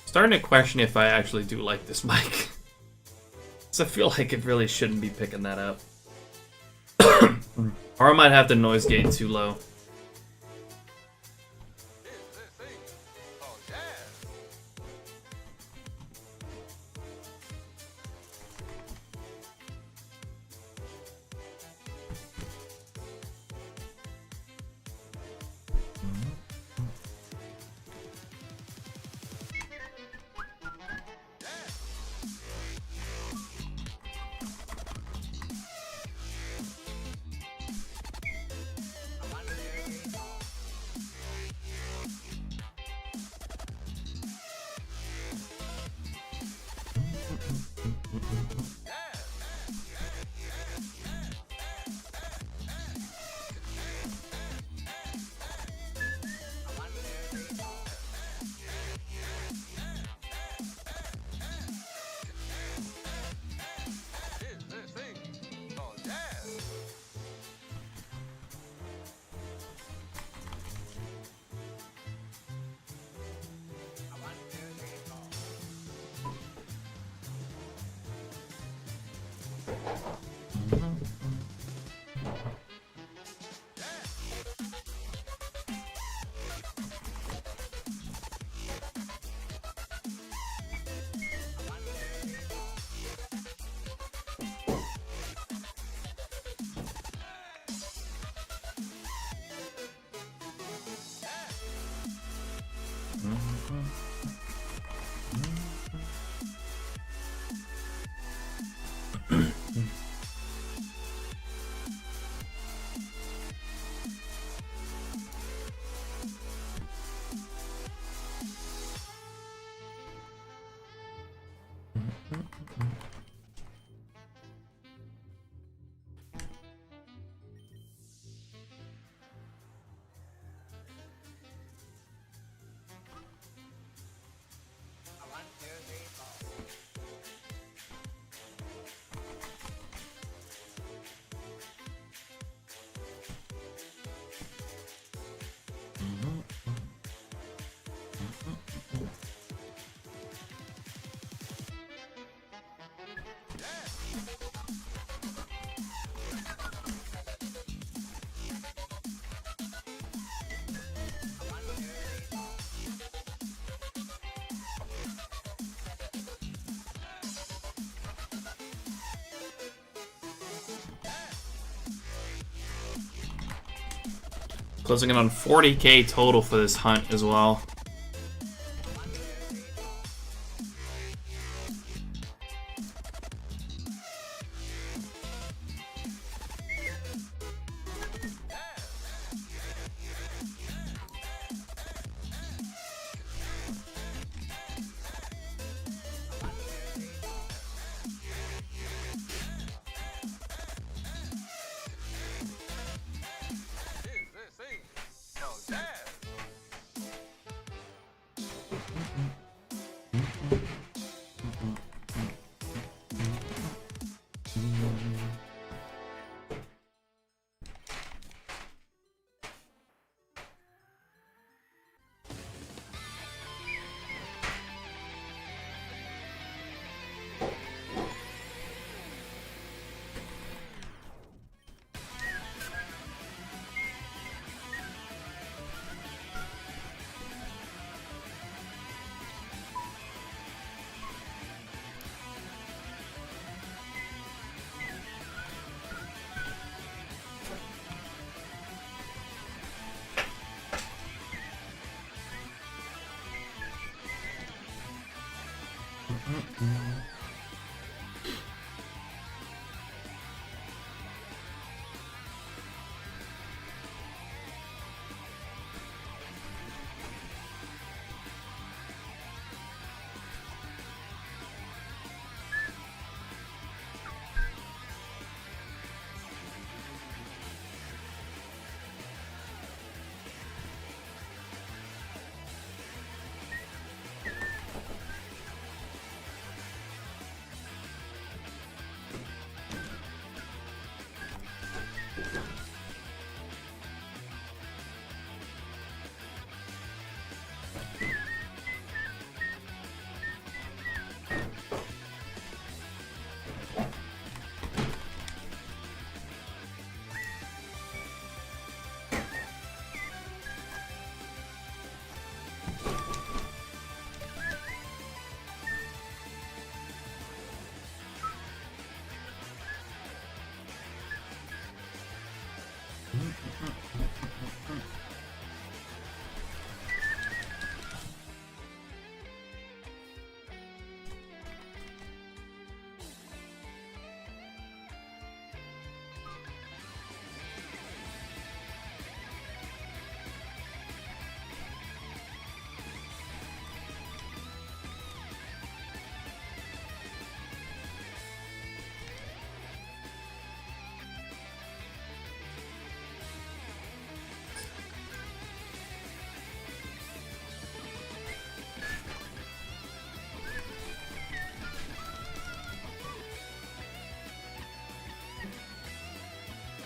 S1: Starting to question if I actually do like this mic. So I feel like it really shouldn't be picking that up. Or I might have the noise gate too low. Closing in on 40k total for this hunt as well.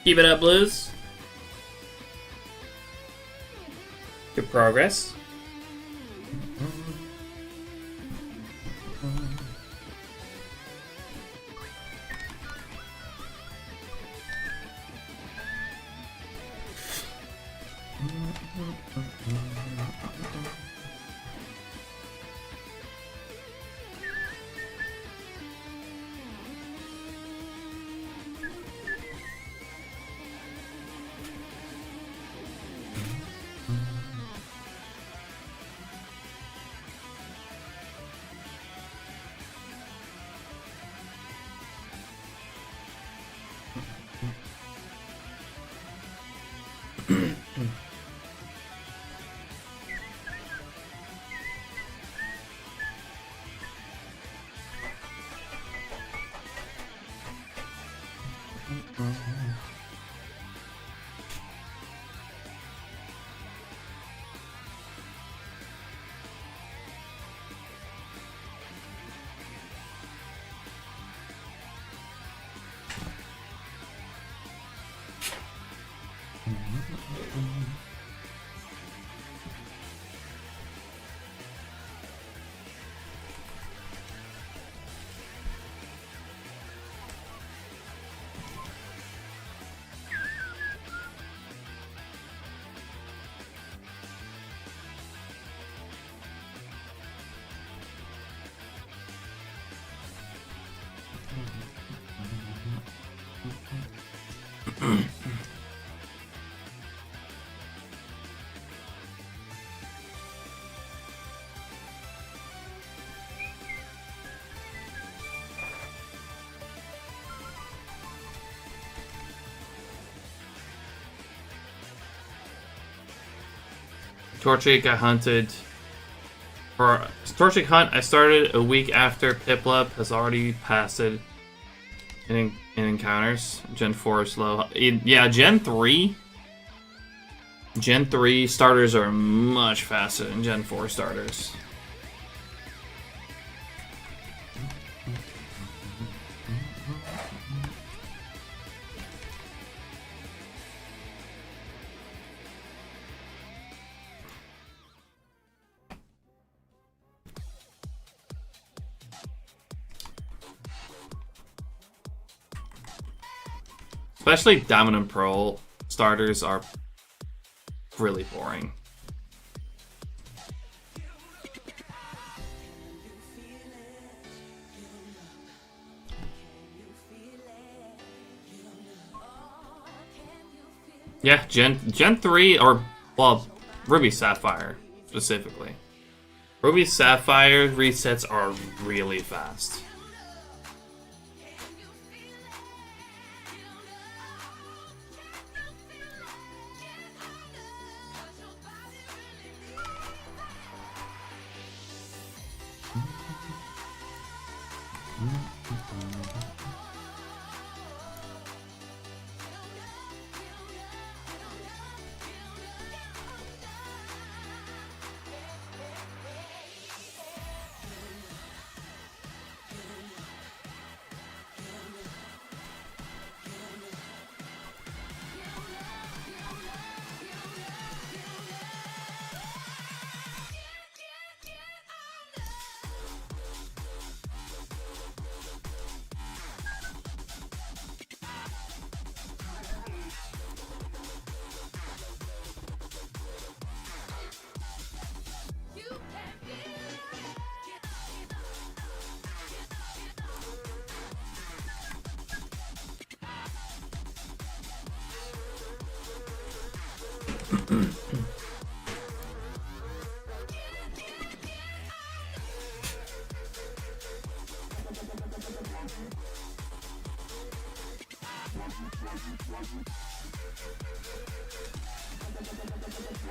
S1: Keep it up, Blues. Good progress. Torchic I hunted. For Torchic hunt, I started a week after Piplup has already passed it in encounters. Gen 4 is slow. Yeah, Gen 3. Gen 3 starters are much faster than Gen 4 starters. Especially Diamond and Pearl starters are really boring. Yeah, Gen 3 or, well, Ruby Sapphire specifically. Ruby Sapphire resets are really fast.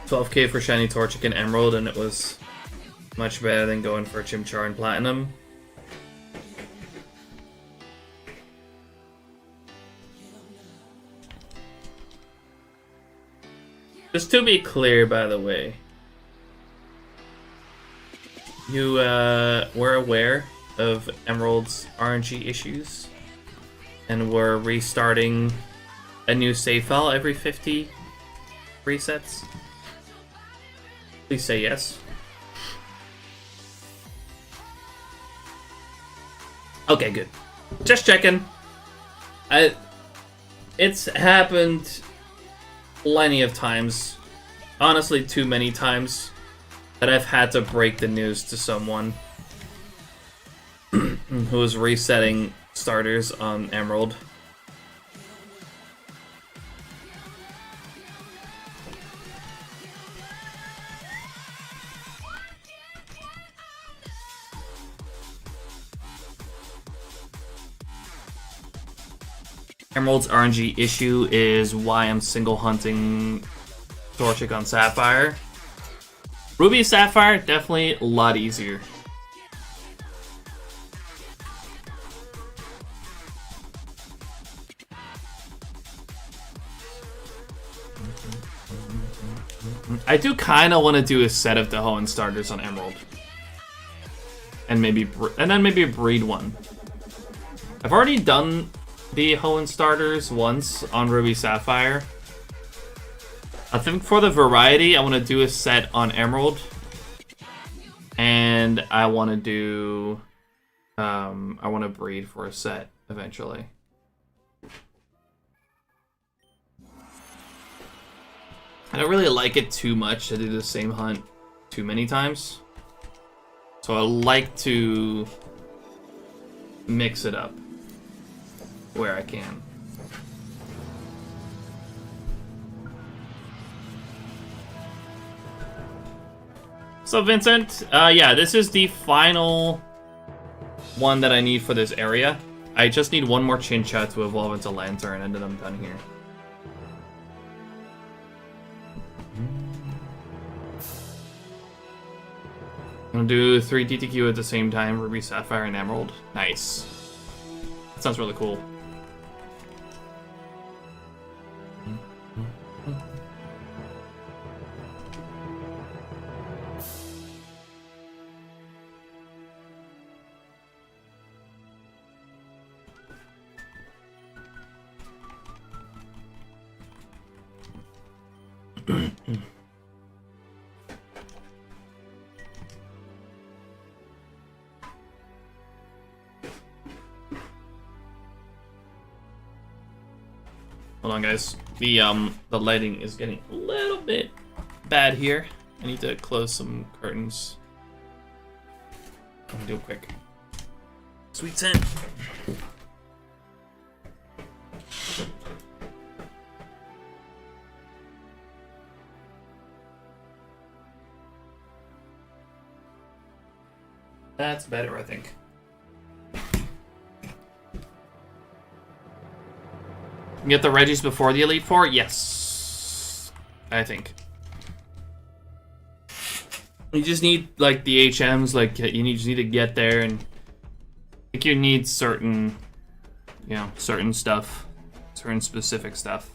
S1: $12K for Shiny Torchic and Emerald, and it was much better than going for Chimchar and Platinum. Just to be clear, by the way, you were aware of Emerald's RNG issues, and we're restarting a new save file every 50 resets. Please say yes. Okay, good. Just checking. It's happened plenty of times honestly too many times that I've had to break the news to someone who is resetting starters on Emerald. Emerald's RNG issue is why I'm single hunting Torchic on Sapphire. Ruby Sapphire, definitely a lot easier. I do kind of want to do a set of the Hoenn starters on Emerald. And then maybe breed one. I've already done the Hoenn starters once on Ruby Sapphire. I think for the variety, I want to do a set on Emerald. And I want to do... I want to breed for a set eventually. I don't really like it too much to do the same hunt too many times. So I like to mix it up where I can. So Vincent, yeah, this is the final one that I need for this area. I just need one more Chincha to evolve into Lantern, and then I'm done here. I'm gonna do 3 DTQ at the same time, Ruby, Sapphire, and Emerald. Nice. That sounds really cool. Hold on, guys. The lighting is getting a little bit bad here. I need to close some curtains. I'm gonna do it quick. Sweet scent. That's better, I think. Get the Reggies before the Elite Four? Yes. I think. You just need, like, the HMs, like, you just need to get there, and I think you need certain, you know, certain stuff. Certain specific stuff.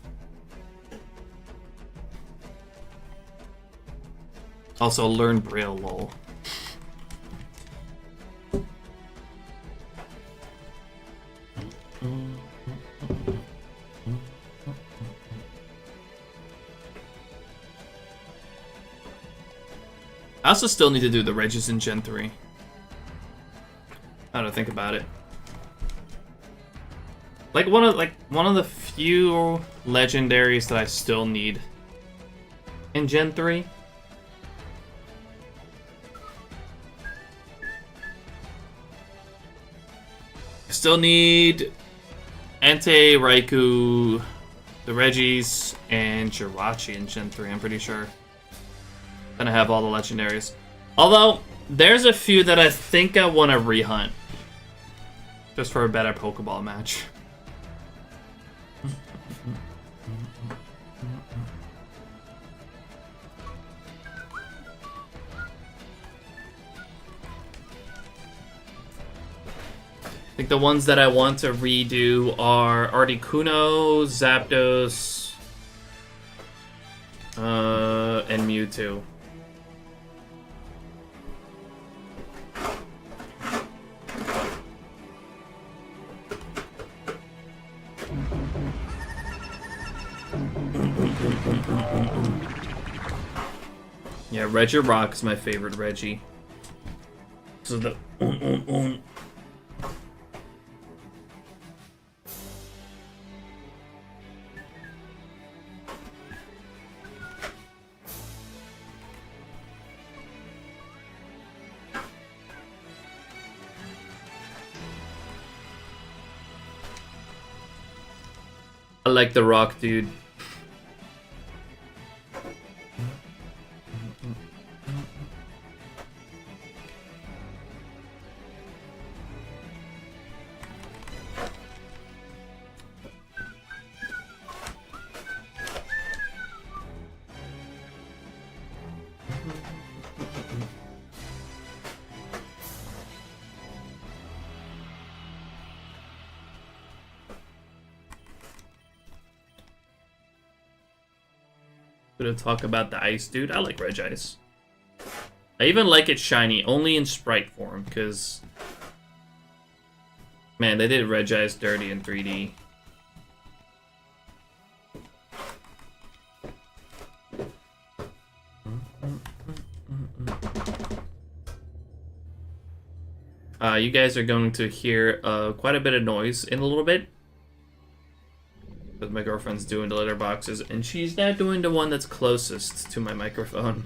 S1: Also, learn Braille, lol. I also still need to do the Regis in Gen 3. How to think about it. Like one of the few legendaries that I still need in Gen 3. I still need Entei, Raikou, the Regis, and Jirachi in Gen 3, I'm pretty sure. Then I have all the legendaries. Although, there's a few that I think I want to rehunt. Just for a better Pokeball match. I think the ones that I want to redo are Articuno, Zapdos, and Mewtwo. Yeah, Regirock is my favorite Reggie. So the I like the rock, dude. Gonna talk about the ice, dude. I like Regice. I even like it shiny, only in sprite form, because man, they did Regice dirty in 3D. You guys are going to hear quite a bit of noise in a little bit. But my girlfriend's doing the litter boxes, and she's now doing the one that's closest to my microphone.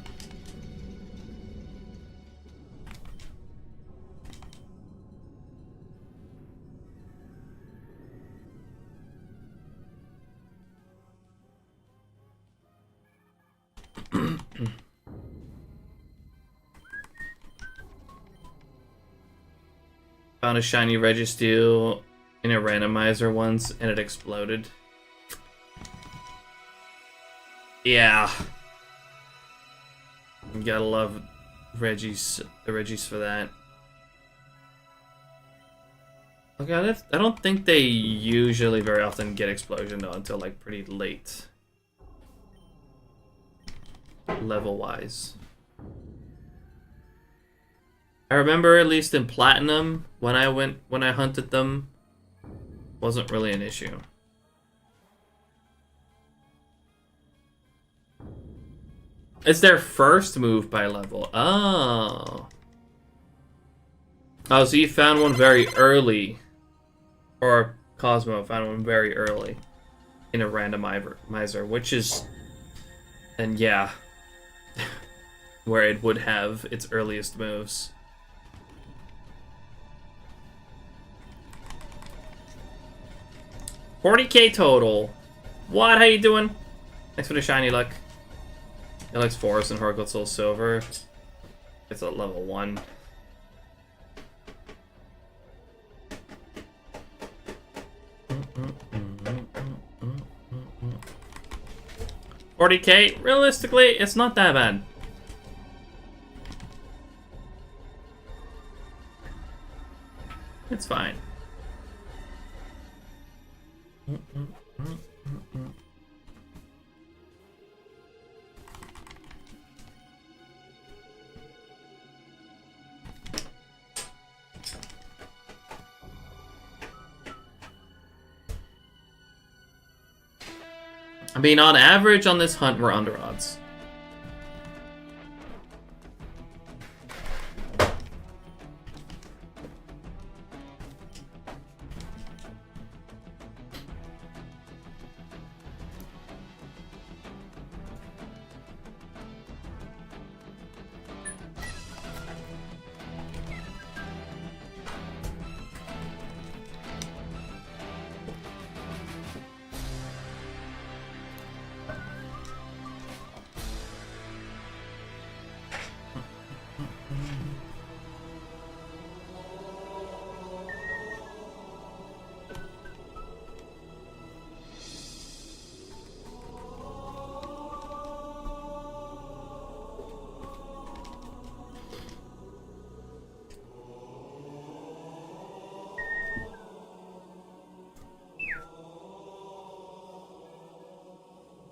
S1: Found a shiny Registeel in a randomizer once, and it exploded. Yeah. You gotta love the Regis for that. Okay, I don't think they usually very often get explosion though until like pretty late. Level-wise. I remember at least in Platinum, when I hunted them, wasn't really an issue. It's their first move by level. Oh. Oh, so you found one very early. Or Cosmo found one very early. In a randomizer, which is... And yeah. Where it would have its earliest moves. $40K total. What? How you doing? Thanks for the shiny luck. It likes Forest and Horrible Soul Silver. It's at level 1. $40K? Realistically, it's not that bad. It's fine. I mean, on average on this hunt, we're under odds.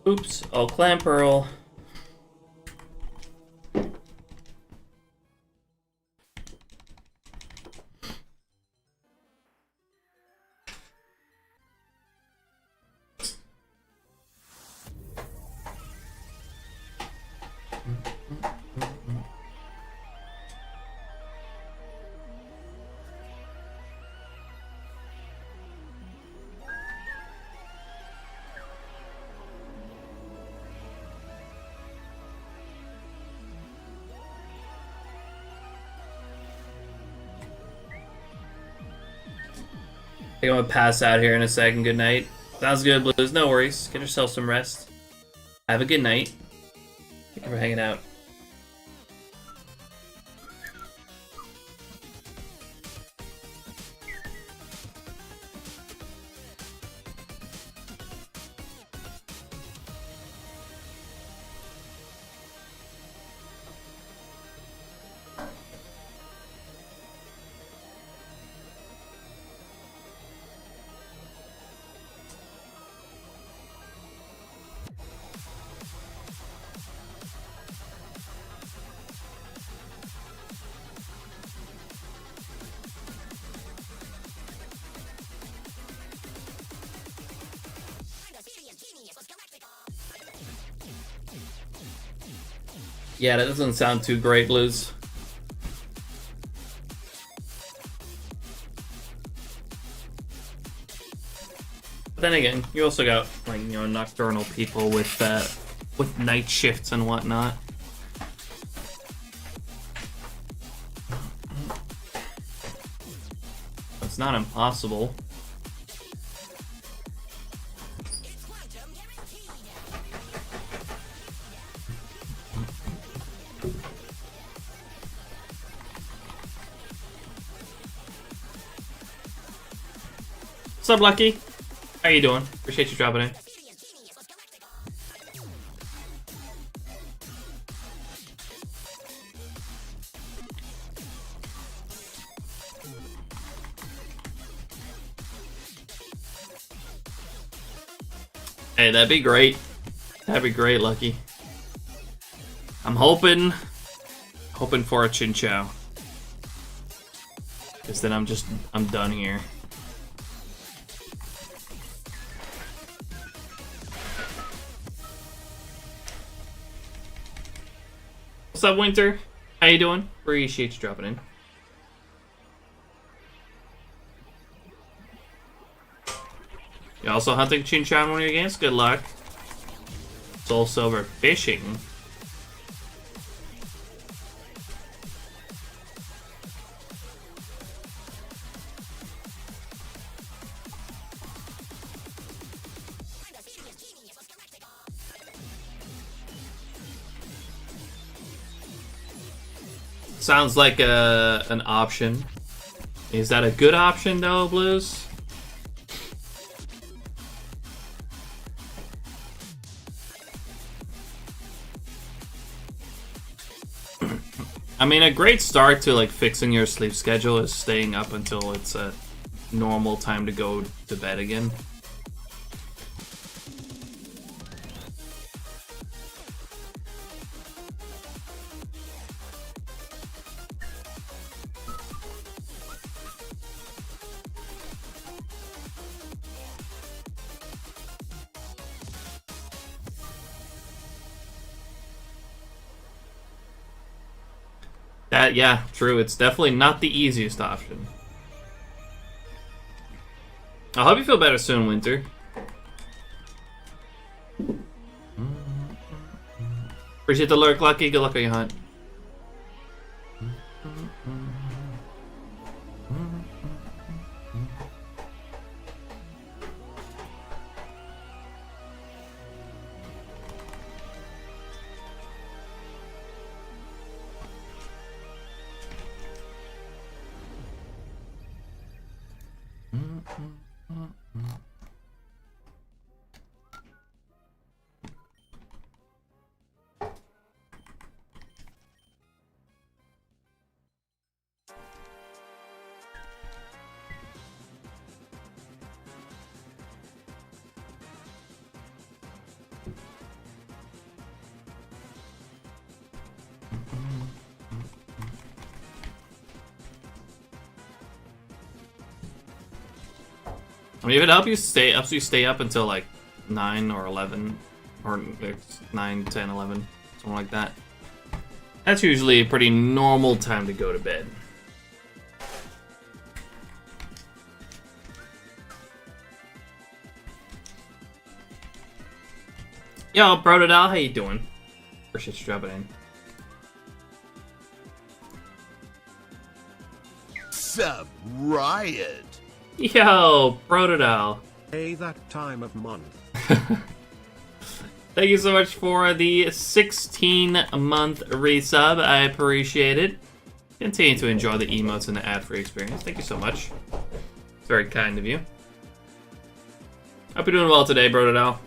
S1: Oops, oh, Clan Pearl. I'm gonna pass out here in a second. Good night. Sounds good, Blues. No worries. Get yourself some rest. Have a good night. Thank you for hanging out. Yeah, that doesn't sound too great, Blues. But then again, you also got, like, you know, nocturnal people with night shifts and whatnot. It's not impossible. What's up, Lucky? How you doing? Appreciate you dropping in. Hey, that'd be great. That'd be great, Lucky. I'm hoping for a Chin Chow. Because then I'm done here. What's up, Winter? How you doing? Appreciate you dropping in. You also hunting Chin Chow in one of your games? Good luck. Soul Silver fishing. Sounds like an option. Is that a good option though, Blues? I mean, a great start to like fixing your sleep schedule is staying up until it's a normal time to go to bed again. Yeah, true. It's definitely not the easiest option. I hope you feel better soon, Winter. Appreciate the lurk, Lucky. Good luck on your hunt. I mean, if it helps you stay up until like 9 or 11, or 9, 10, 11, something like that. That's usually a pretty normal time to go to bed. Yo, Brodadal, how you doing? Appreciate you dropping in.
S3: Sub Riot.
S1: Yo, Brodadal.
S4: Hey, that time of month.
S1: Thank you so much for the 16-month resub. I appreciate it. Continue to enjoy the emotes and the ad-free experience. Thank you so much. It's very kind of you. Hope you're doing well today, Brodadal.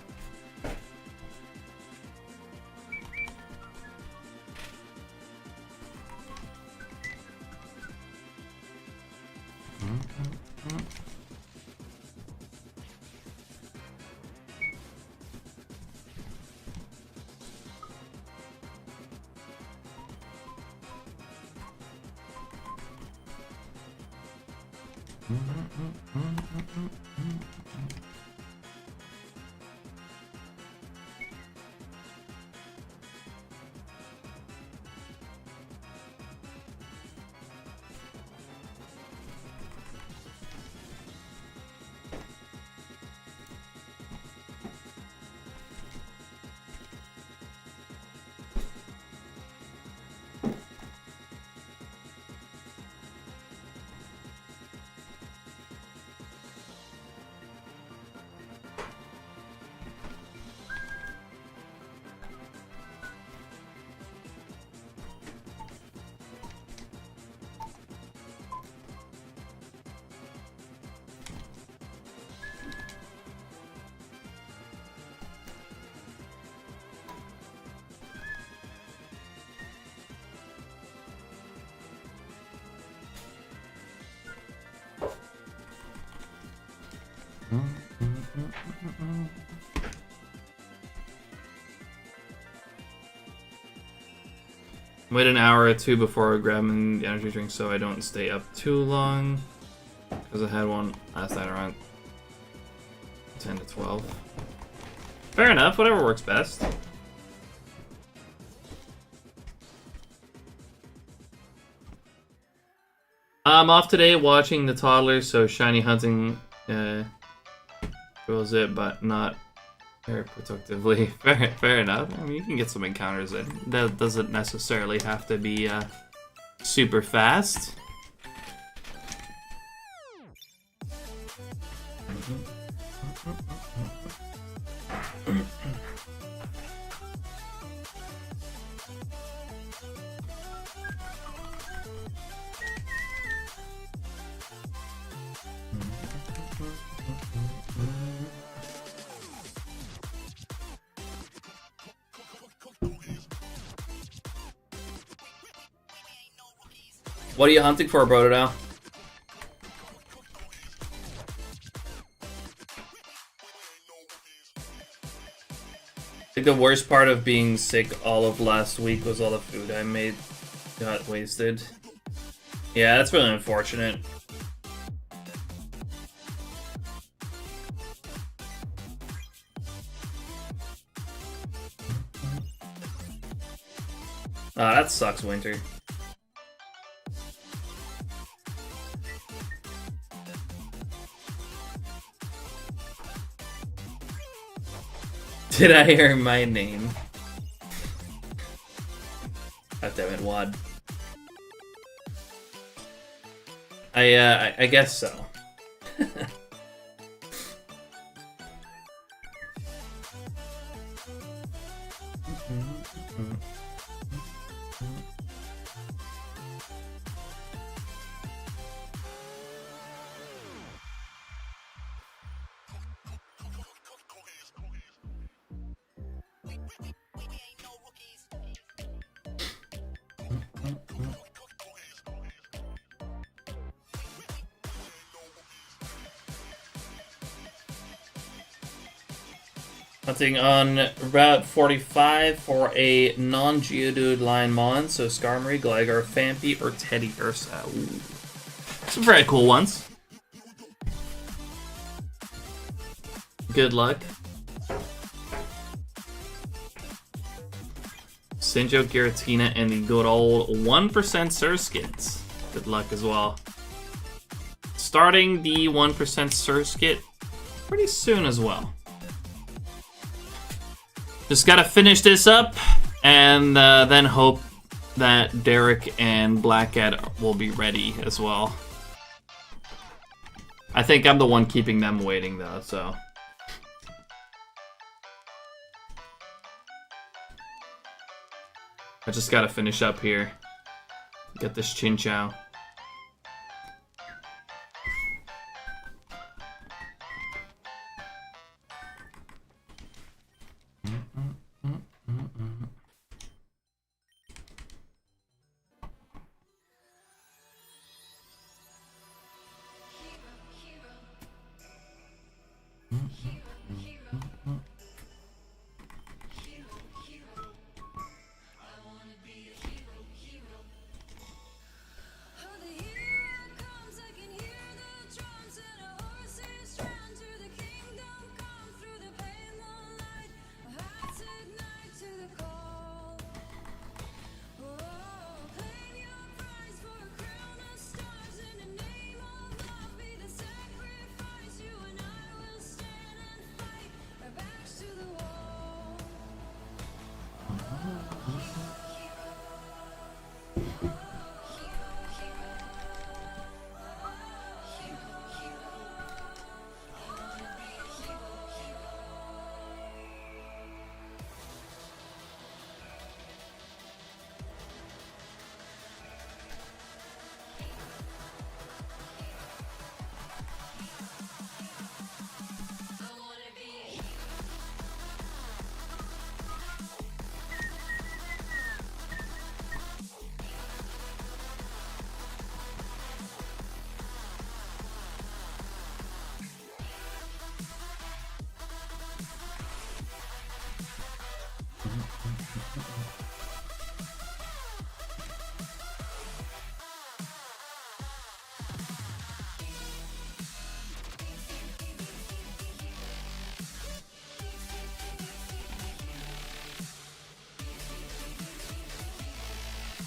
S1: Wait an hour or two before grabbing the energy drink so I don't stay up too long. Because I had one last night around 10 to 12. Fair enough, whatever works best. I'm off today watching the toddlers, so shiny hunting was it, but not very productively. Fair enough. I mean, you can get some encounters in. That doesn't necessarily have to be super fast. What are you hunting for, Brodadal? I think the worst part of being sick all of last week was all the food I made got wasted. Yeah, that's really unfortunate. Ah, that sucks, Winter. Did I hear my name? God damn it, Wad. I guess so. Hunting on Route 45 for a non-Geodude line mon, so Skarmory, Gligar, Phanpy, or Teddy Ursa. Ooh. Some very cool ones. Good luck. Sinjo, Giratina, and the good old 1% Surskit. Good luck as well. Starting the 1% Surskit pretty soon as well. Just gotta finish this up, and then hope that Derek and Blackhead will be ready as well. I think I'm the one keeping them waiting though, so. I just gotta finish up here. Get this Chin Chow.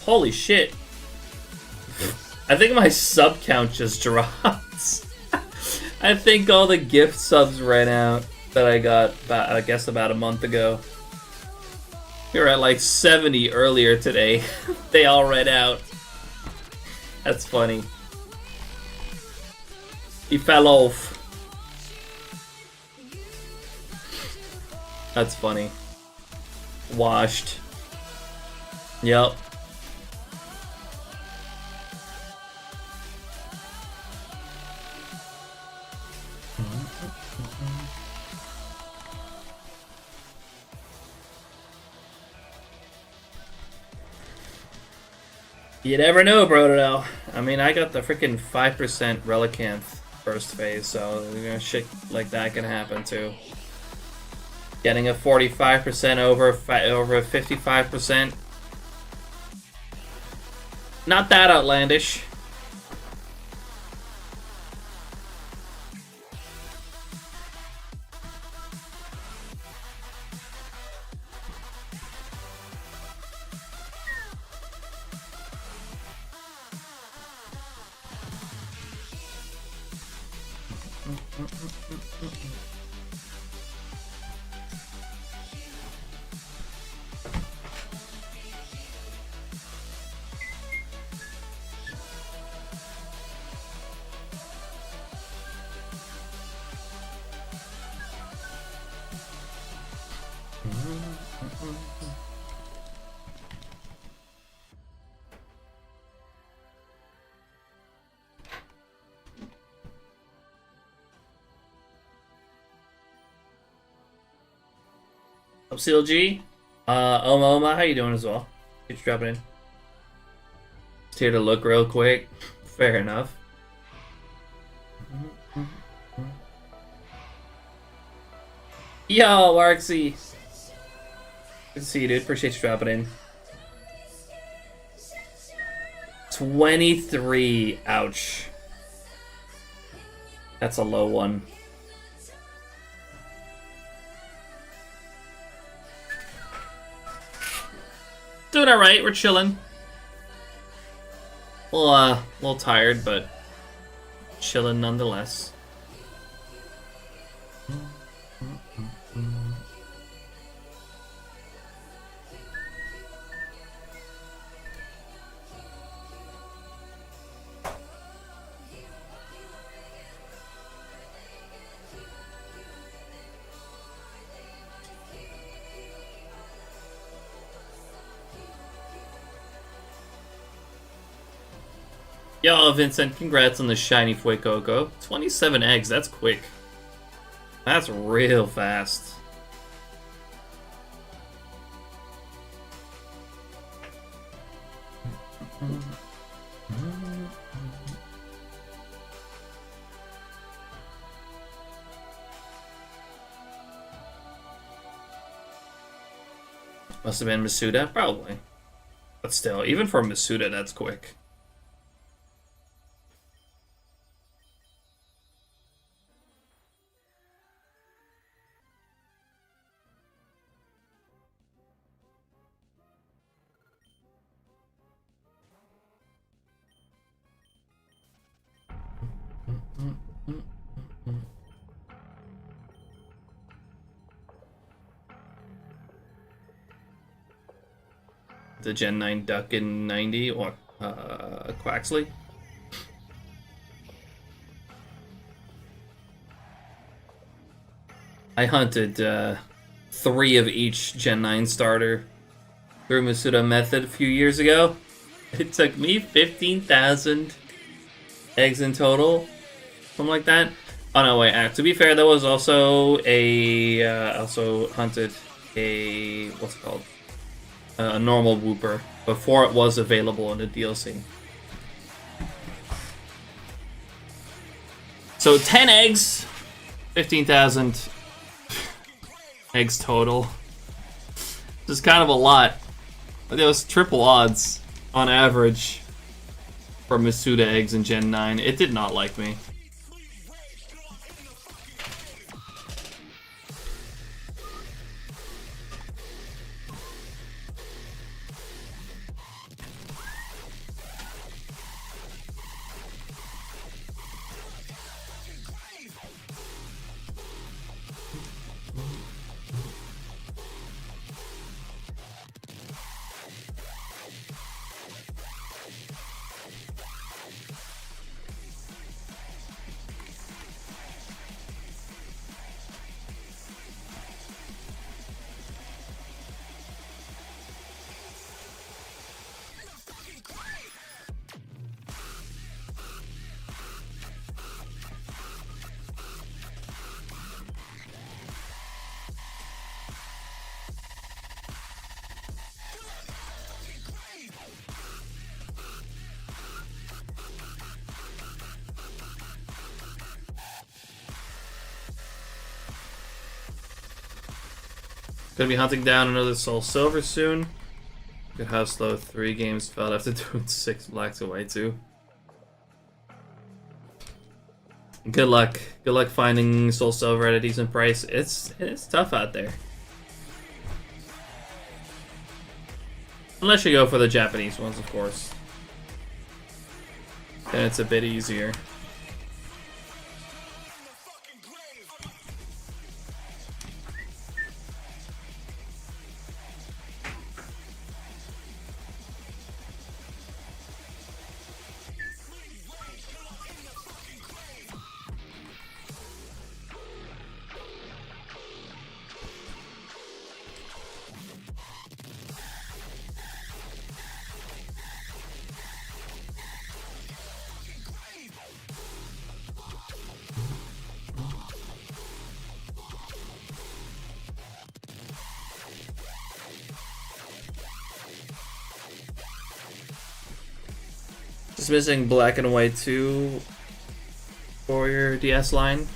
S1: Holy shit. I think my sub count just dropped. I think all the gift subs ran out that I got, I guess, about a month ago. We were at like 70 earlier today. They all ran out. That's funny. He fell off. That's funny. Washed. Yep. You never know, Brodo. I mean, I got the freaking 5% Relicanth first phase, so you know, shit like that can happen too. Getting a 45% over a 55%. Not that outlandish. Up CLG, Oma, how you doing as well? Thanks for dropping in. Just here to look real quick. Fair enough. Yo, Arxie. Good to see you, dude. Appreciate you dropping in. 23. Ouch. That's a low one. Doing alright, we're chilling. Well, a little tired, but chilling nonetheless. Yo, Vincent, congrats on the shiny Fuecoco. 27 eggs, that's quick. That's real fast. Must have been Masuda, probably. But still, even for Masuda, that's quick. The Gen 9 Duck in 90 or Quaxley. I hunted 3 of each Gen 9 starter through Masuda method a few years ago. It took me 15,000 eggs in total, something like that. Oh no, wait. To be fair, there was also also hunted a what's it called? A normal Wooper before it was available in the DLC. So 10 eggs, 15,000 eggs total. This is kind of a lot. It was triple odds on average for Masuda eggs in Gen 9. It did not like me. Gonna be hunting down another Soul Silver soon. Look at how slow 3 games felt after doing 6 blacks away too. Good luck. Good luck finding Soul Silver at a decent price. It's tough out there. Unless you go for the Japanese ones, of course. Then it's a bit easier. Just missing black and white 2 for your DS line.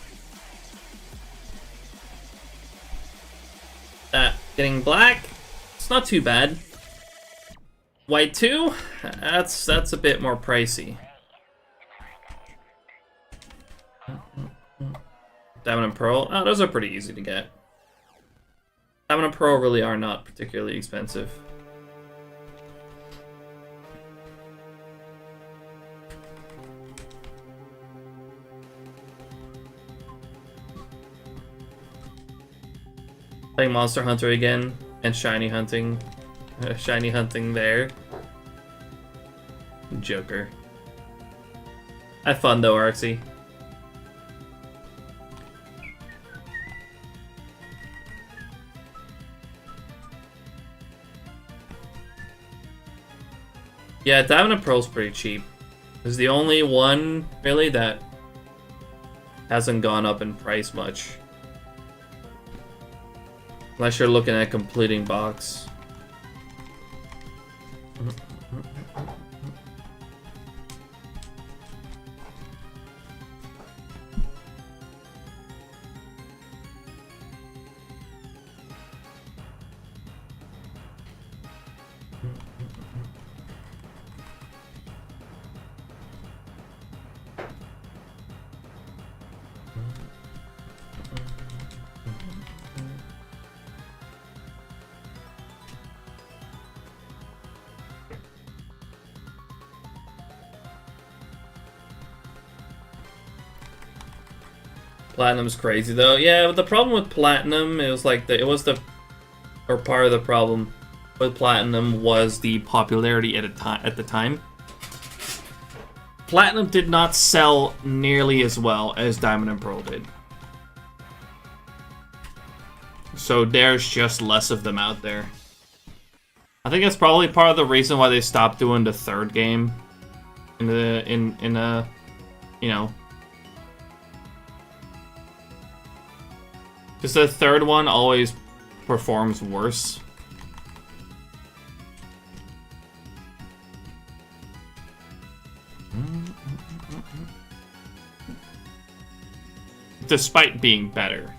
S1: Getting black, it's not too bad. White 2, that's a bit more pricey. Diamond and Pearl, oh, those are pretty easy to get. Diamond and Pearl really are not particularly expensive. Playing Monster Hunter again and shiny hunting there. Joker. Have fun though, Arxie. Yeah, Diamond and Pearl's pretty cheap. Is the only one really that hasn't gone up in price much. Unless you're looking at completing box. Platinum's crazy though. Yeah, but the problem with Platinum, it was like part of the problem with Platinum was the popularity at the time. Platinum did not sell nearly as well as Diamond and Pearl did. So there's just less of them out there. I think that's probably part of the reason why they stopped doing the third game in you know. Because the third one always performs worse. Despite being better.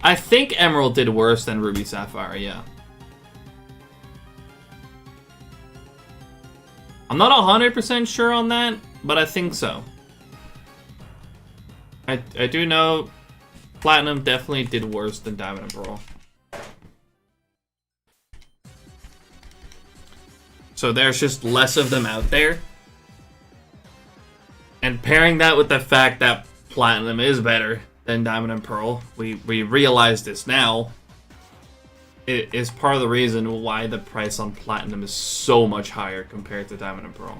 S1: I think Emerald did worse than Ruby Sapphire, yeah. I'm not 100% sure on that, but I think so. I do know Platinum definitely did worse than Diamond and Pearl. So there's just less of them out there. And pairing that with the fact that Platinum is better than Diamond and Pearl, we realize this now. It is part of the reason why the price on Platinum is so much higher compared to Diamond and Pearl.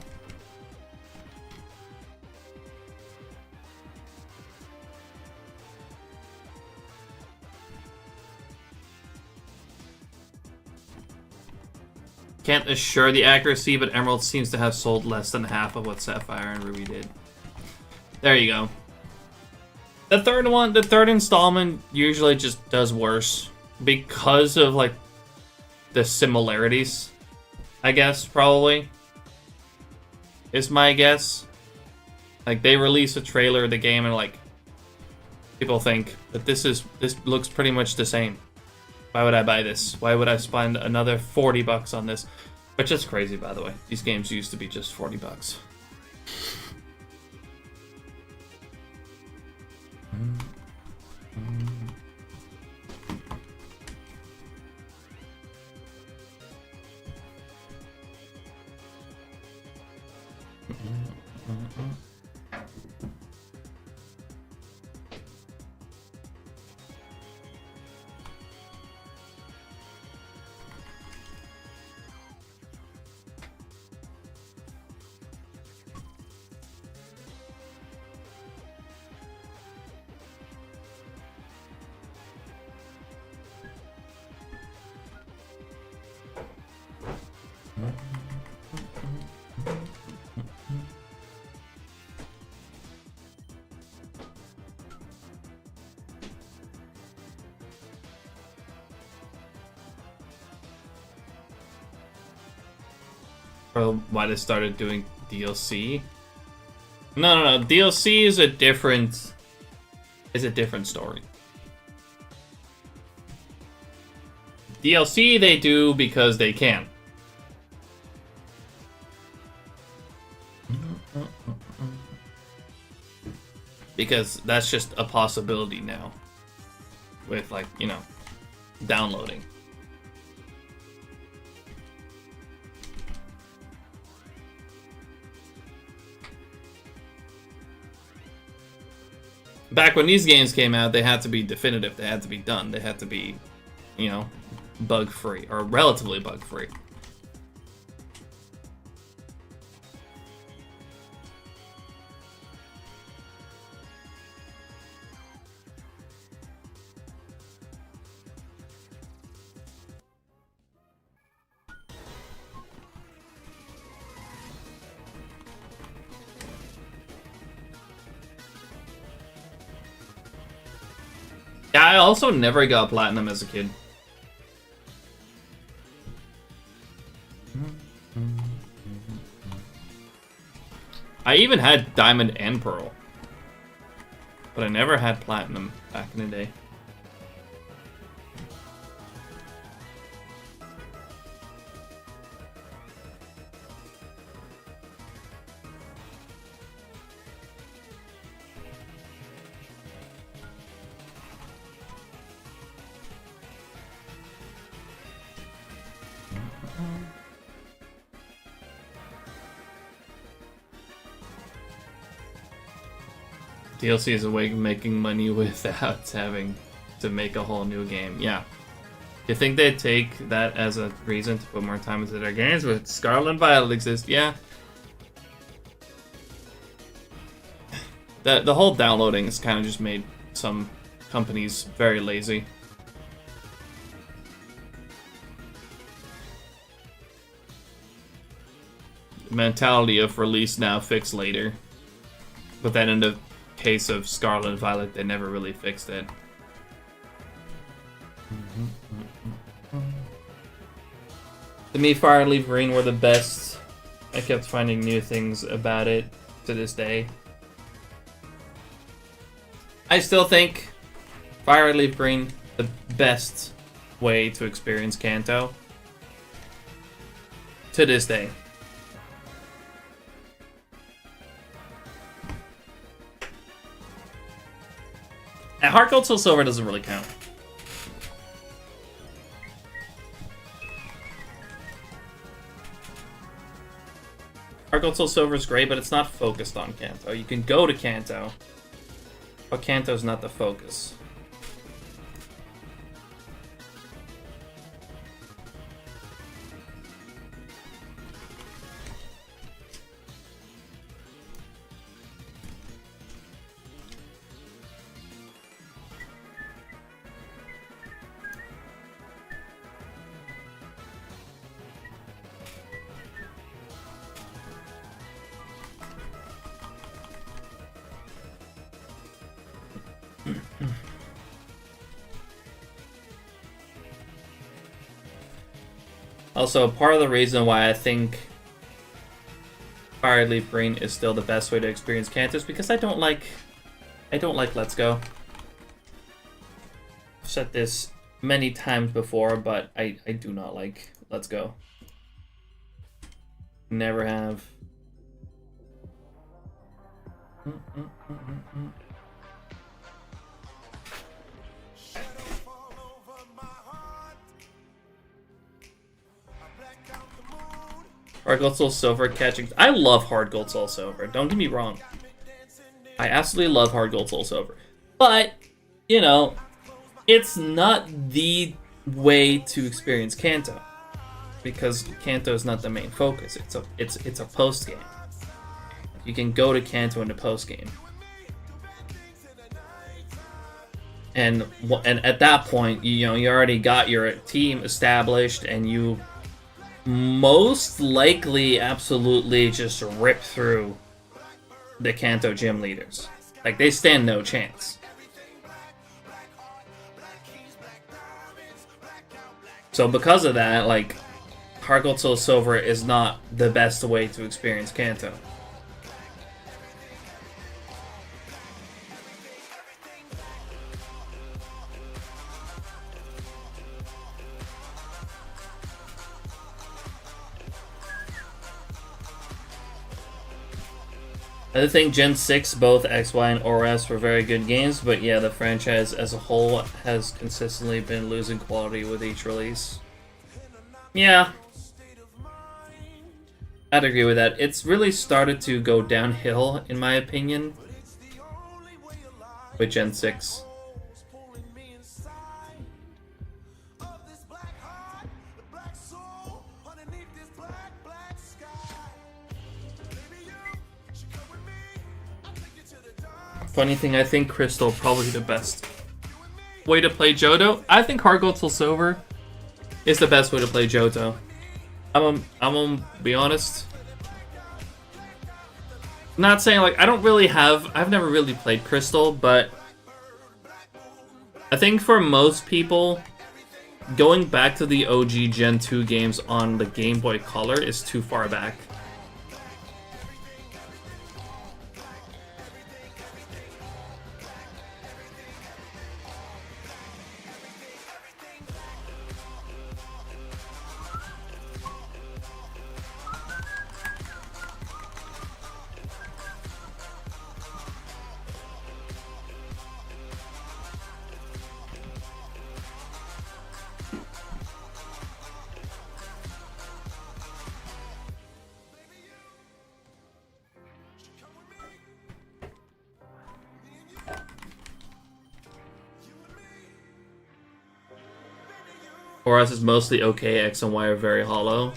S1: Can't assure the accuracy, but Emerald seems to have sold less than half of what Sapphire and Ruby did. There you go. The third installment usually just does worse because of like the similarities, I guess, probably. Is my guess. Like they release a trailer of the game and like people think that this looks pretty much the same. Why would I buy this? Why would I spend another 40 bucks on this? Which is crazy, by the way. These games used to be just 40 bucks. Or why they started doing DLC? No. DLC is a different story. DLC they do because they can. Because that's just a possibility now. With like, you know, downloading. Back when these games came out, they had to be definitive. They had to be done. They had to be, you know, bug-free, or relatively bug-free. Yeah, I also never got platinum as a kid. I even had diamond and pearl, but I never had platinum back in the day. DLC is a way of making money without having to make a whole new game. Yeah. You think they'd take that as a reason to put more time into their games with Scarlet and Violet exist? Yeah. The whole downloading has kind of just made some companies very lazy. The mentality of release now, fix later. But then in the case of Scarlet and Violet, they never really fixed it. To me, Fire and Leaf Green were the best. I kept finding new things about it to this day. I still think Fire and Leaf Green, the best way to experience Kanto. To this day. And Heart Gold Soul Silver doesn't really count. Heart Gold Soul Silver is great, but it's not focused on Kanto. You can go to Kanto, but Kanto's not the focus. Also, part of the reason why I think Fire Leaf Green is still the best way to experience Kanto is because I don't like Let's Go. I've said this many times before, but I do not like Let's Go. Never have. Hard Gold Soul Silver catching. I love Hard Gold Soul Silver. Don't get me wrong. I absolutely love Hard Gold Soul Silver. But, you know, it's not the way to experience Kanto. Because Kanto is not the main focus. It's a post game. You can go to Kanto in the post game. And at that point, you already got your team established, and you most likely absolutely just rip through the Kanto gym leaders. Like, they stand no chance. So because of that, like, Heart Gold Soul Silver is not the best way to experience Kanto. I think Gen 6, both XY and ORS were very good games, but yeah, the franchise as a whole has consistently been losing quality with each release. Yeah, I'd agree with that. It's really started to go downhill, in my opinion. with Gen 6. Funny thing, I think Crystal probably the best way to play Johto. I think Heart Gold Soul Silver is the best way to play Johto. I'm gonna be honest. Not saying like I've never really played Crystal, but I think for most people, going back to the OG Gen 2 games on the Game Boy Color is too far back. For us, it's mostly okay. X and Y are very hollow.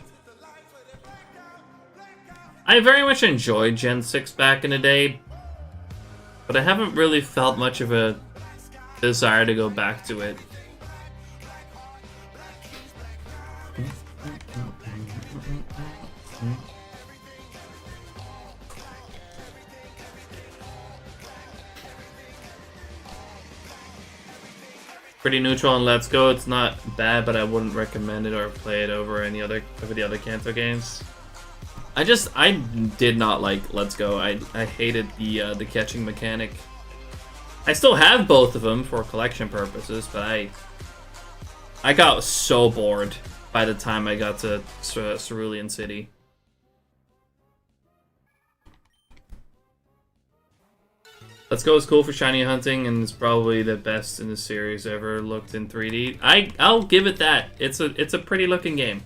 S1: I very much enjoyed Gen 6 back in the day, but I haven't really felt much of a desire to go back to it. Pretty neutral on Let's Go. It's not bad, but I wouldn't recommend it or play it over any other of the other Kanto games. I did not like Let's Go. I hated the catching mechanic. I still have both of them for collection purposes, but I got so bored by the time I got to Cerulean City. Let's Go is cool for shiny hunting, and it's probably the best in the series ever looked in 3D. I'll give it that. It's a pretty looking game.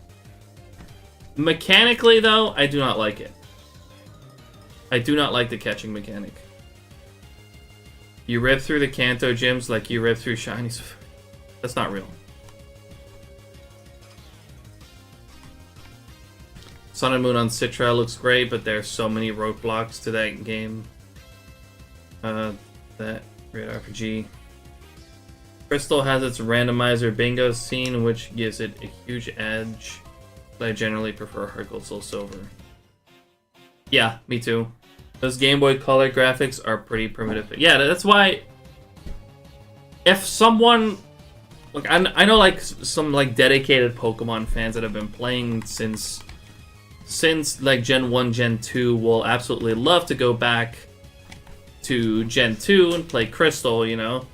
S1: Mechanically, though, I do not like it. I do not like the catching mechanic. You rip through the Kanto gyms like you rip through shinies. That's not real. Sun and Moon on Citra looks great, but there's so many roadblocks to that game. That Great RPG. Crystal has its randomizer bingo scene, which gives it a huge edge. But I generally prefer Heart Gold Soul Silver. Yeah, me too. Those Game Boy Color graphics are pretty primitive. Yeah, that's why. If someone, like I know, like some like dedicated Pokemon fans that have been playing since like Gen 1, Gen 2 will absolutely love to go back to Gen 2 and play Crystal, you know.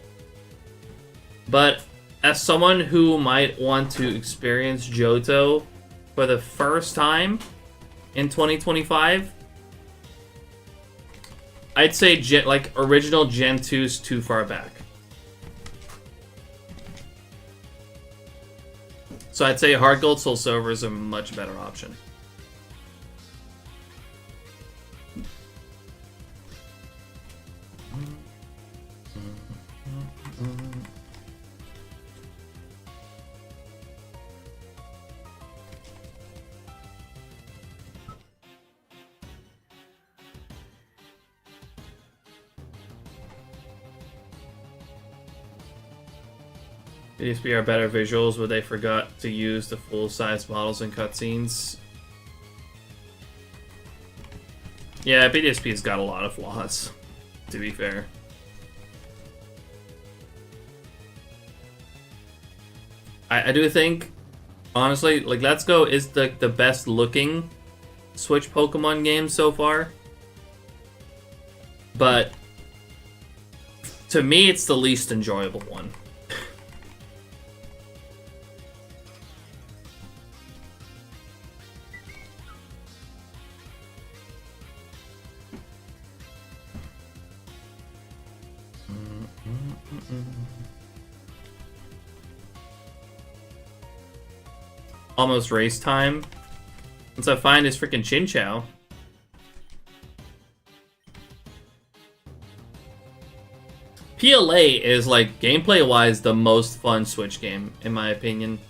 S1: But as someone who might want to experience Johto for the first time in 2025, I'd say like original Gen 2's too far back. So I'd say Heart Gold Soul Silver is a much better option. PSP are better visuals, but they forgot to use the full-size models in cutscenes. Yeah, PSP's got a lot of flaws, to be fair. I do think, honestly, like Let's Go is the best looking Switch Pokemon game so far. But to me, it's the least enjoyable one. Almost race time. Once I find his freaking Chinchou. PLA is, like, gameplay-wise, the most fun Switch game, in my opinion.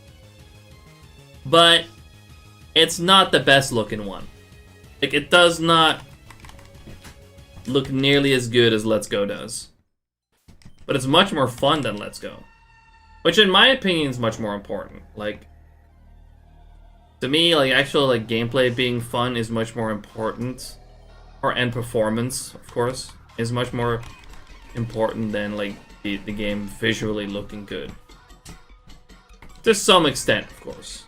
S1: But it's not the best-looking one. Like, it does not look nearly as good as Let's Go does. But it's much more fun than Let's Go. Which, in my opinion, is much more important. Like, to me, like, actual, like, gameplay being fun is much more important. And performance, of course, is much more important than, like, the game visually looking good. To some extent, of course.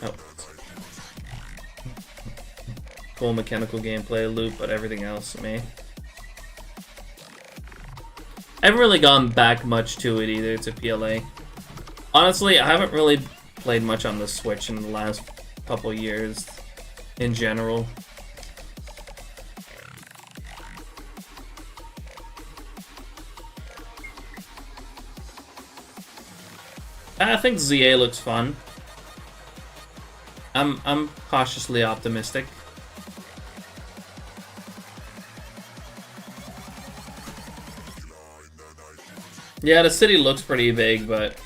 S1: Oh. Cool mechanical gameplay loop, but everything else, me. I haven't really gone back much to it either, to PLA. Honestly, I haven't really played much on the Switch in the last couple years, in general. I think ZA looks fun. I'm cautiously optimistic. Yeah, the city looks pretty big, but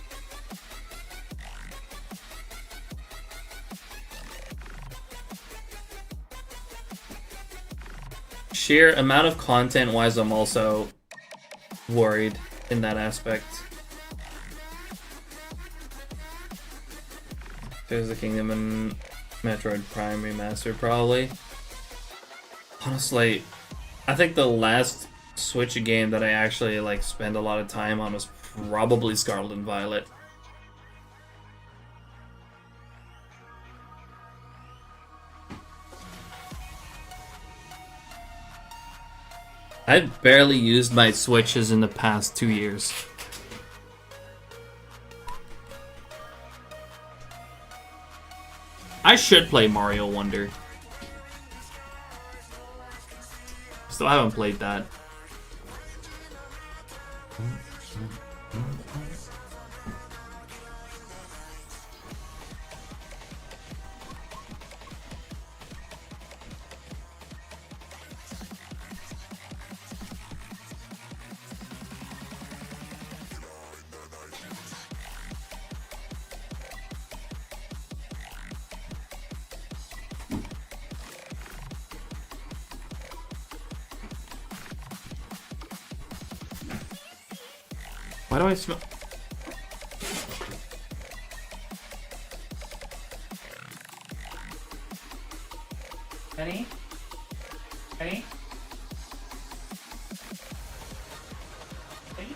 S1: sheer amount of content-wise, I'm also worried in that aspect. There's the Kingdom and Metroid Prime Remastered, probably. Honestly, I think the last Switch game that I actually like spent a lot of time on was probably Scarlet and Violet. I've barely used my Switches in the past 2 years. I should play Mario Wonder. Still haven't played that. Why do I smell?
S2: Ready? Ready? Ready?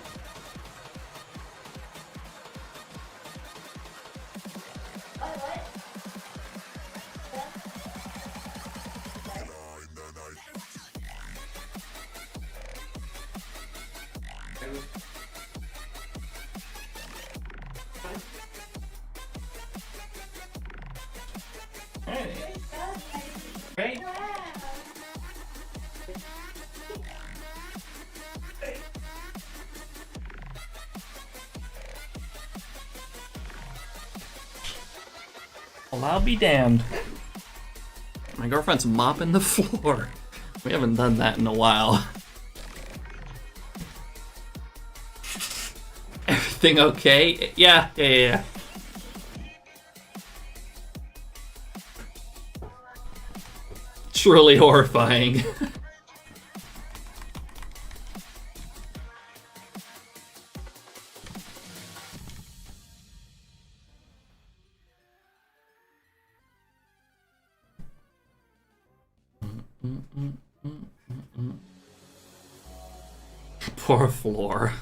S2: Ready? Well, I'll be damned.
S1: My girlfriend's mopping the floor. We haven't done that in a while. Everything okay? Yeah. Truly horrifying. Poor floor.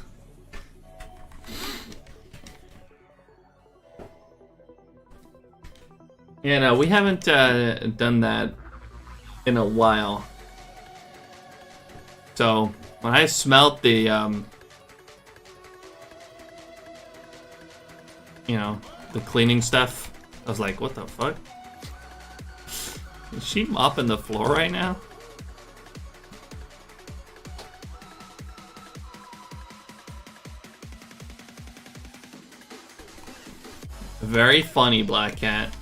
S1: Yeah, no, we haven't done that in a while. So when I smelt the, you know, the cleaning stuff, I was like, what the fuck? Is she mopping the floor right now? Very funny, Black Cat.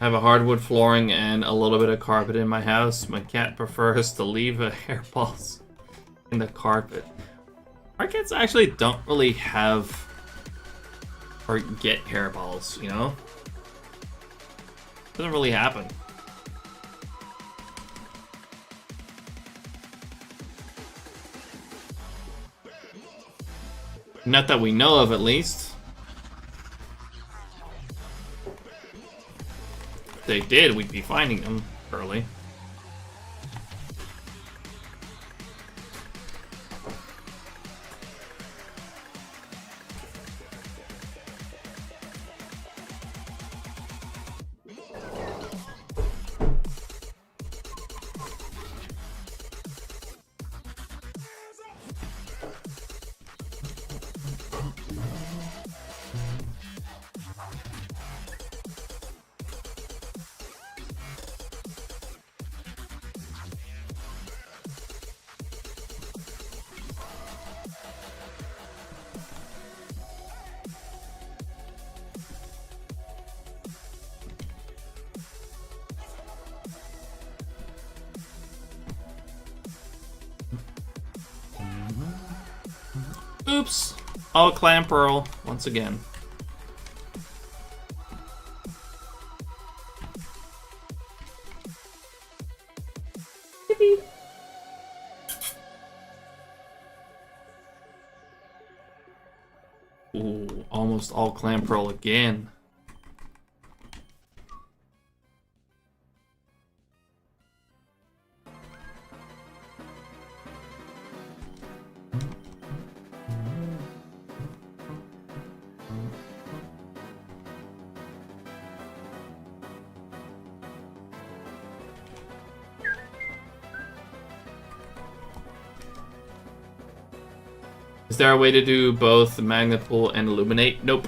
S1: I have a hardwood flooring and a little bit of carpet in my house. My cat prefers to leave hairballs in the carpet. Our cats actually don't really have or get hairballs, you know? Doesn't really happen. Not that we know of, at least. If they did, we'd be finding them early. Oops. Oh, clam pearl once again. Yippee. Ooh, almost all clam pearl again. Is there a way to do both magnet pull and illuminate? Nope.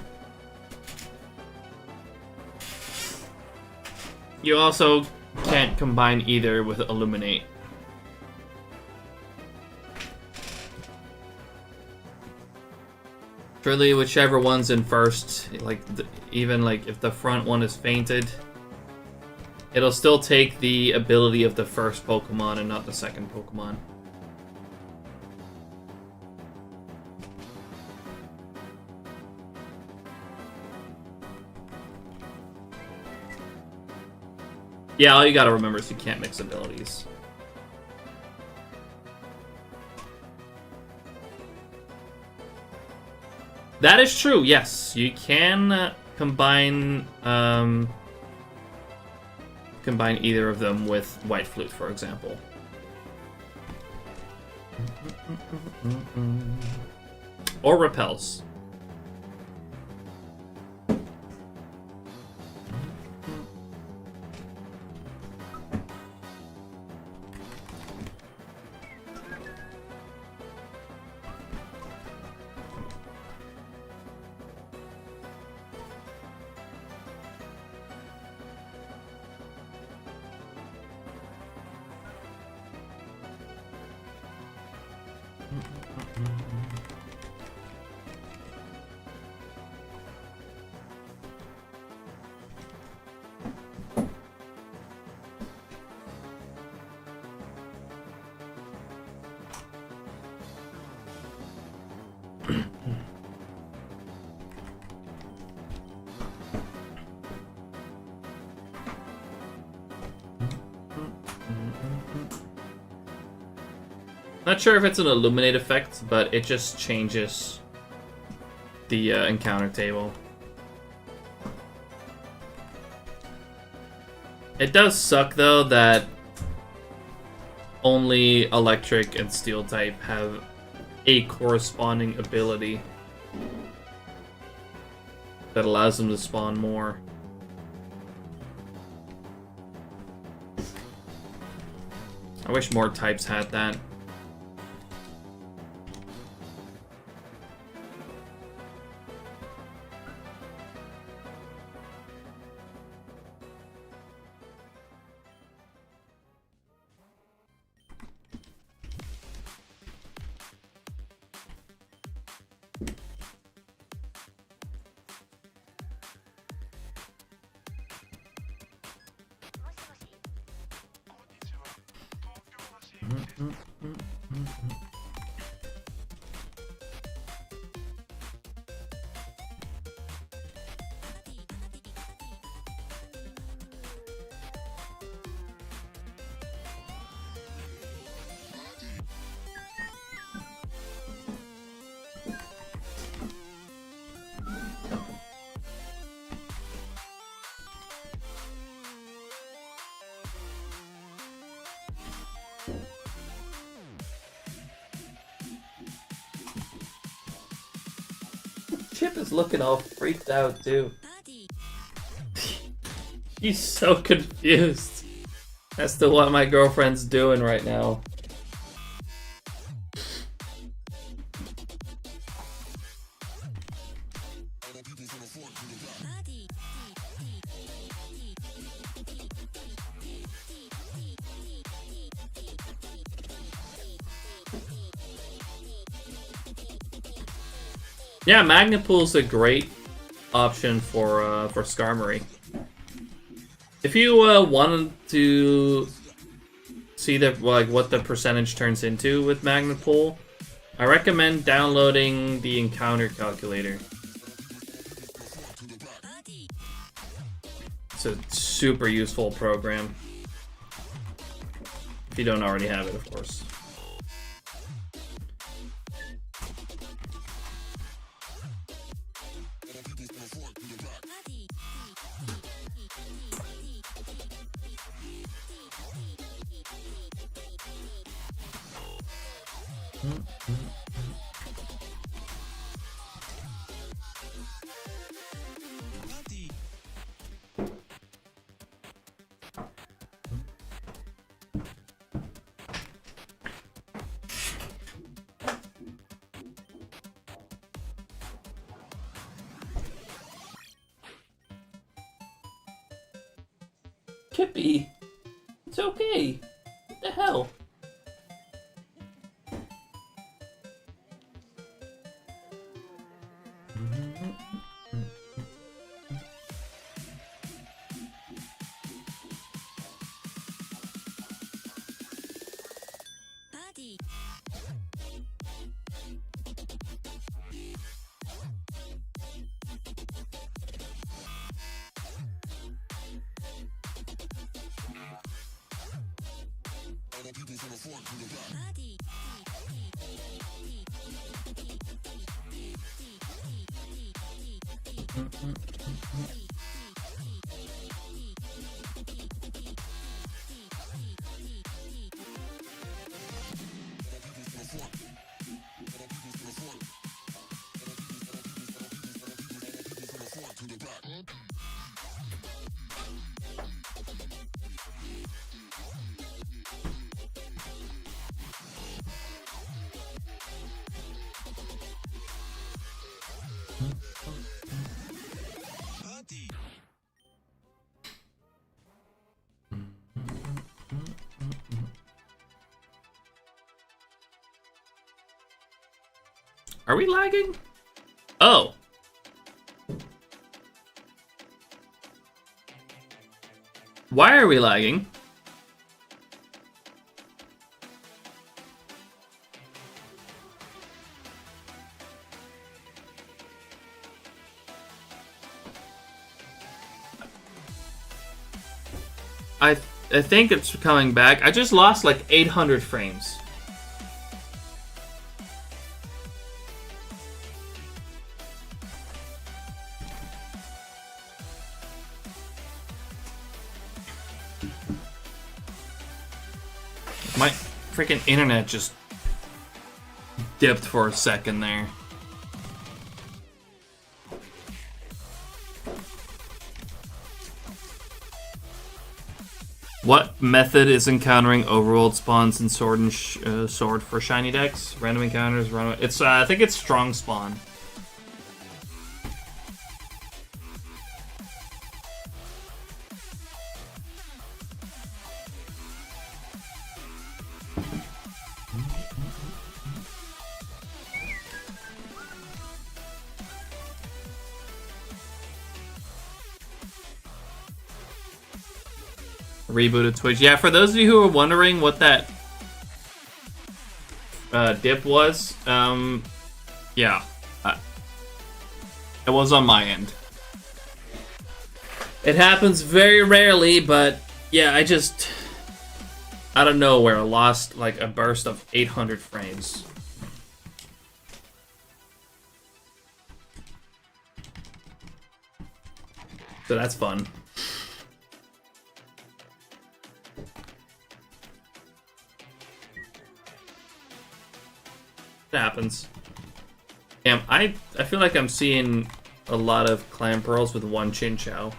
S1: You also can't combine either with illuminate. Truly, whichever one's in first, like even like if the front one is fainted, it'll still take the ability of the first Pokemon and not the second Pokemon. Yeah, all you gotta remember is you can't mix abilities. That is true, yes. You can combine either of them with White Flute, for example. Or repels. Not sure if it's an illuminate effect, but it just changes the encounter table. It does suck though that only electric and steel type have a corresponding ability that allows them to spawn more. I wish more types had that. Chip is looking all freaked out too. He's so confused as to what my girlfriend's doing right now. Yeah, Magnet Pool's a great option for Skarmory. If you wanted to see what the percentage turns into with Magnet Pool, I recommend downloading the Encounter Calculator. It's a super useful program. If you don't already have it, of course. Kippy, it's okay. What the hell? Are we lagging? Oh. Why are we lagging? I think it's coming back. I just lost like 800 frames. My freaking internet just dipped for a second there. What method is encountering overworld spawns in Sword and Sword for SHINYDEX? Random encounters, random. It's I think it's strong spawn. Rebooted Twitch. Yeah, for those of you who are wondering what that dip was, yeah, it was on my end. It happens very rarely, but yeah, I just out of nowhere lost like a burst of 800 frames. So that's fun. Happens. Damn, I feel like I'm seeing a lot of clan pearls with one chin chow.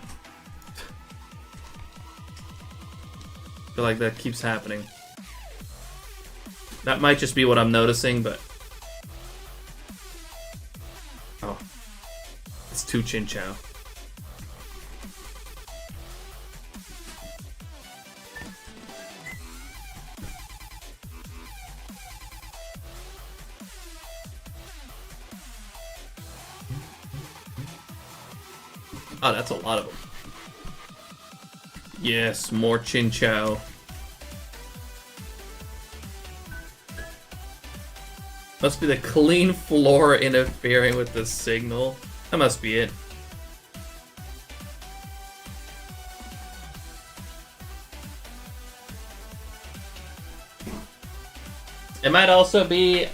S1: I feel like that keeps happening. That might just be what I'm noticing, but oh, it's two chin chow. Oh, that's a lot of them. Yes, more chin chow. Must be the clean floor interfering with the signal. That must be it. It might also be...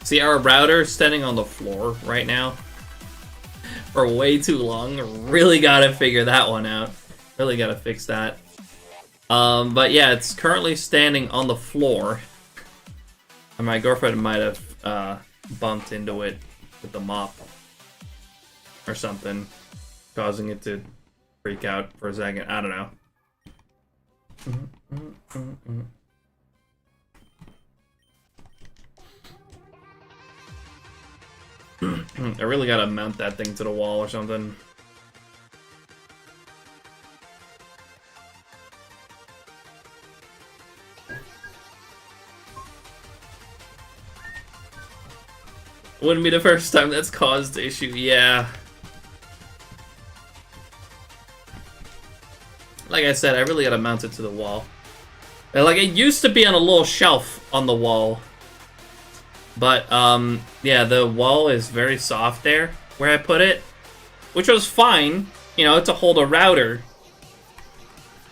S1: See, our router standing on the floor right now for way too long. Really gotta figure that one out. Really gotta fix that. But yeah, it's currently standing on the floor. And my girlfriend might have bumped into it with the mop or something, causing it to freak out for a second. I don't know. I really gotta mount that thing to the wall or something. Wouldn't be the first time that's caused issue, yeah. Like I said, I really gotta mount it to the wall. Like, it used to be on a little shelf on the wall. But, yeah, the wall is very soft there, where I put it. Which was fine, you know, to hold a router.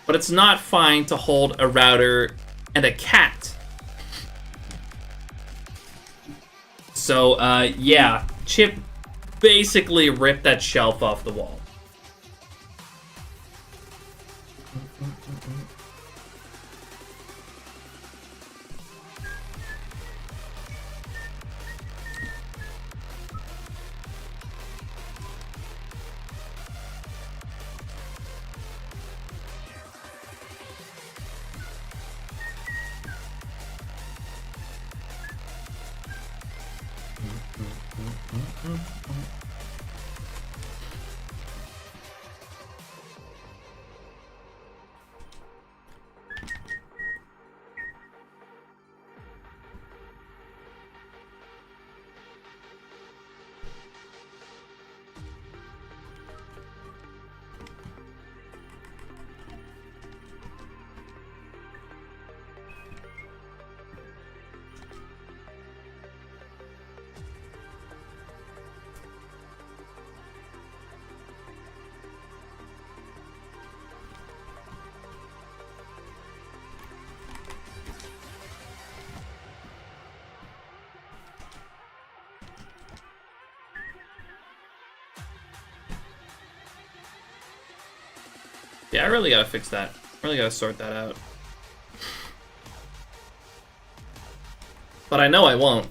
S1: But it's not fine to hold a router and a cat. So, yeah, Chip basically ripped that shelf off the wall. Yeah, I really gotta fix that. Really gotta sort that out. But I know I won't.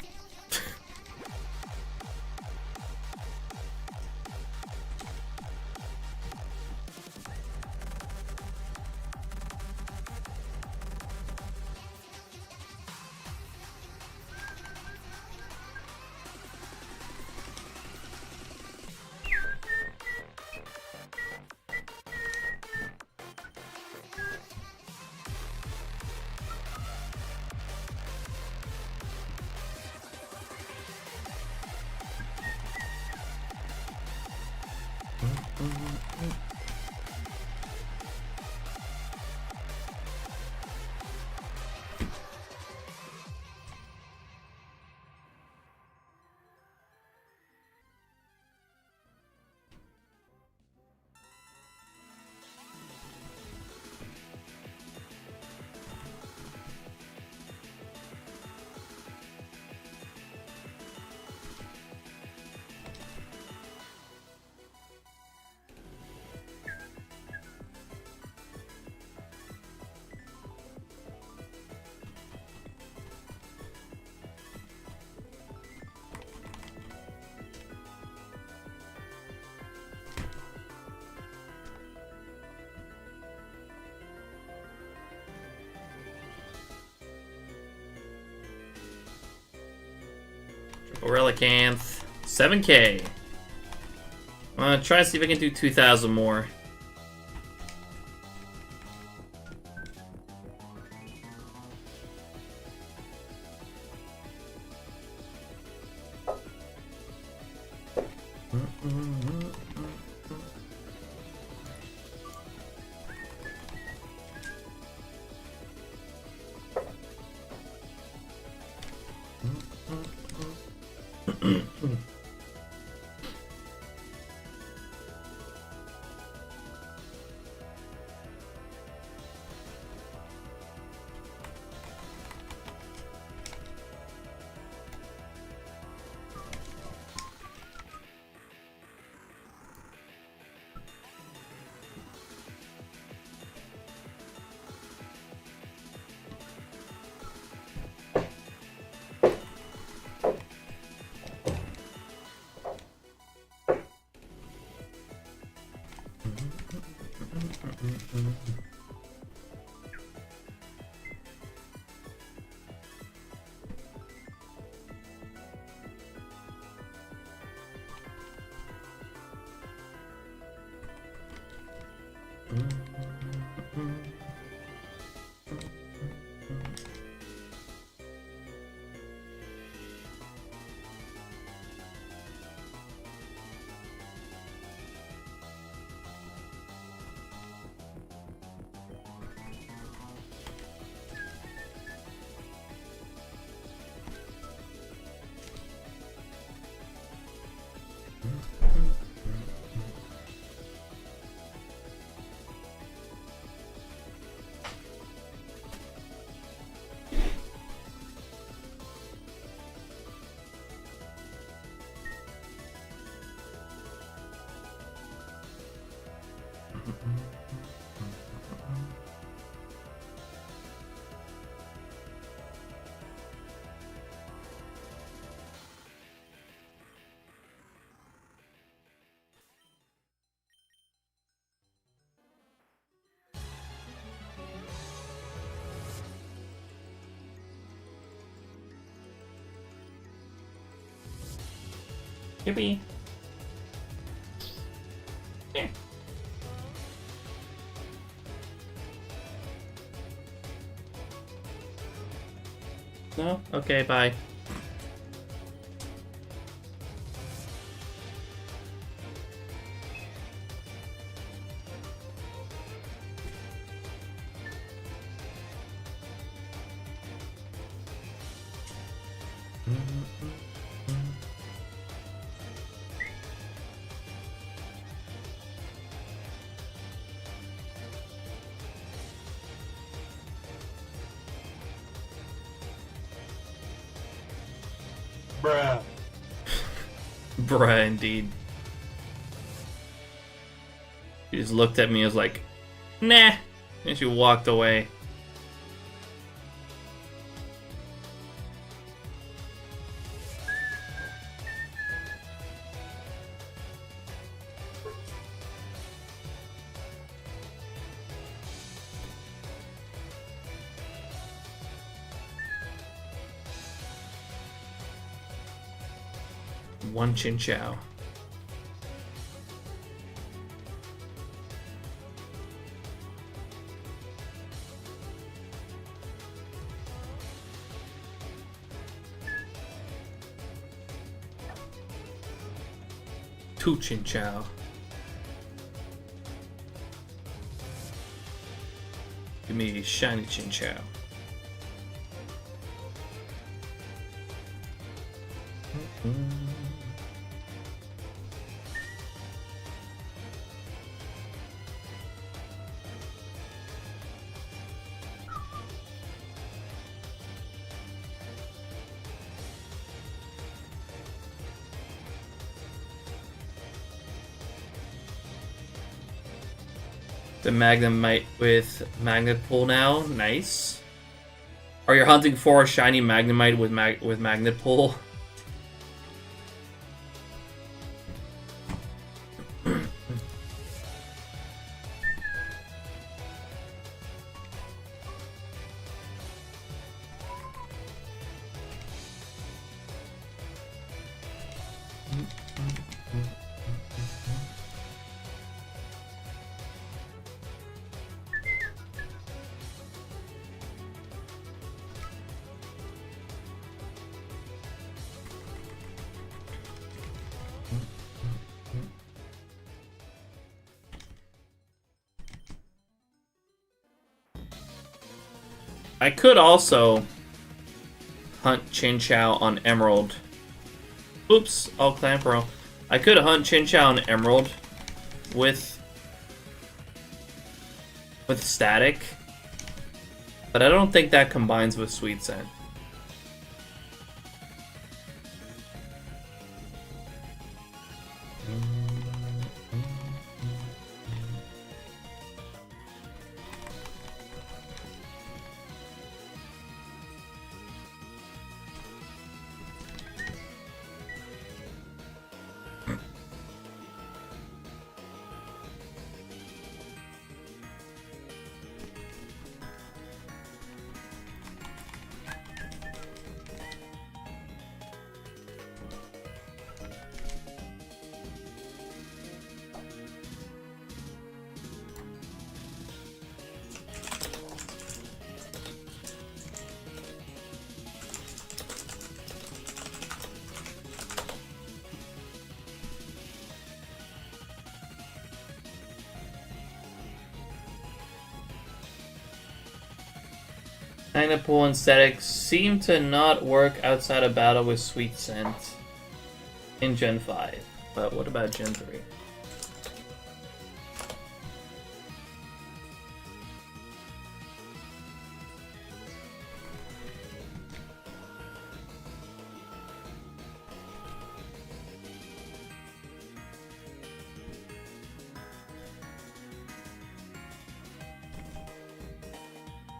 S1: Relicanth, 7K. I'm gonna try to see if I can do 2,000 more. Yippee. Yeah. No? Okay, bye.
S6: Bruh.
S1: Bruh, indeed. She just looked at me and was like, nah. And she walked away. One Chin Chow. Two Chin Chow. Give me shiny Chin Chow. The Magnemite with Magnet Pull now. Nice. Are you hunting for a shiny Magnemite with Magnet Pull? I could also hunt Chin Chow on Emerald. Oops, all Clampro. I could hunt Chin Chow on Emerald with Static, but I don't think that combines with Sweet Scent. Pineapple and Static seem to not work outside of battle with Sweet Scent in Gen 5. But what about Gen 3?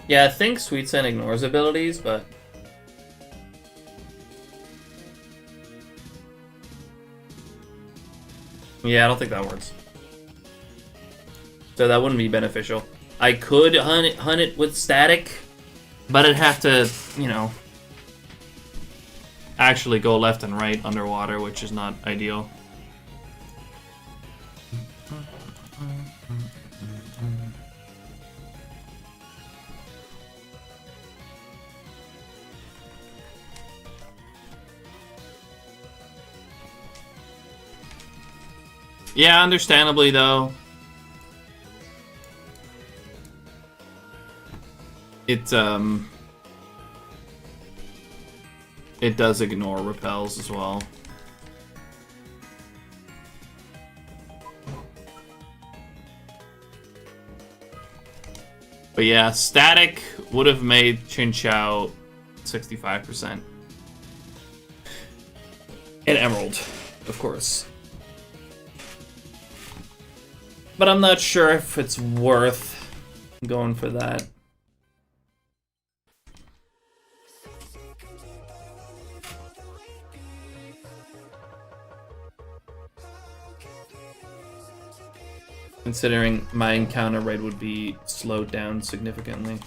S1: Yeah, I think Sweet Scent ignores abilities, but... yeah, I don't think that works. So that wouldn't be beneficial. I could hunt it with Static, but I'd have to, you know... actually go left and right underwater, which is not ideal. Yeah, understandably though. It does ignore repels as well. But yeah, static would have made Chinchou 65%. And Emerald, of course. But I'm not sure if it's worth going for that. Considering my encounter rate would be slowed down significantly.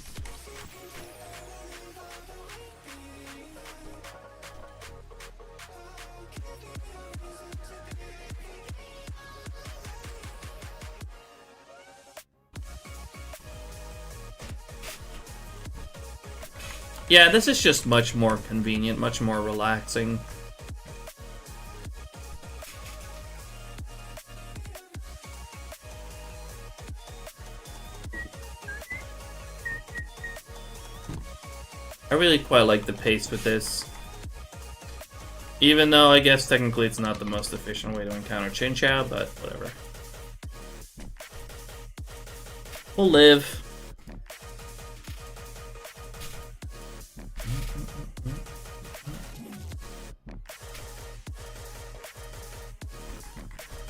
S1: Yeah, this is just much more convenient, much more relaxing. I really quite like the pace with this. Even though I guess technically it's not the most efficient way to encounter Chinchou, but whatever. We'll live.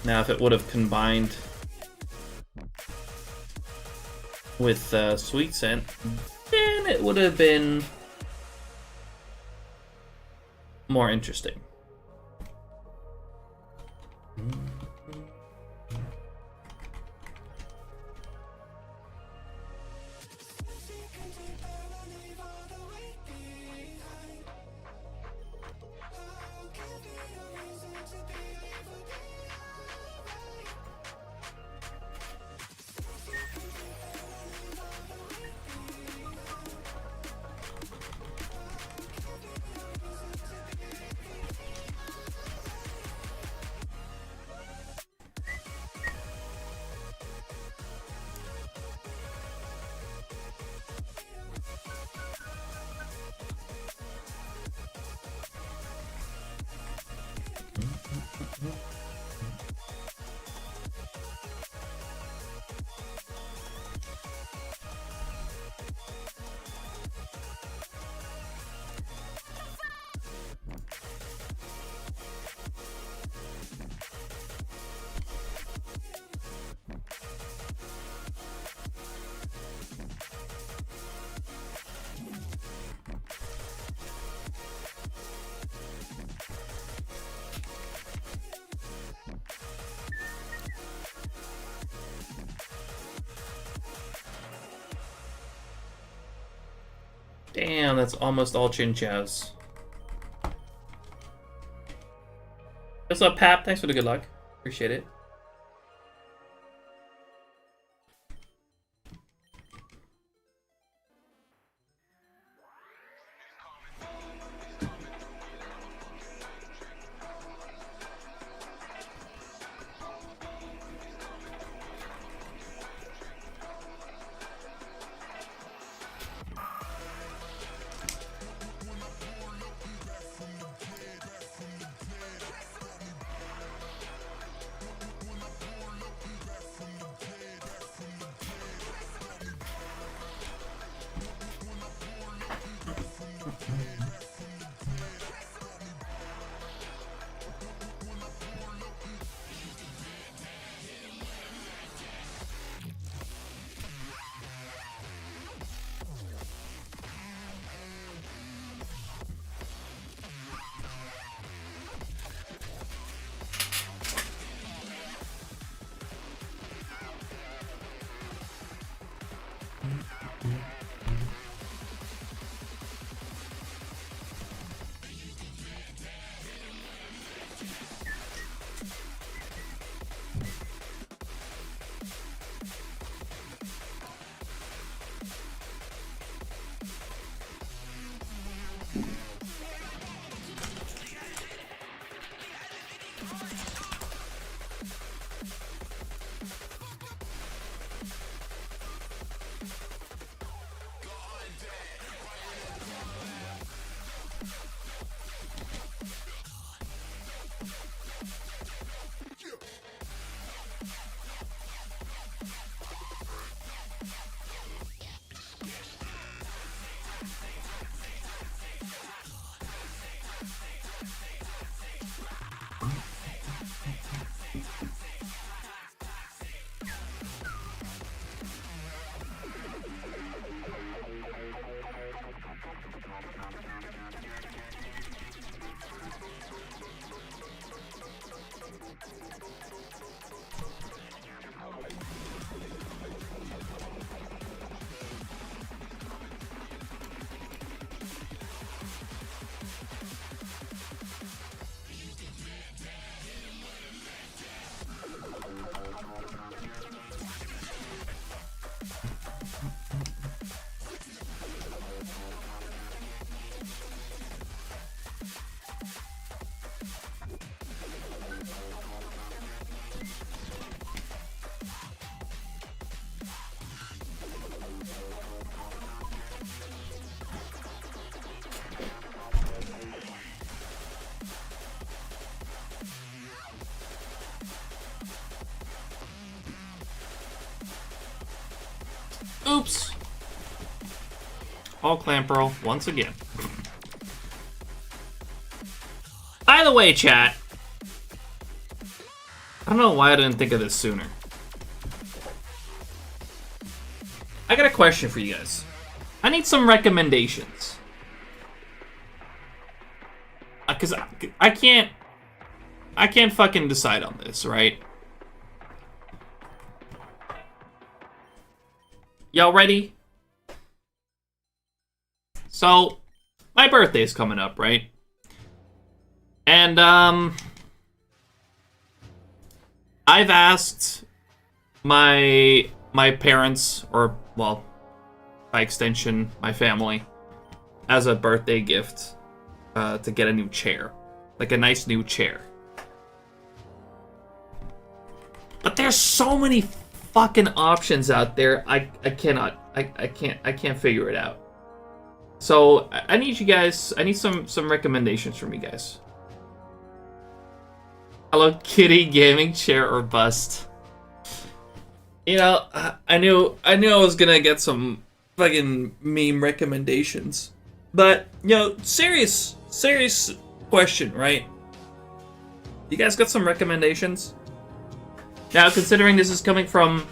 S1: Now if it would have combined with Sweet Scent, then it would have been more interesting. Damn, that's almost all Chinchous. What's up, Pap? Thanks for the good luck. Appreciate it. Oops. All clan pearl once again. By the way, chat. I don't know why I didn't think of this sooner. I got a question for you guys. I need some recommendations. Because I can't fucking decide on this, right? Y'all ready? So, my birthday's coming up, right? And, I've asked my parents, or, well, by extension, my family, as a birthday gift, to get a new chair. Like a nice new chair. But there's so many fucking options out there, I can't figure it out. So, I need you guys, I need some recommendations from you guys. Hello Kitty gaming chair or bust. You know, I knew I was gonna get some fucking meme recommendations. But, you know, serious question, right? You guys got some recommendations? Now, considering this is coming from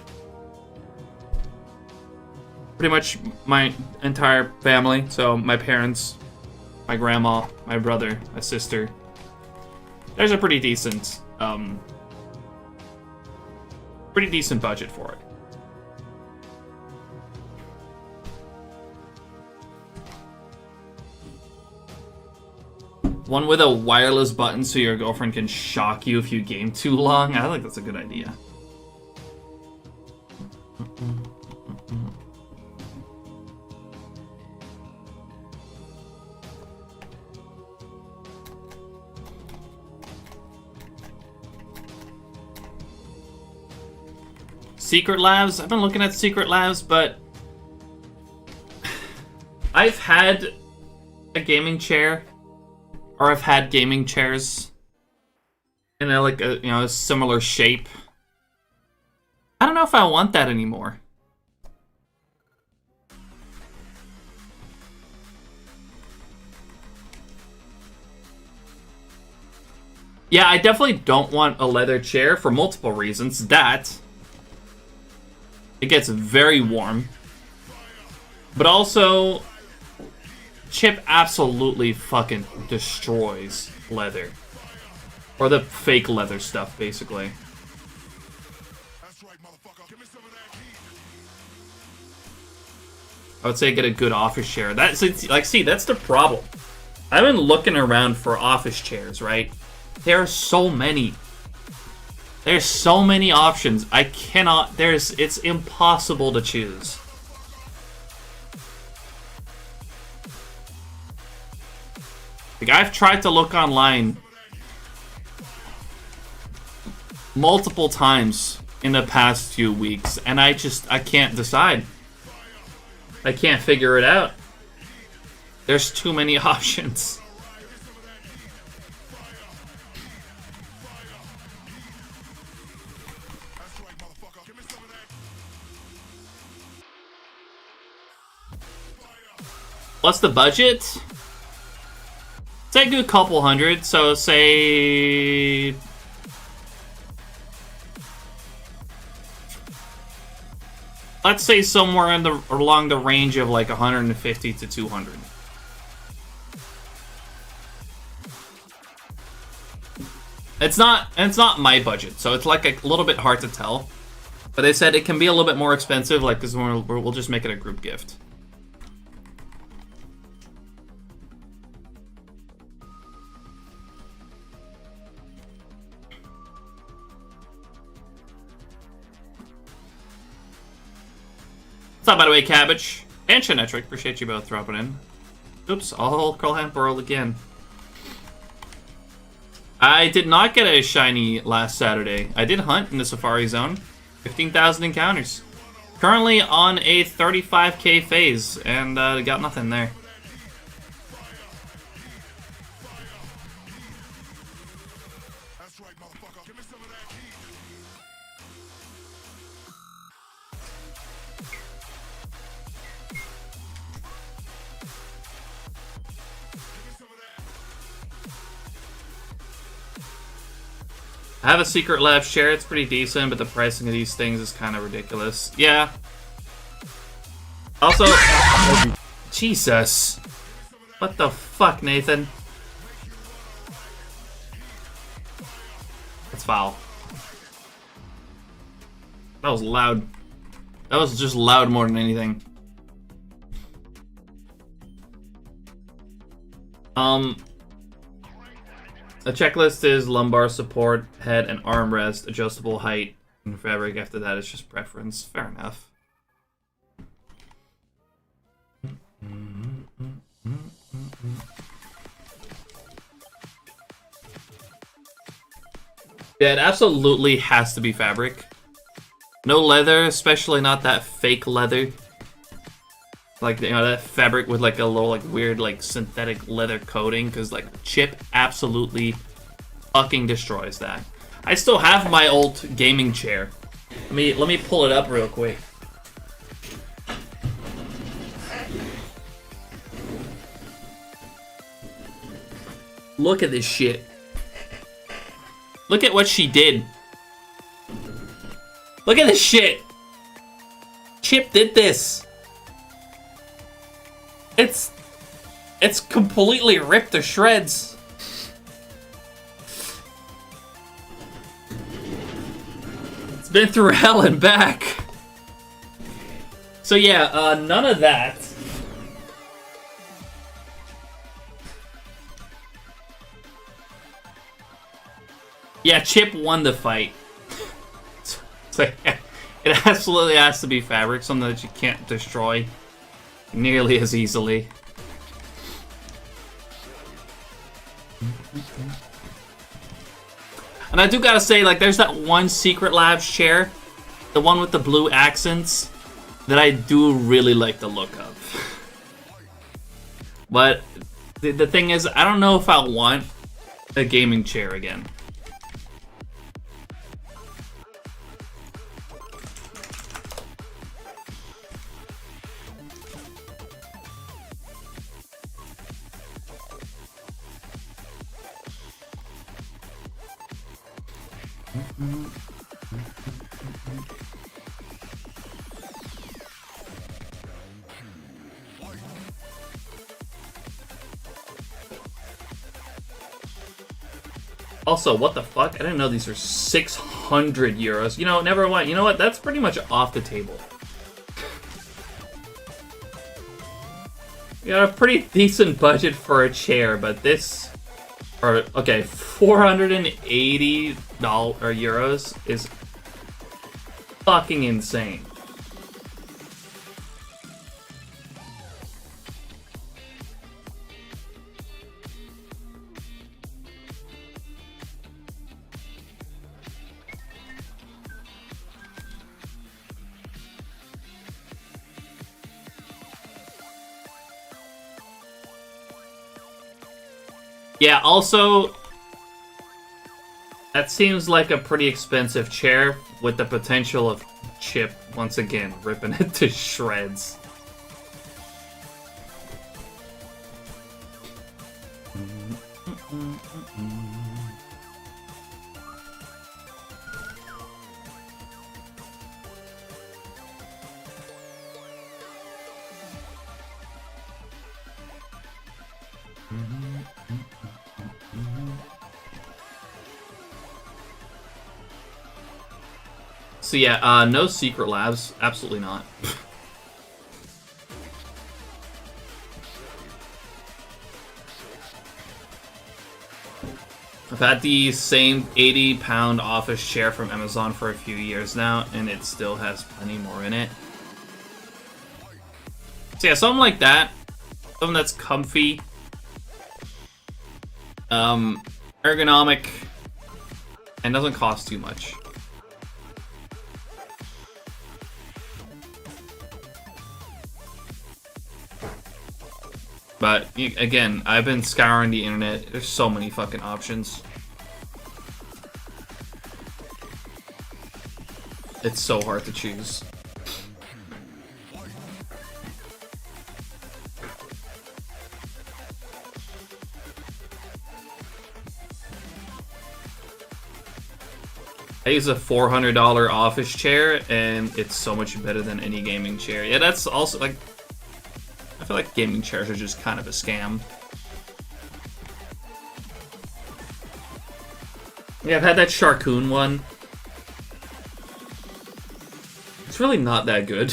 S1: pretty much my entire family, so my parents, my grandma, my brother, my sister, there's a pretty decent budget for it. One with a wireless button so your girlfriend can shock you if you game too long. I think that's a good idea. Secret Labs? I've been looking at Secret Labs, but I've had a gaming chair, or I've had gaming chairs in a similar shape. I don't know if I want that anymore. Yeah, I definitely don't want a leather chair for multiple reasons. That it gets very warm, but also Chip absolutely fucking destroys leather, or the fake leather stuff, basically. I would say get a good office chair. That's like, see, that's the problem. I've been looking around for office chairs, right? There are so many. There's so many options. I cannot. It's impossible to choose. Like, I've tried to look online multiple times in the past few weeks, and I can't decide. I can't figure it out. There's too many options. What's the budget? Say a good couple hundred, so say... Let's say somewhere along the range of like 150 to 200. It's not my budget, so it's like a little bit hard to tell. But they said it can be a little bit more expensive, like, because we'll just make it a group gift. What's up, by the way, Cabbage? And Shinetric, appreciate you both dropping in. Oops, all Curl Hand World again. I did not get a shiny last Saturday. I did hunt in the Safari Zone. 15,000 encounters. Currently on a 35k phase, and got nothing there. I have a Secret Lab share. It's pretty decent, but the pricing of these things is kind of ridiculous. Yeah. Also, Jesus. What the fuck, Nathan? That's foul. That was loud. That was just loud more than anything. The checklist is lumbar support, head and armrest, adjustable height, and fabric. After that, it's just preference. Fair enough. Yeah, it absolutely has to be fabric. No leather, especially not that fake leather. Like, you know, that fabric with like a little like weird like synthetic leather coating, because like chip absolutely fucking destroys that. I still have my old gaming chair. Let me pull it up real quick. Look at this shit. Look at what she did. Look at this shit. Chip did this. It's completely ripped to shreds. It's been through hell and back. So yeah, none of that. Yeah, Chip won the fight. So yeah, it absolutely has to be fabric, something that you can't destroy nearly as easily. And I do gotta say, like, there's that one Secret Labs chair, the one with the blue accents, that I do really like the look of. But the thing is, I don't know if I want a gaming chair again. Also, what the fuck? I didn't know these were 600 euros. You know, never mind. You know what? That's pretty much off the table. You got a pretty decent budget for a chair, but this... Or, okay, 480 euros is fucking insane. Yeah, also, that seems like a pretty expensive chair with the potential of Chip, once again, ripping it to shreds. So yeah, no Secret Labs. Absolutely not. I've had the same 80-pound office chair from Amazon for a few years now, and it still has plenty more in it. So yeah, something like that. Something that's comfy. Ergonomic. And doesn't cost too much. But, again, I've been scouring the internet. There's so many fucking options. It's so hard to choose. I use a $400 office chair, and it's so much better than any gaming chair. Yeah, that's also like, I feel like gaming chairs are just kind of a scam. Yeah, I've had that Sharkoon one. It's really not that good.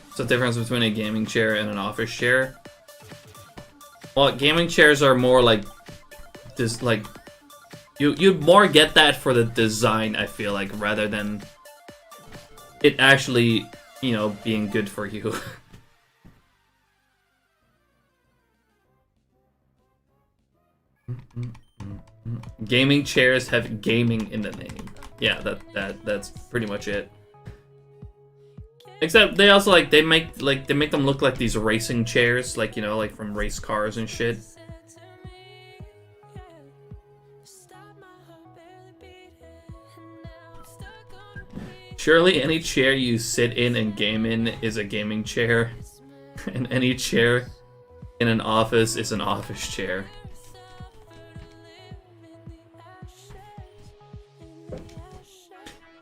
S1: What's the difference between a gaming chair and an office chair? Well, gaming chairs are more like this, like you more get that for the design, I feel like, rather than it actually, you know, being good for you. Gaming chairs have gaming in the name. Yeah, that's pretty much it. Except they also they make them look like these racing chairs, like, you know, like from race cars and shit. Surely any chair you sit in and game in is a gaming chair, and any chair in an office is an office chair.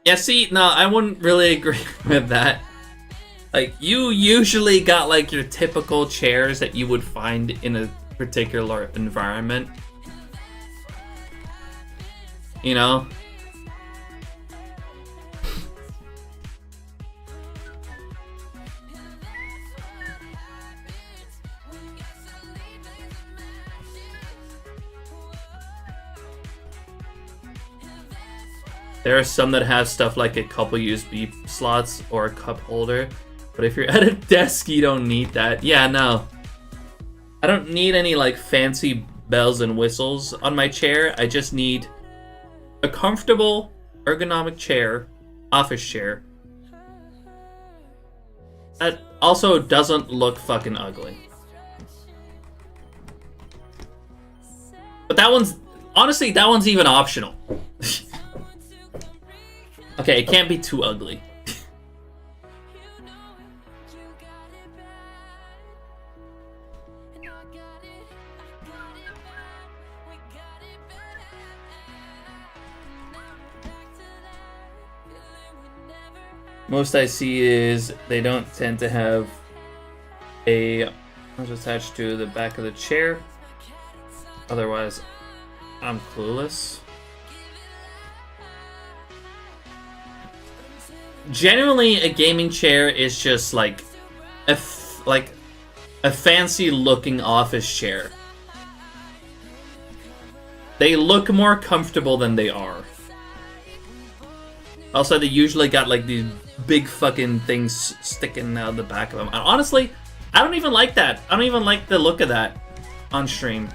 S1: Yeah, see, no, I wouldn't really agree with that. Like, you usually got like your typical chairs that you would find in a particular environment. You know? There are some that have stuff like a couple USB slots or a cup holder, but if you're at a desk, you don't need that. Yeah, no. I don't need any like fancy bells and whistles on my chair. I just need a comfortable, ergonomic chair, office chair, that also doesn't look fucking ugly. But that one's, honestly, that one's even optional. Okay, it can't be too ugly. Most I see is they don't tend to have a attached to the back of the chair. Otherwise, I'm clueless. Generally, a gaming chair is just like a fancy looking office chair. They look more comfortable than they are. Also, they usually got like these big fucking things sticking out the back of them. And honestly, I don't even like that. I don't even like the look of that on stream.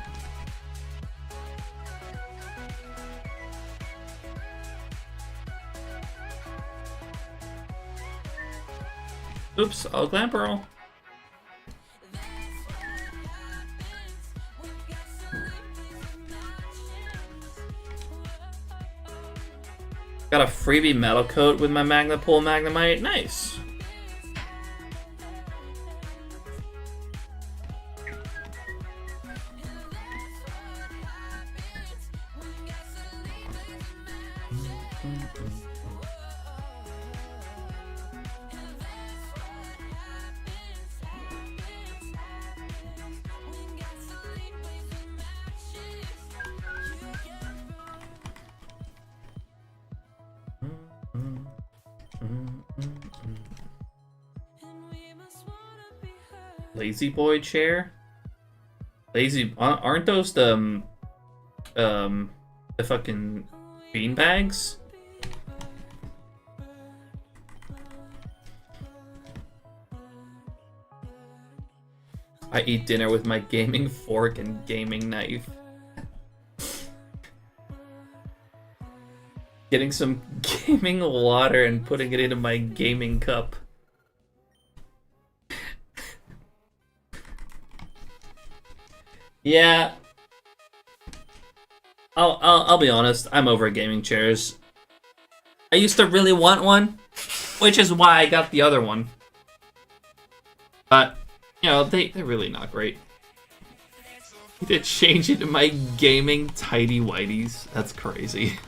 S1: Oops, I'll glam pearl. Got a freebie metal coat with my Magnapool Magnemite. Nice. Lazy boy chair? Lazy, aren't those the fucking bean bags? I eat dinner with my gaming fork and gaming knife. Getting some gaming water and putting it into my gaming cup. Yeah, I'll be honest. I'm over gaming chairs. I used to really want one, which is why I got the other one. But, you know, they're really not great. To change it to my gaming tidy whities. That's crazy.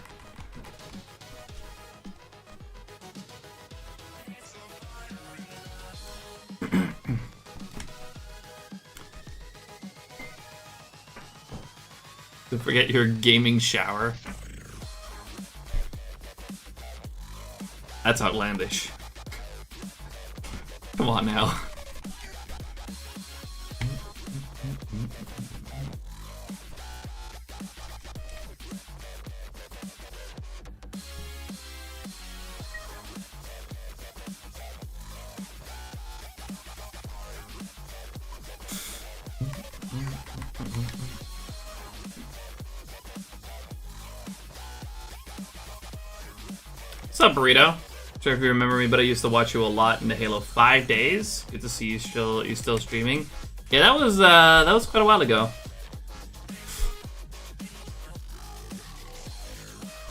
S1: Don't forget your gaming shower. That's outlandish. Come on now. What's up, Burrito? Sure if you remember me, but I used to watch you a lot in the Halo 5 days. Good to see you still streaming. Yeah, that was quite a while ago.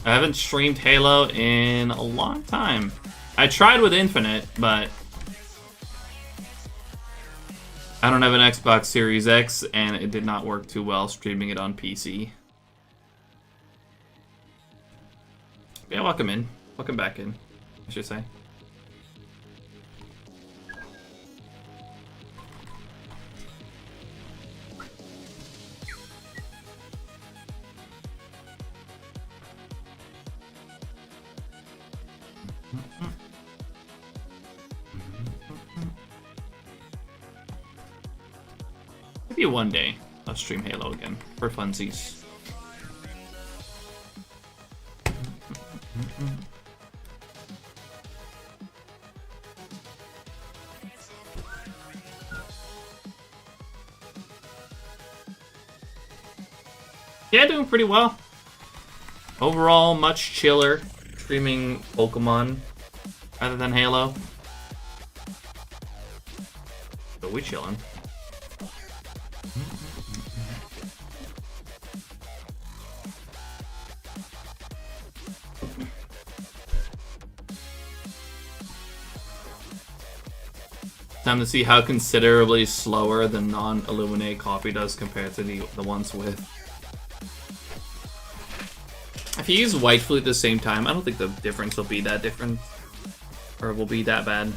S1: I haven't streamed Halo in a long time. I tried with Infinite, but I don't have an Xbox Series X, and it did not work too well streaming it on PC. Yeah, welcome in. Welcome back in, I should say. Maybe one day I'll stream Halo again for funsies. Yeah, doing pretty well. Overall, much chiller streaming Pokemon rather than Halo. But we chilling. Time to see how considerably slower the non-Illuminate copy does compared to the ones with. If you use White Flute at the same time, I don't think the difference will be that different. Or will be that bad.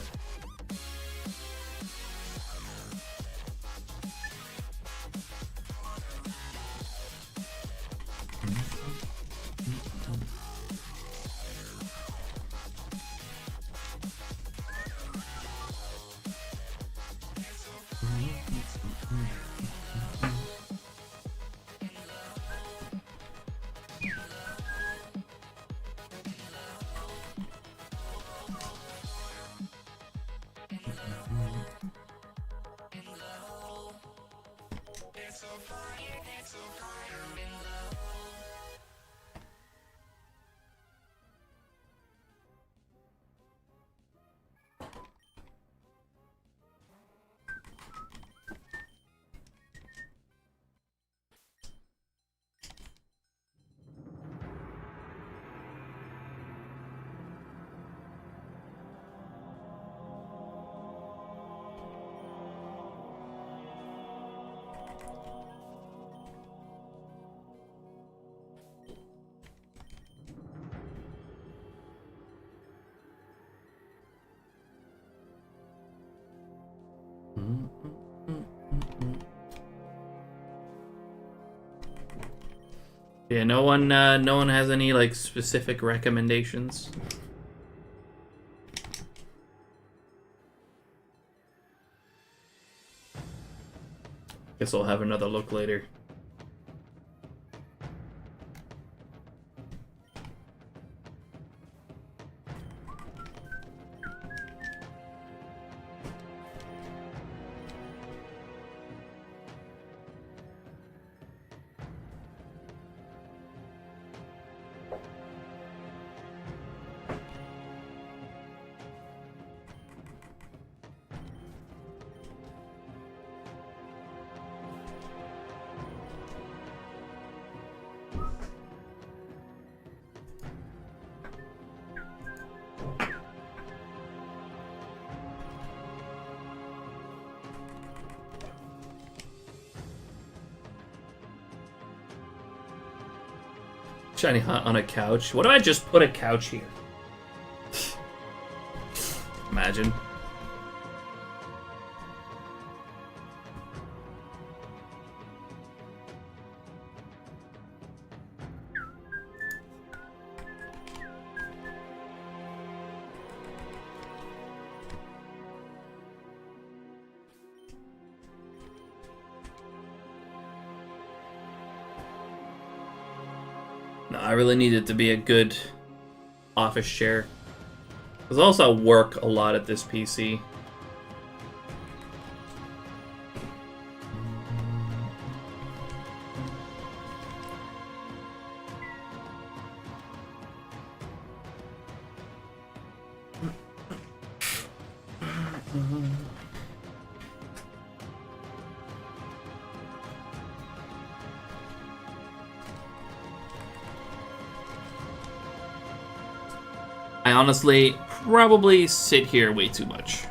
S1: Yeah, no one has any like specific recommendations. Guess I'll have another look later. Shiny Hunt on a couch. What if I just put a couch here? Imagine. No, I really need it to be a good office chair. Because I also work a lot at this PC. I honestly probably sit here way too much.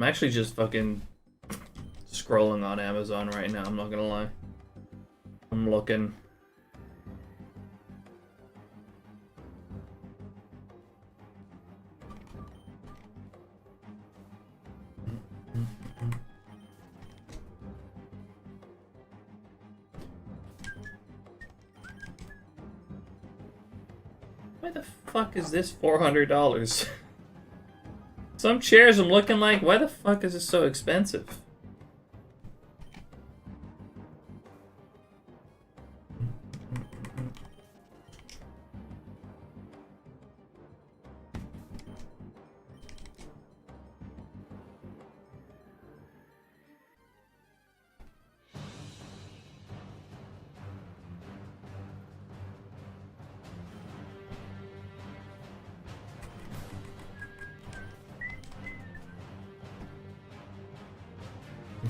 S1: I'm actually just fucking scrolling on Amazon right now, I'm not gonna lie. I'm looking. Why the fuck is this $400? Some chairs I'm looking like, why the fuck is this so expensive?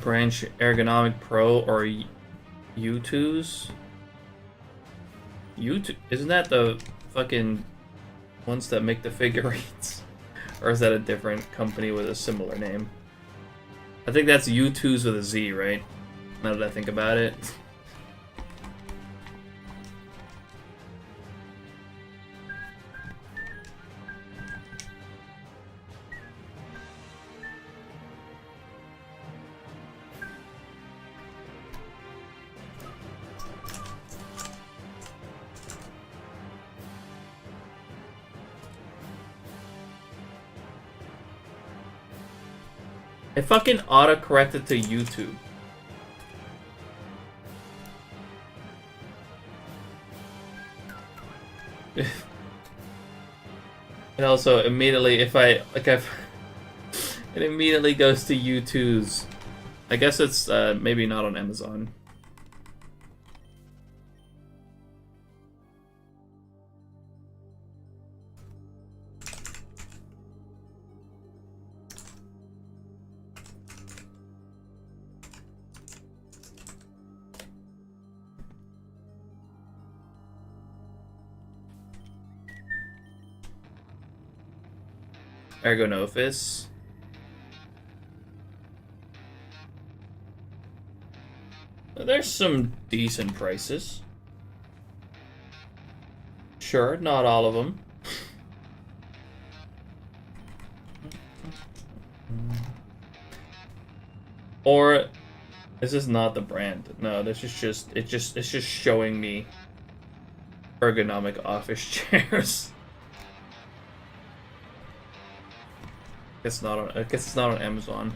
S1: Branch Ergonomic Pro or U2s? U2, isn't that the fucking ones that make the figurines? Or is that a different company with a similar name? I think that's U2s with a Z, right? Now that I think about it. It fucking auto-corrected to YouTube. And also, immediately, if I, like, it immediately goes to U2's. I guess it's, maybe not on Amazon. Ergonophis. There's some decent prices. Sure, not all of them. Or this is not the brand. No, this is just it's just showing me ergonomic office chairs. I guess it's not on Amazon.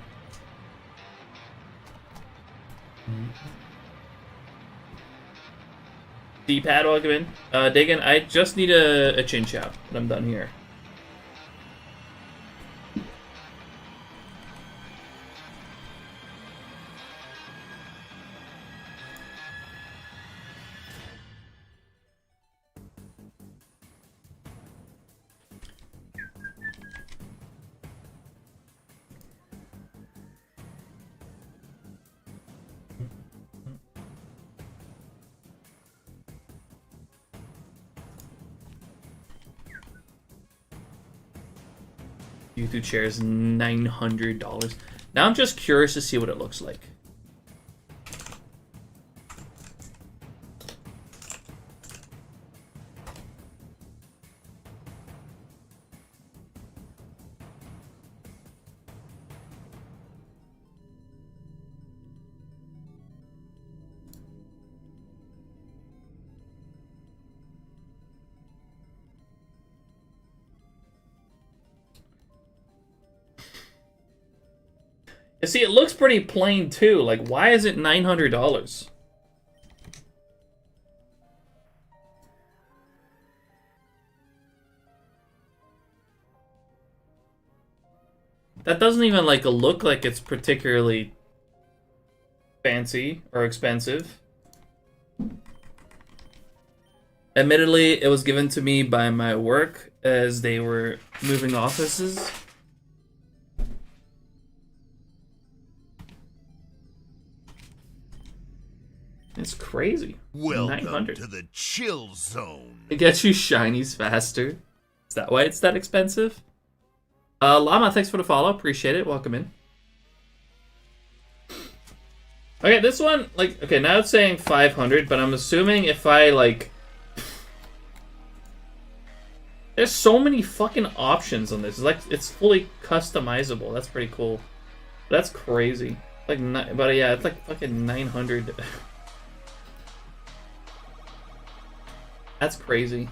S1: D-pad, welcome in. Dagan, I just need a chin chop, and I'm done here. YouTube chair is $900. Now I'm just curious to see what it looks like. See, it looks pretty plain too. Like, why is it $900? That doesn't even like look like it's particularly fancy or expensive. Admittedly, it was given to me by my work as they were moving offices. It's crazy.
S3: Welcome
S1: 900
S3: to the chill zone.
S1: It gets you shinies faster. Is that why it's that expensive? Llama, thanks for the follow. Appreciate it. Welcome in. Okay, this one, like, okay, now it's saying 500, but I'm assuming if I, like... There's so many fucking options on this. It's like, it's fully customizable. That's pretty cool. That's crazy. Like, but yeah, it's like fucking 900. That's crazy.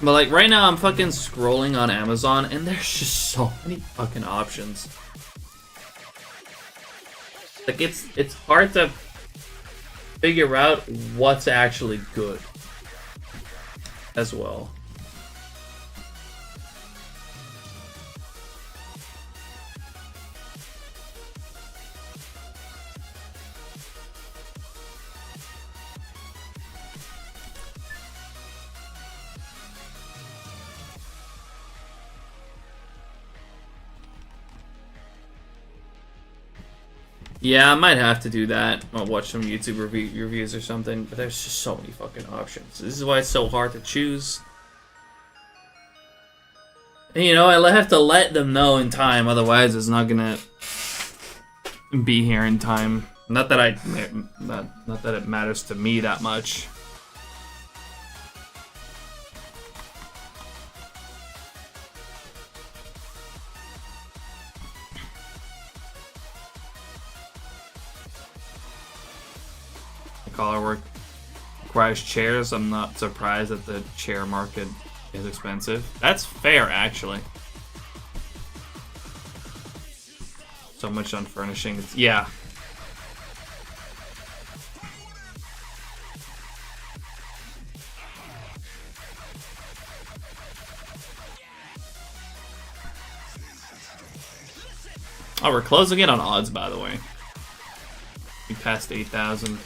S1: But like right now I'm fucking scrolling on Amazon and there's just so many fucking options. Like it's hard to figure out what's actually good as well. Yeah, I might have to do that. I'll watch some YouTube reviews or something, but there's just so many fucking options. This is why it's so hard to choose. And, you know, I have to let them know in time, otherwise it's not gonna be here in time. Not that not that it matters to me that much. Collar work requires chairs. I'm not surprised that the chair market is expensive. That's fair, actually. So much on furnishings. Yeah. Oh, we're closing in on odds, by the way. We passed 8,000.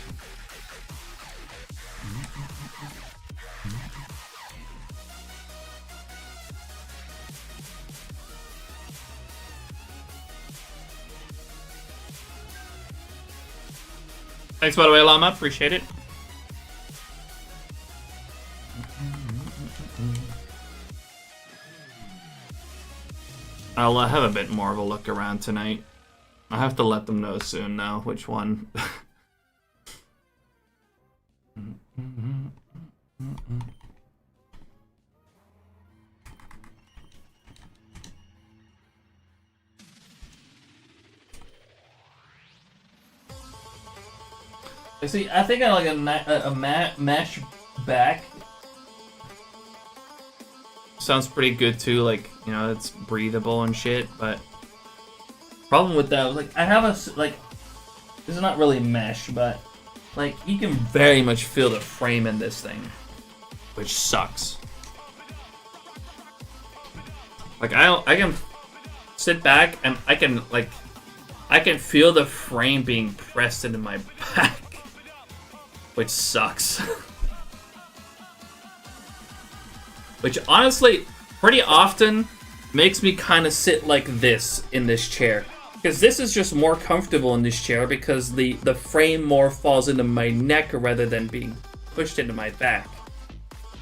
S1: Thanks, by the way, Llama. Appreciate it. I'll have a bit more of a look around tonight. I have to let them know soon now which one. See, I think I like a mesh back. Sounds pretty good too, like, you know, it's breathable and shit, but problem with that, like, I have a, like, this is not really mesh, but, like, you can very much feel the frame in this thing, which sucks. Like, I can sit back and I can feel the frame being pressed into my back. Which sucks. Which honestly, pretty often makes me kind of sit like this in this chair. Because this is just more comfortable in this chair because the frame more falls into my neck rather than being pushed into my back.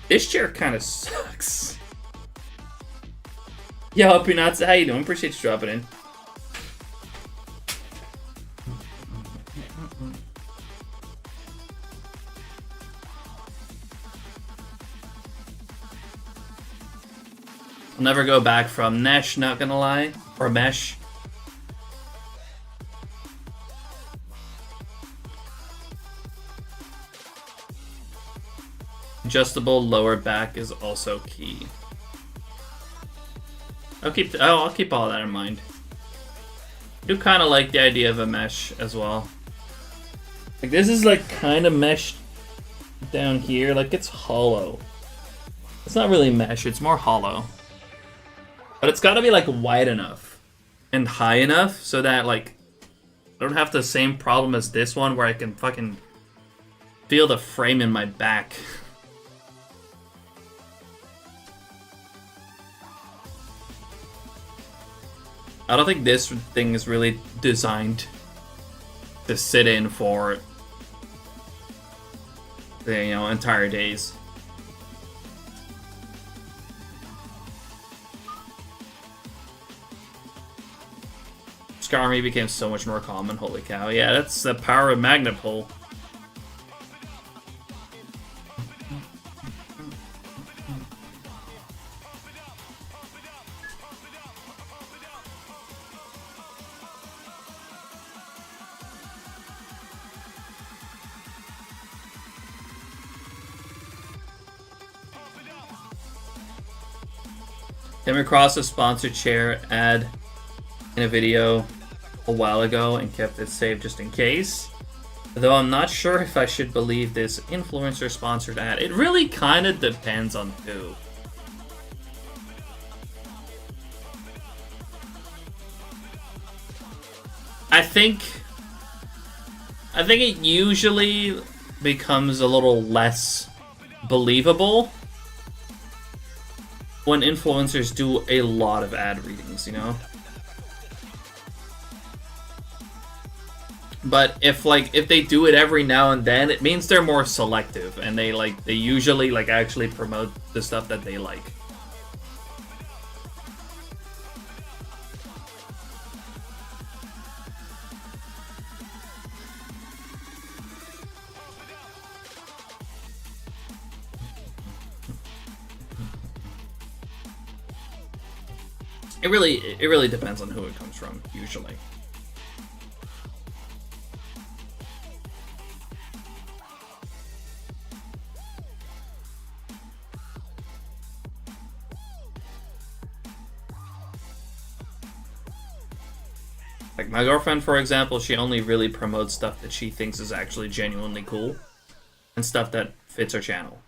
S1: This chair kind of sucks. Yo, Peanuts, how you doing? Appreciate you dropping in. I'll never go back from Nesh, not gonna lie. Or Mesh. Adjustable lower back is also key. I'll keep all that in mind. I do kind of like the idea of a mesh as well. Like this is like kind of meshed down here, like it's hollow. It's not really mesh, it's more hollow. But it's got to be like wide enough and high enough so that like I don't have the same problem as this one where I can fucking feel the frame in my back. I don't think this thing is really designed to sit in for the, entire days. Skarmy became so much more common, holy cow. Yeah, that's the power of magnet pull. Came across a sponsored share ad in a video a while ago and kept it saved just in case. Though I'm not sure if I should believe this influencer sponsored ad. It really kind of depends on who. I think it usually becomes a little less believable when influencers do a lot of ad readings, But if they do it every now and then, it means they're more selective and they usually actually promote the stuff that they like. It really depends on who it comes from, usually. Like my girlfriend, for example, she only really promotes stuff that she thinks is actually genuinely cool and stuff that fits her channel.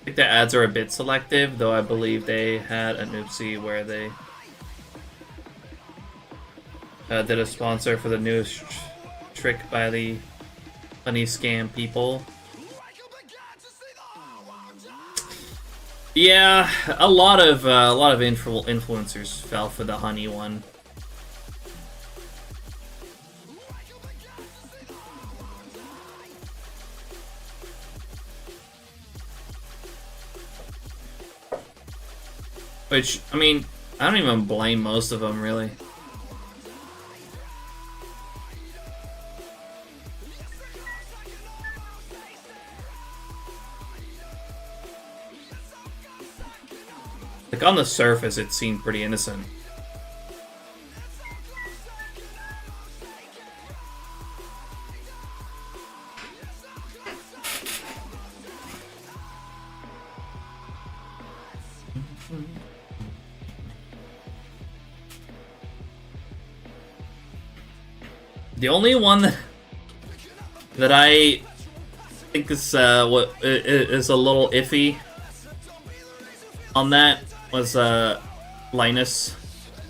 S1: I think the ads are a bit selective, though I believe they had an oopsie where they did a sponsor for the newest trick by the honey scam people. Yeah, a lot of influencers fell for the honey one. Which, I mean, I don't even blame most of them, really. Like, on the surface, it seemed pretty innocent. The only one that I think is is a little iffy on that was Linus.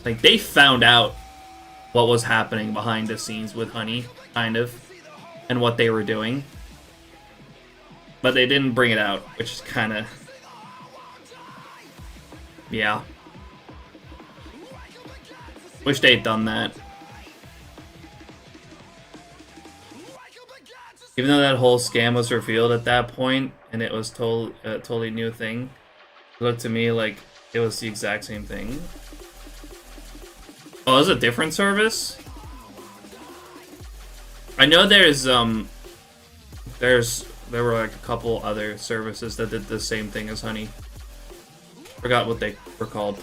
S1: Like, they found out what was happening behind the scenes with Honey, kind of, and what they were doing, but they didn't bring it out, which is kind of Yeah. Wish they'd done that. Even though that whole scam was revealed at that point, and it was totally new thing, it looked to me like it was the exact same thing. Oh, it was a different service? I know there were like a couple other services that did the same thing as Honey. Forgot what they were called.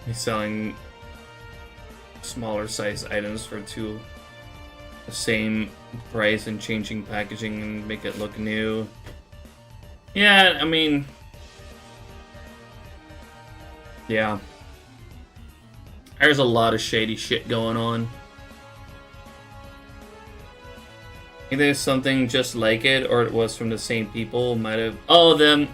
S1: He's selling smaller size items for the same price and changing packaging and make it look new. Yeah, I mean, yeah. There's a lot of shady shit going on. I think there's something just like it, or it was from the same people. Might have. Oh, them.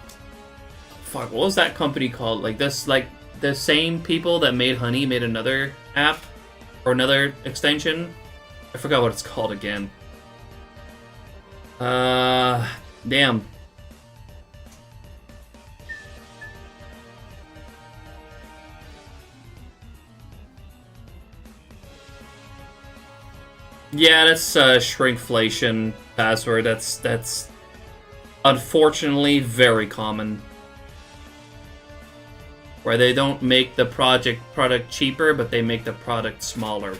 S1: Fuck, what was that company called? Like this, like the same people that made Honey made another app or another extension. I forgot what it's called again. Damn. Yeah, that's shrinkflation password. That's unfortunately very common. Where they don't make the product cheaper, but they make the product smaller.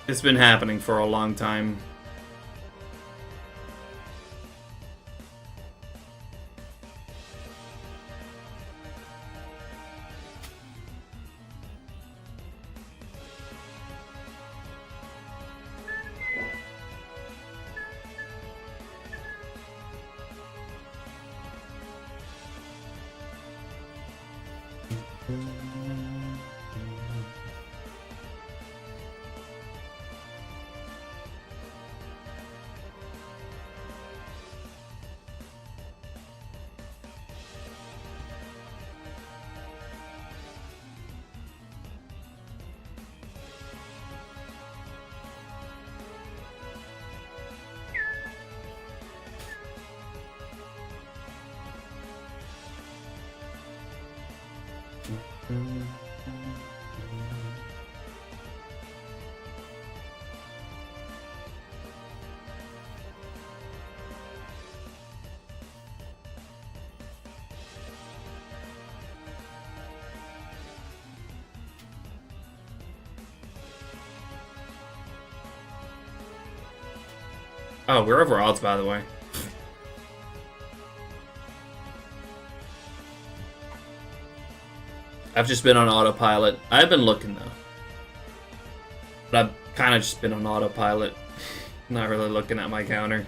S1: It's been happening for a long time. Oh, we're over odds, by the way. I've just been on autopilot. I've been looking, though. But I've kind of just been on autopilot. Not really looking at my counter.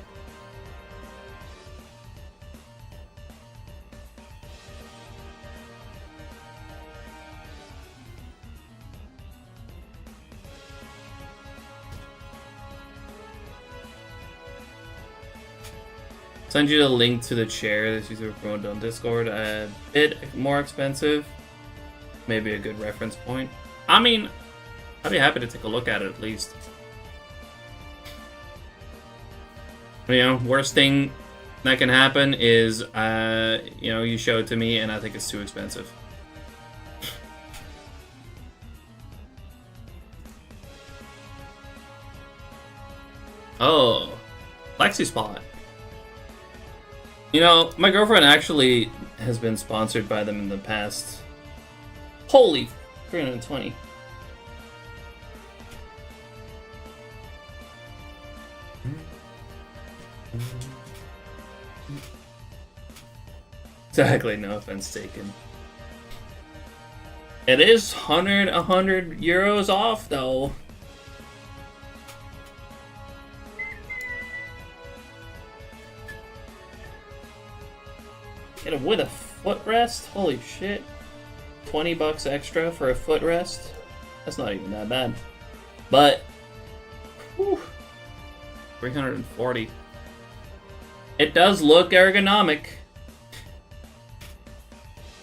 S1: Send you the link to the chair that's usually promoted on Discord. A bit more expensive. Maybe a good reference point. I mean, I'd be happy to take a look at it at least. You know, worst thing that can happen is, you know, you show it to me and I think it's too expensive. Oh, Flexi Spot. You know, my girlfriend actually has been sponsored by them in the past. Holy 320. Exactly, no offense taken. It is 100 euros off though. Get it with a footrest? Holy shit. 20 bucks extra for a footrest? That's not even that bad. But, whew, 340. It does look ergonomic.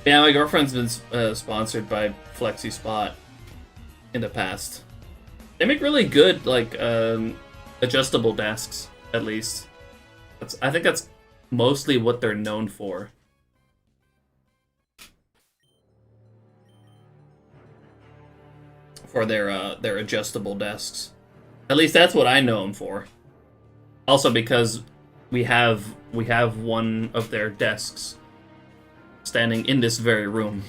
S1: Yeah, my girlfriend's been sponsored by Flexi Spot in the past. They make really good, like, adjustable desks, at least. I think that's mostly what they're known for. For their adjustable desks. At least that's what I know them for. Also because we have one of their desks standing in this very room.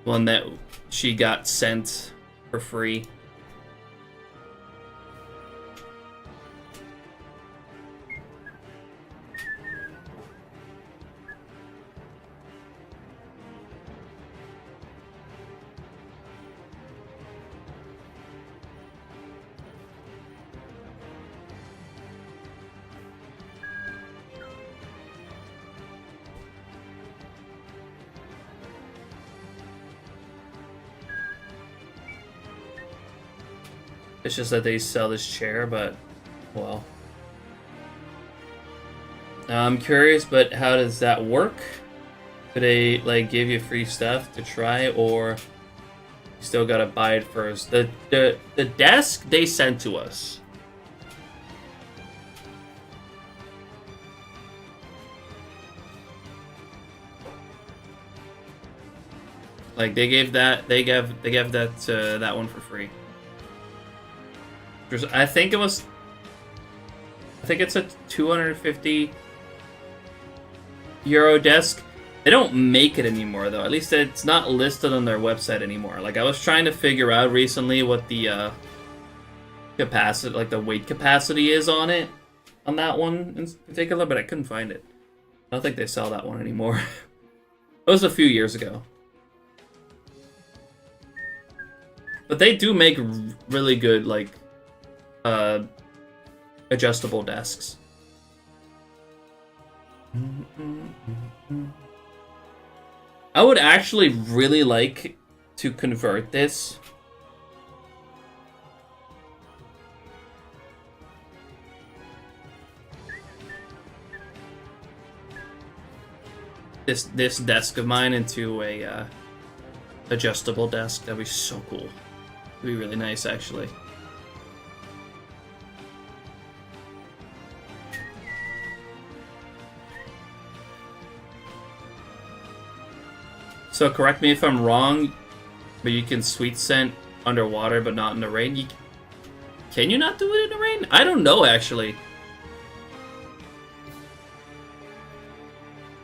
S1: One that she got sent for free. It's just that they sell this chair, but, well. I'm curious, but how does that work? Do they, like, give you free stuff to try, or you still gotta buy it first? The desk they sent to us. Like, they gave that that one for free. I think it's a 250 euro desk. They don't make it anymore though. At least it's not listed on their website anymore. Like I was trying to figure out recently what the capacity, like the weight capacity is on it, on that one in particular, but I couldn't find it. I don't think they sell that one anymore. It was a few years ago. But they do make really good, like, adjustable desks. I would actually really like to convert this. This desk of mine into a adjustable desk. That'd be so cool. It'd be really nice, actually. So correct me if I'm wrong, but you can sweet scent underwater, but not in the rain. Can you not do it in the rain? I don't know, actually.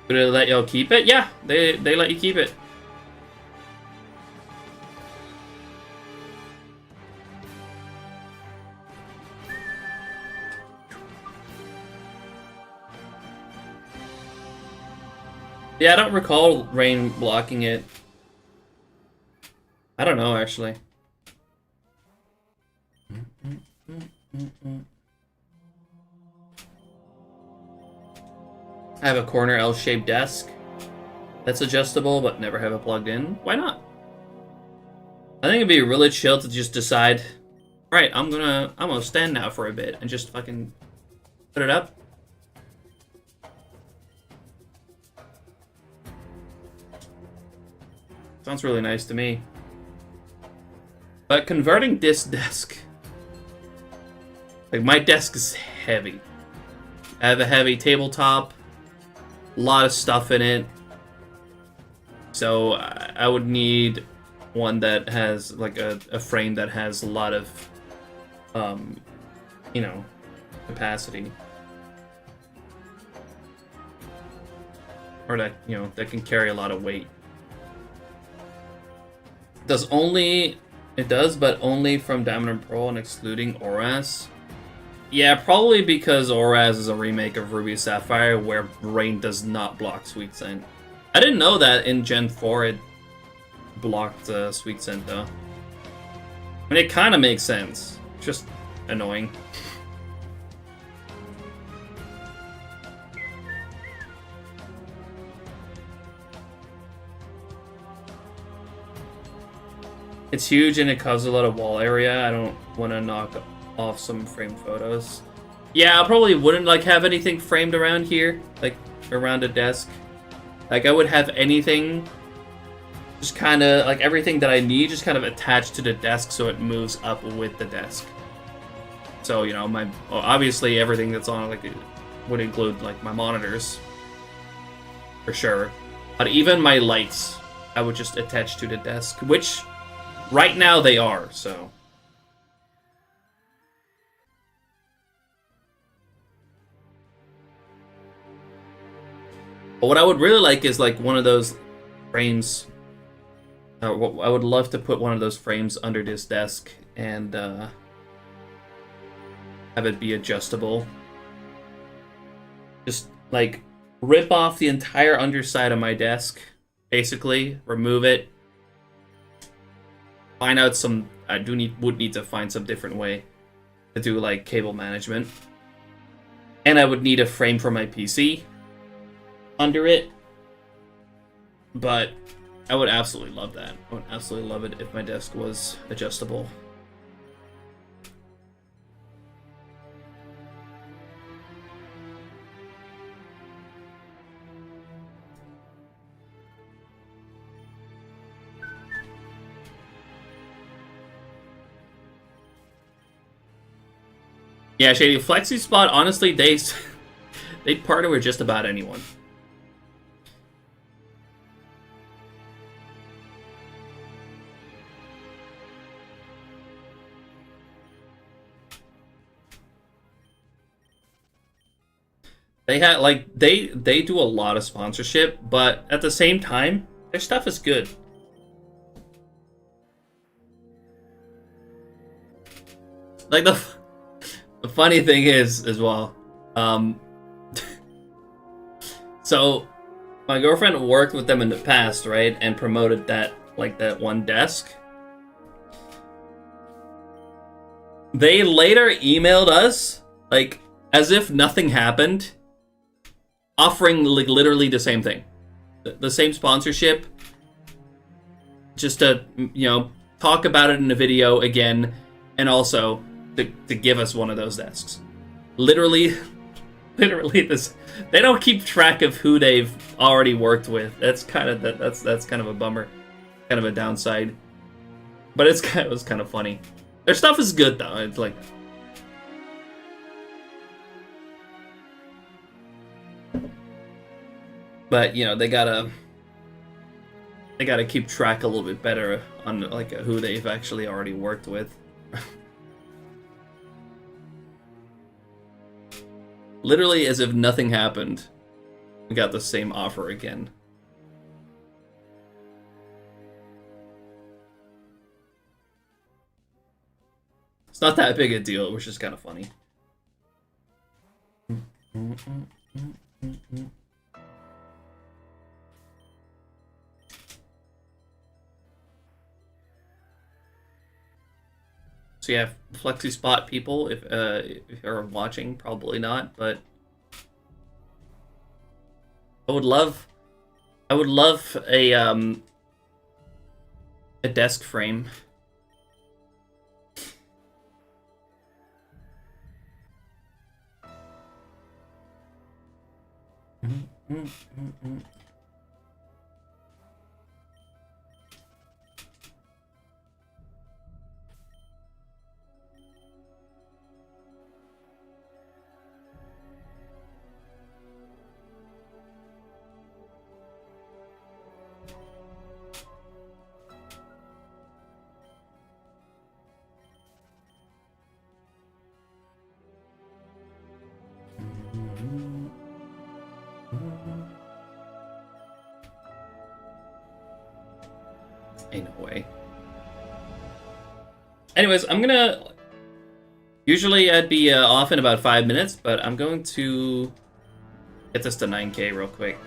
S1: Would they let y'all keep it? Yeah, they let you keep it. Yeah, I don't recall rain blocking it. I don't know, actually. I have a corner L-shaped desk that's adjustable, but never have it plugged in. Why not? I think it'd be really chill to just decide, right, I'm gonna stand now for a bit and just fucking put it up. Sounds really nice to me. But converting this desk, like my desk is heavy. I have a heavy tabletop, a lot of stuff in it. So I would need one that has like a frame that has a lot of, you know, capacity. or that, you know, that can carry a lot of weight. It does, but only from Diamond and Pearl and excluding Oras. Yeah, probably because Oras is a remake of Ruby Sapphire where Rain does not block Sweet Scent. I didn't know that in Gen 4 it blocked Sweet Scent though. I mean, it kind of makes sense. Just annoying. It's huge and it causes a lot of wall area. I don't want to knock off some framed photos. Yeah, I probably wouldn't like have anything framed around here, like around a desk. Like I would have anything just kind of like everything that I need just kind of attached to the desk so it moves up with the desk. So, you know, obviously everything that's on like it would include like my monitors for sure. But even my lights I would just attach to the desk, which right now they are, so. But what I would really like is like one of those frames. I would love to put one of those frames under this desk and have it be adjustable. Just like rip off the entire underside of my desk, basically remove it. Find out some. I would need to find some different way to do like cable management, and I would need a frame for my PC under it. But I would absolutely love that. I would absolutely love it if my desk was adjustable. Yeah, Shady Flexi Spot, honestly, they'd partner with just about anyone. They had like they do a lot of sponsorship, but at the same time, their stuff is good. Like the funny thing is as well, so my girlfriend worked with them in the past, right, and promoted that one desk. They later emailed us like as if nothing happened, offering like literally the same thing, the same sponsorship, just to, you know, talk about it in a video again, and also to give us one of those desks. Literally this. They don't keep track of who they've already worked with. That's kind of that's kind of a bummer, kind of a downside. But it was kind of funny. Their stuff is good though. It's like. But you know they gotta keep track a little bit better on like who they've actually already worked with. Literally as if nothing happened, we got the same offer again. It's not that big a deal, which is kind of funny. So yeah, Flexi Spot people, if you're watching, probably not, but I would love a desk frame. Ain't no way. Anyways, I'm gonna... Usually I'd be off in about 5 minutes, but I'm going to get this to 9K real quick.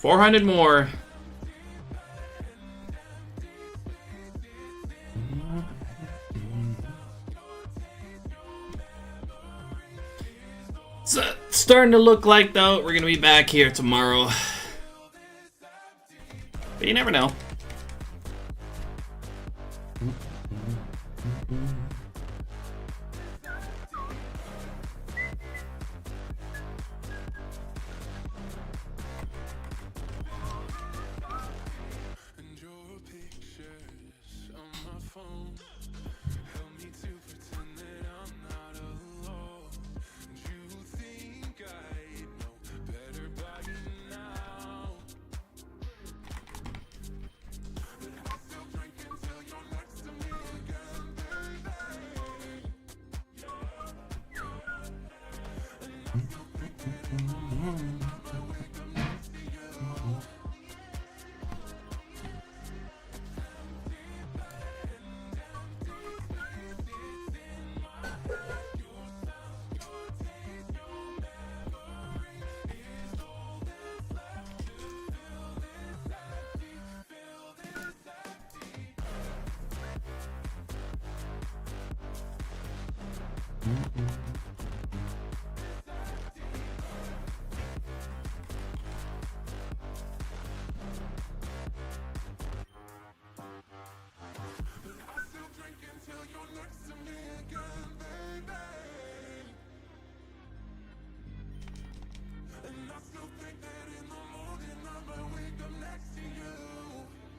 S1: $400 more. It's starting to look like, though, we're gonna be back here tomorrow. But you never know.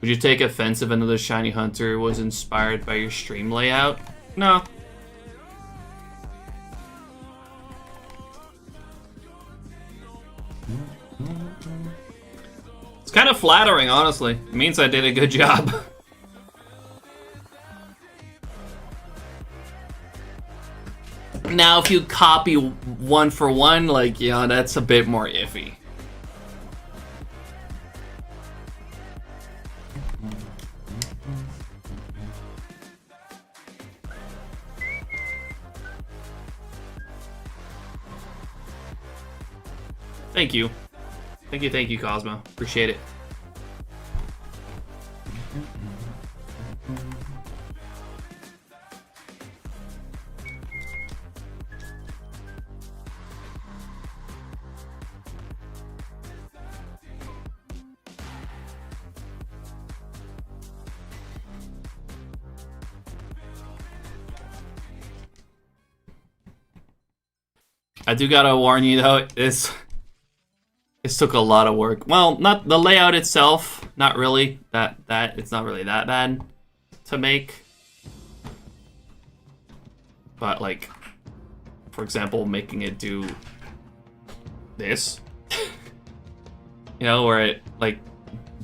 S1: Would you take offense if another shiny hunter was inspired by your stream layout? No. It's kind of flattering, honestly. It means I did a good job. Now, if you copy one for one, like, you know, that's a bit more iffy. Thank you. Thank you, Cosmo. Appreciate it. I do gotta warn you though, this took a lot of work. Well, not the layout itself, not really. It's not really that bad to make. But like, for example, making it do this. You know, where it like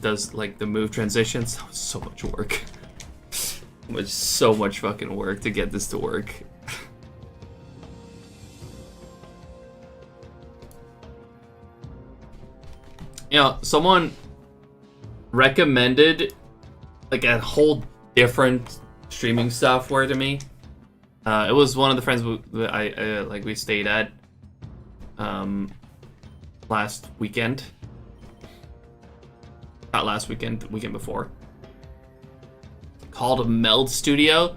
S1: does like the move transitions. That was so much work. It was so much fucking work to get this to work. You know, someone recommended like a whole different streaming software to me. It was one of the friends we stayed at last weekend. Not last weekend, the weekend before. Called a Meld Studio,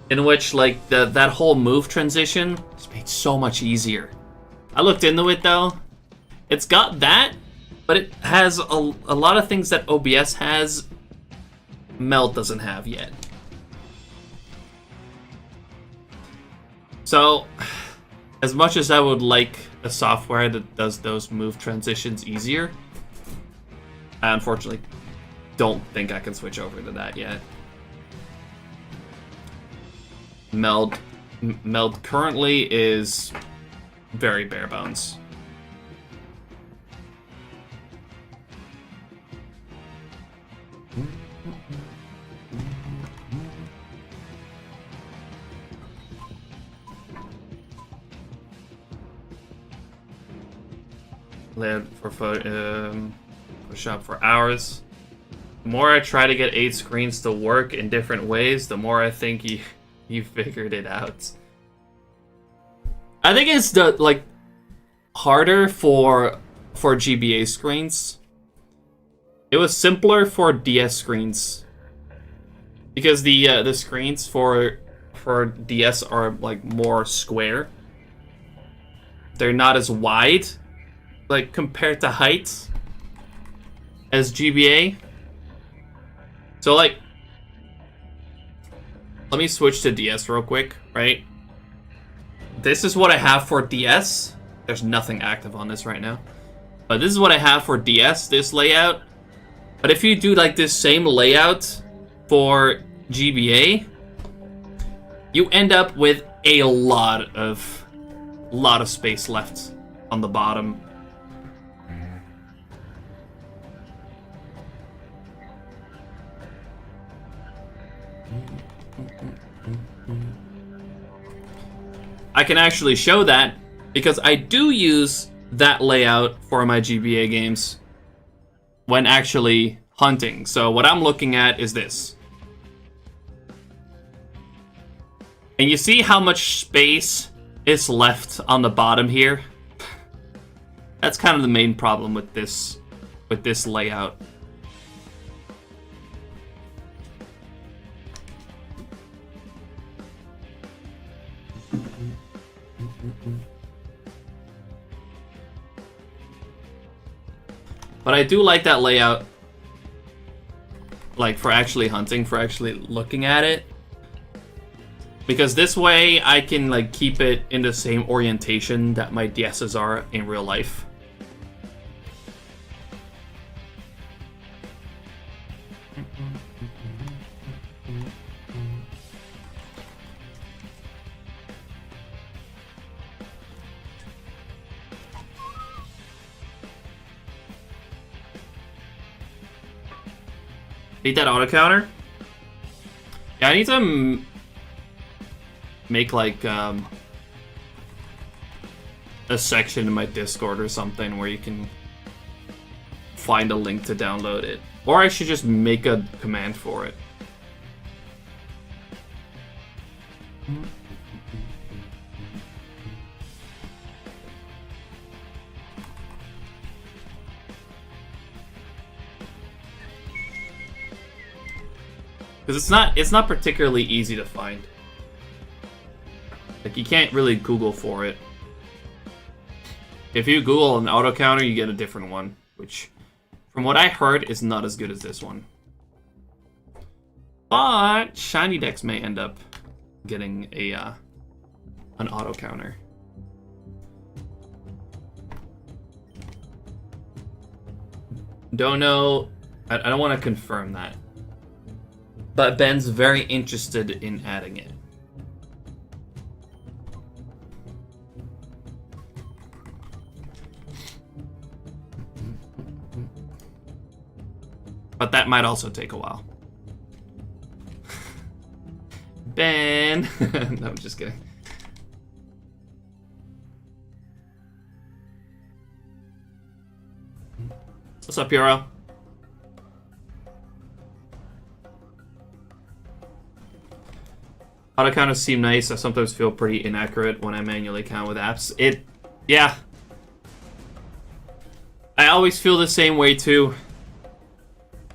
S1: in which like that whole move transition is made so much easier. I looked into it though. It's got that, but it has a lot of things that OBS has, Meld doesn't have yet. So, as much as I would like a software that does those move transitions easier, I unfortunately don't think I can switch over to that yet. Meld currently is very bare bones. Layout for Photoshop for hours. The more I try to get 8 screens to work in different ways, the more I think you figured it out. I think it's harder for GBA screens. It was simpler for DS screens because the screens for DS are like more square. They're not as wide, like compared to height as GBA. So like, let me switch to DS real quick, right? This is what I have for DS. There's nothing active on this right now. But this is what I have for DS, this layout. But if you do like this same layout for GBA, you end up with a lot of space left on the bottom. I can actually show that because I do use that layout for my GBA games when actually hunting. So what I'm looking at is this. And you see how much space is left on the bottom here? That's kind of the main problem with this layout. But I do like that layout, like for actually hunting, for actually looking at it. Because this way I can like keep it in the same orientation that my DSs are in real life. Need that auto counter? Yeah, I need to make like a section in my Discord or something where you can find a link to download it. Or I should just make a command for it. Because it's not particularly easy to find. Like, you can't really Google for it. If you Google an auto counter, you get a different one, which, from what I heard, is not as good as this one. But SHINYDEX may end up getting a an auto counter. Don't know. I don't want to confirm that. But Ben's very interested in adding it. But that might also take a while. Ben! No, I'm just kidding. What's up, Euro? Auto counters seem nice. I sometimes feel pretty inaccurate when I manually count with apps. Yeah. I always feel the same way too.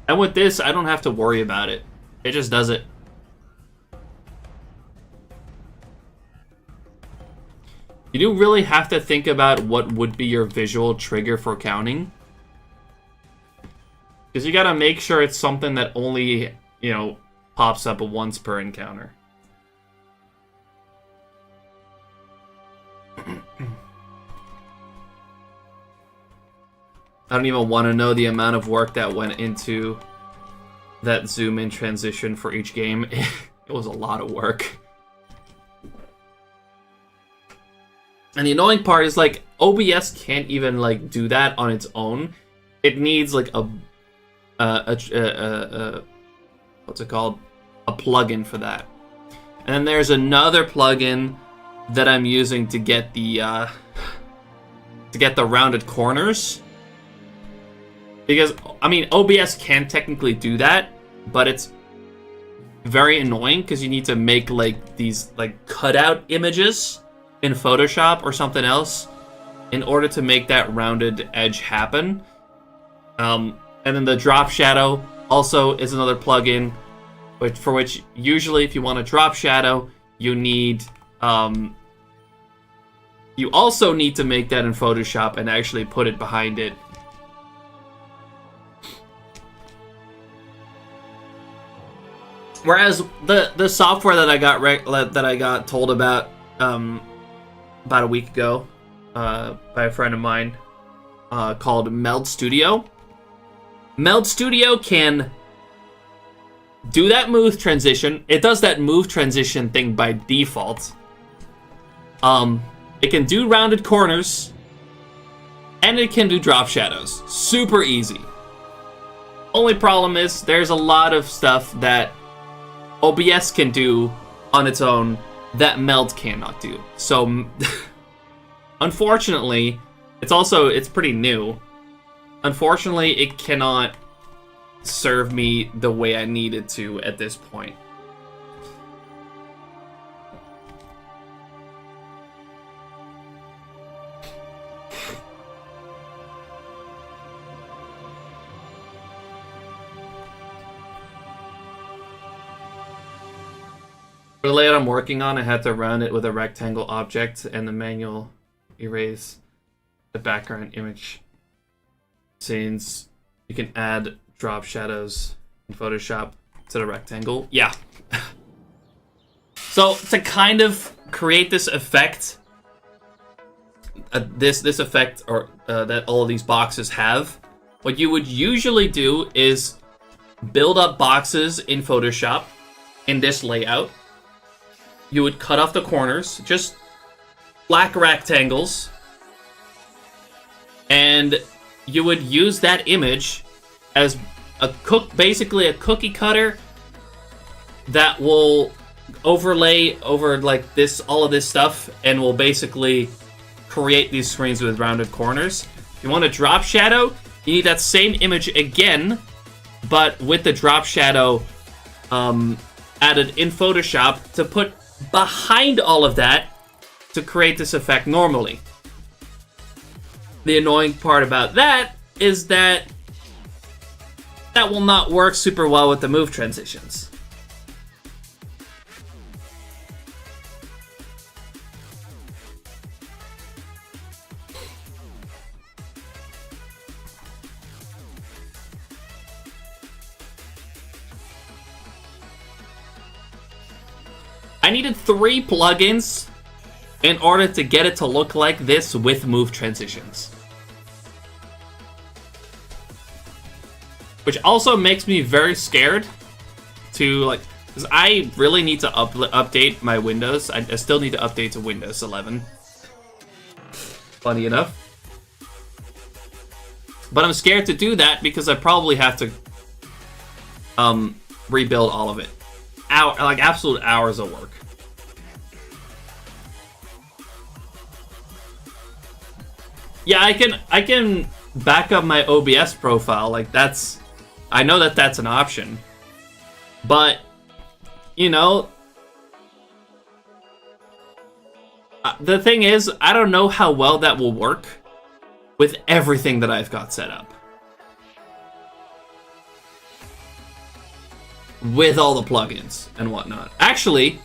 S1: And with this, I don't have to worry about it. It just does it. You do really have to think about what would be your visual trigger for counting. Because you gotta make sure it's something that only, you know, pops up once per encounter. I don't even want to know the amount of work that went into that zoom in transition for each game. It was a lot of work. And the annoying part is, like, OBS can't even, like, do that on its own. It needs, like, what's it called? A plugin for that. And then there's another plugin that I'm using to get the rounded corners. Because, I mean, OBS can technically do that, but it's very annoying because you need to make, like, these, like, cutout images in Photoshop or something else in order to make that rounded edge happen. And then the drop shadow also is another plugin, for which usually if you want to drop shadow, you need, you also need to make that in Photoshop and actually put it behind it. Whereas the software that I got told about a week ago by a friend of mine called Meld Studio. Meld Studio can do that move transition. It does that move transition thing by default. It can do rounded corners, and it can do drop shadows. Super easy. Only problem is there's a lot of stuff that OBS can do on its own that Meld cannot do. So, unfortunately, it's pretty new. Unfortunately, it cannot serve me the way I need it to at this point. For the layout I'm working on, I had to round it with a rectangle object and the manual erase the background image. Since you can add drop shadows in Photoshop to the rectangle. Yeah. So to kind of create this effect, this effect that all of these boxes have, what you would usually do is build up boxes in Photoshop in this layout. You would cut off the corners, just black rectangles, and you would use that image as basically a cookie cutter that will overlay over like this, all of this stuff, and will basically create these screens with rounded corners. If you want a drop shadow, you need that same image again, but with the drop shadow added in Photoshop to put behind all of that to create this effect normally. The annoying part about that is that that will not work super well with the move transitions. I needed 3 plugins in order to get it to look like this with move transitions. Which also makes me very scared to, like, because I really need to update my Windows. I still need to update to Windows 11. Funny enough. But I'm scared to do that because I probably have to rebuild all of it. Like absolute hours of work. Yeah, I can back up my OBS profile. Like that's, I know that that's an option. But, you know, the thing is, I don't know how well that will work with everything that I've got set up. With all the plugins and whatnot. Actually,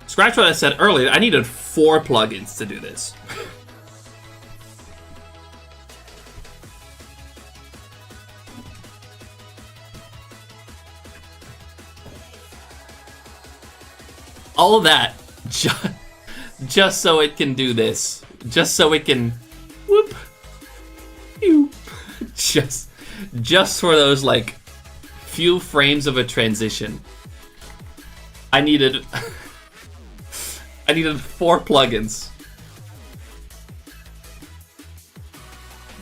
S1: scratch what I said earlier, I needed 4 plugins to do this. All of that, just so it can do this. Just so it can, whoop, pew. Just for those, like, few frames of a transition. I needed 4 plugins.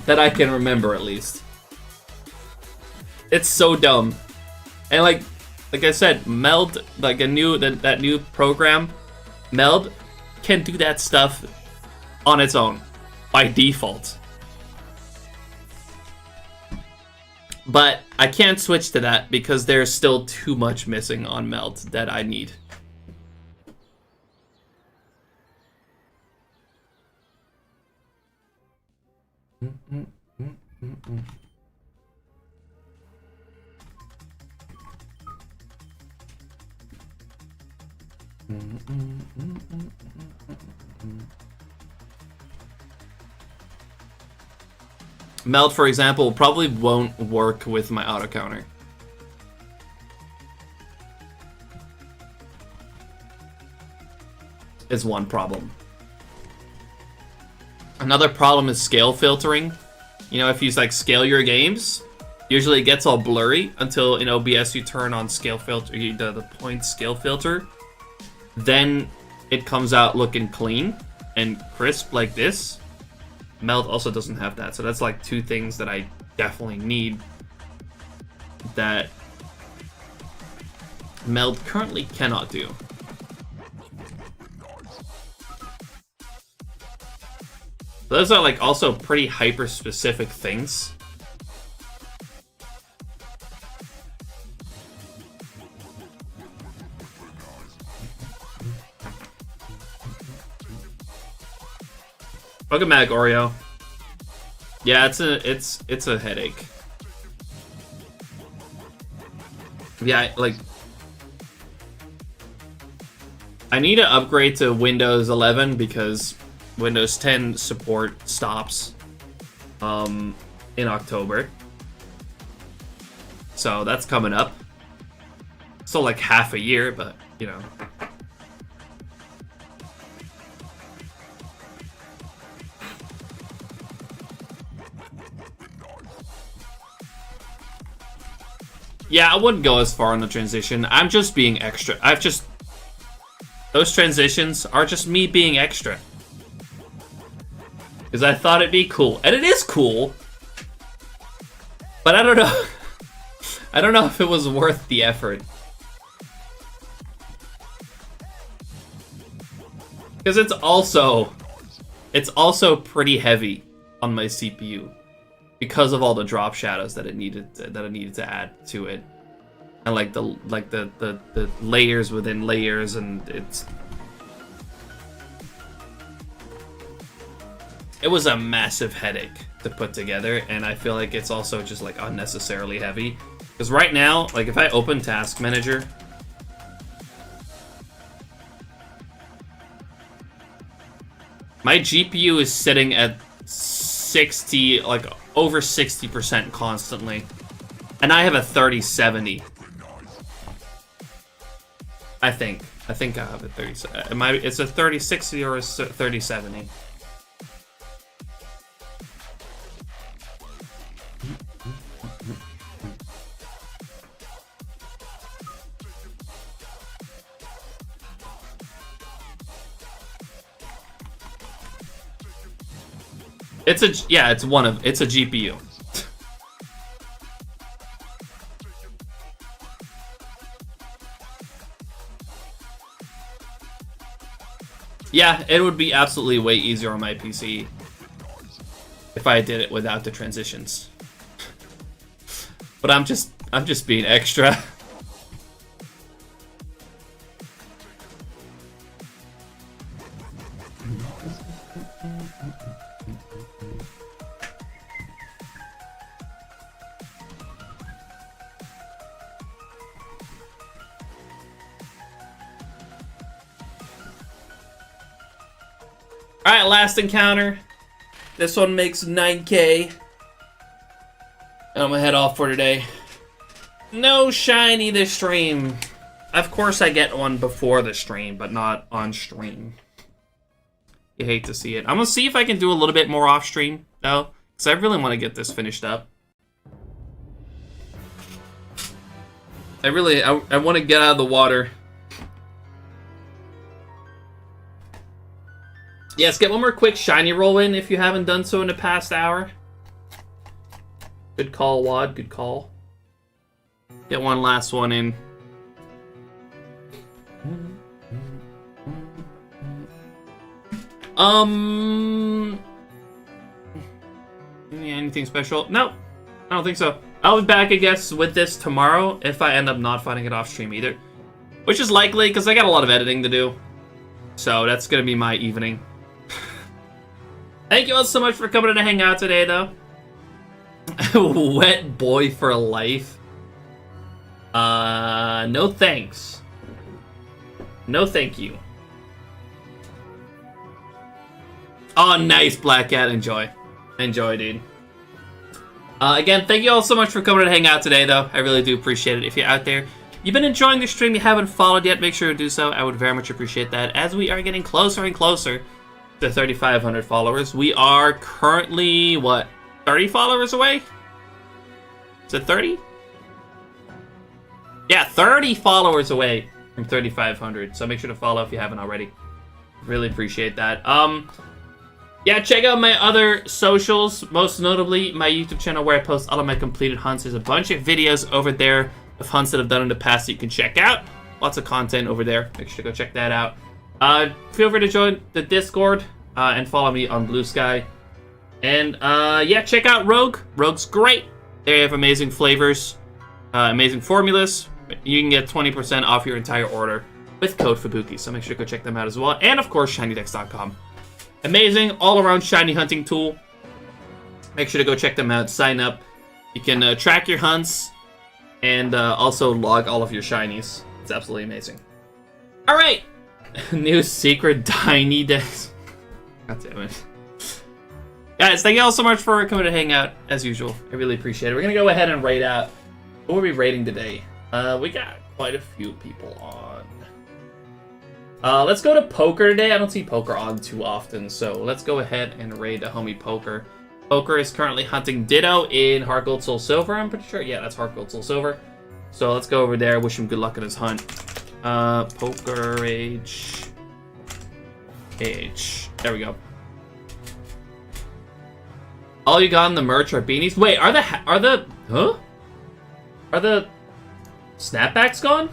S1: That I can remember, at least. It's so dumb. And, like I said, Meld, like that new program, Meld can do that stuff on its own by default. But I can't switch to that because there's still too much missing on Meld that I need. Meld, for example, probably won't work with my auto counter. Is one problem. Another problem is scale filtering. You know, if you like scale your games, usually it gets all blurry until in OBS you turn on scale filter, the point scale filter. Then it comes out looking clean and crisp like this. Meld also doesn't have that, so that's like 2 things that I definitely need that Meld currently cannot do. Those are like also pretty hyper specific things. Bugamatic Oreo. Yeah, it's a headache. Yeah, like I need to upgrade to Windows 11 because Windows 10 support stops in October. So that's coming up. Still like half a year, but you know. Yeah, I wouldn't go as far on the transition. I'm just being extra. Those transitions are just me being extra. Because I thought it'd be cool. And it is cool. But I don't know. I don't know if it was worth the effort. Because it's also pretty heavy on my CPU. Because of all the drop shadows that it needed to add to it, and like the layers within layers, and it was a massive headache to put together, and I feel like it's also just like unnecessarily heavy. Because right now, like if I open Task Manager, my GPU is sitting at 60, like over 60% constantly, and I have a 3070. I think I think I have a 30. It's a 3060 or a 3070. It's a GPU. Yeah, it would be absolutely way easier on my PC if I did it without the transitions. But I'm just being extra. Alright, last encounter. This one makes 9K. And I'm gonna head off for today. No shiny this stream. Of course I get one before the stream, but not on stream. You hate to see it. I'm gonna see if I can do a little bit more off stream, though. Because I really want to get this finished up. I want to get out of the water. Yes, get one more quick shiny roll in if you haven't done so in the past hour. Good call, Wad. Good call. Get one last one in. Anything special? No, I don't think so. I'll be back, I guess, with this tomorrow if I end up not finding it off stream either. Which is likely, because I got a lot of editing to do. So that's going to be my evening. Thank you all so much for coming in to hang out today, though. Wet boy for life. No thanks. No thank you. Oh, nice, Black Cat. Enjoy. Enjoy, dude. Again, thank you all so much for coming to hang out today, though. I really do appreciate it. If you're out there, you've been enjoying the stream, you haven't followed yet, make sure to do so. I would very much appreciate that, as we are getting closer and closer to 3,500 followers. We are currently, what, 30 followers away? Is it 30? Yeah, 30 followers away from 3,500. So make sure to follow if you haven't already. Really appreciate that. Yeah, check out my other socials, most notably my YouTube channel where I post all of my completed hunts. There's a bunch of videos over there of hunts that I've done in the past that you can check out. Lots of content over there. Make sure to go check that out. Feel free to join the Discord and follow me on Blue Sky. And yeah, check out Rogue. Rogue's great. They have amazing flavors, amazing formulas. You can get 20% off your entire order with code Fubuki, so make sure to go check them out as well. And of course, SHINYDEX.com. Amazing all-around shiny hunting tool. Make sure to go check them out. Sign up. You can track your hunts and also log all of your shinies. It's absolutely amazing. All right, new secret SHINYDEX. God damn it, guys! Thank you all so much for coming to hang out as usual. I really appreciate it. We're gonna go ahead and raid out. What are we raiding today? We got quite a few people on. Let's go to Poker today. I don't see Poker on too often, so let's go ahead and raid the homie Poker. Poker is currently hunting Ditto in Heart Gold Soul Silver, I'm pretty sure. Yeah, that's Heart Gold Soul Silver. So let's go over there. Wish him good luck in his hunt. Poker Age. There we go. All you got in the merch are beanies. Wait, are the snapbacks gone?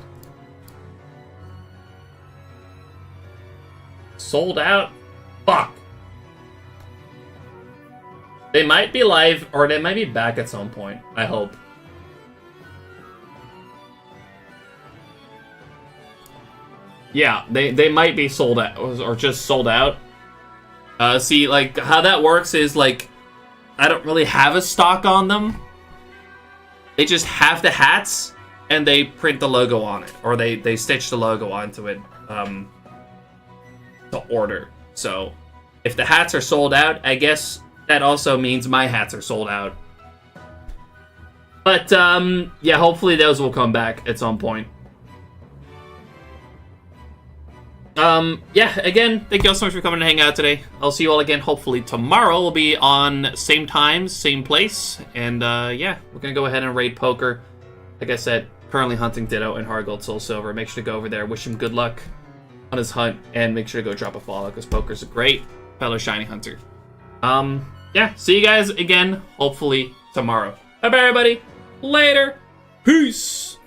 S1: Sold out? Fuck. They might be live, or they might be back at some point. I hope. Yeah, they might be sold out, or just sold out. See, like, how that works is, like, I don't really have a stock on them. They just have the hats, and they print the logo on it, or they stitch the logo onto it, to order. So, if the hats are sold out, I guess that also means my hats are sold out. But, yeah, hopefully those will come back at some point. Yeah, again, thank you all so much for coming to hang out today. I'll see you all again hopefully tomorrow. We'll be on same times, same place. And, yeah, we're gonna go ahead and raid poker. Like I said, currently hunting Ditto and Hard Gold Soul Silver. Make sure to go over there, wish him good luck on his hunt, and make sure to go drop a follow, because poker's a great fellow shiny hunter. Yeah, see you guys again, hopefully tomorrow. Bye-bye, everybody. Later. Peace.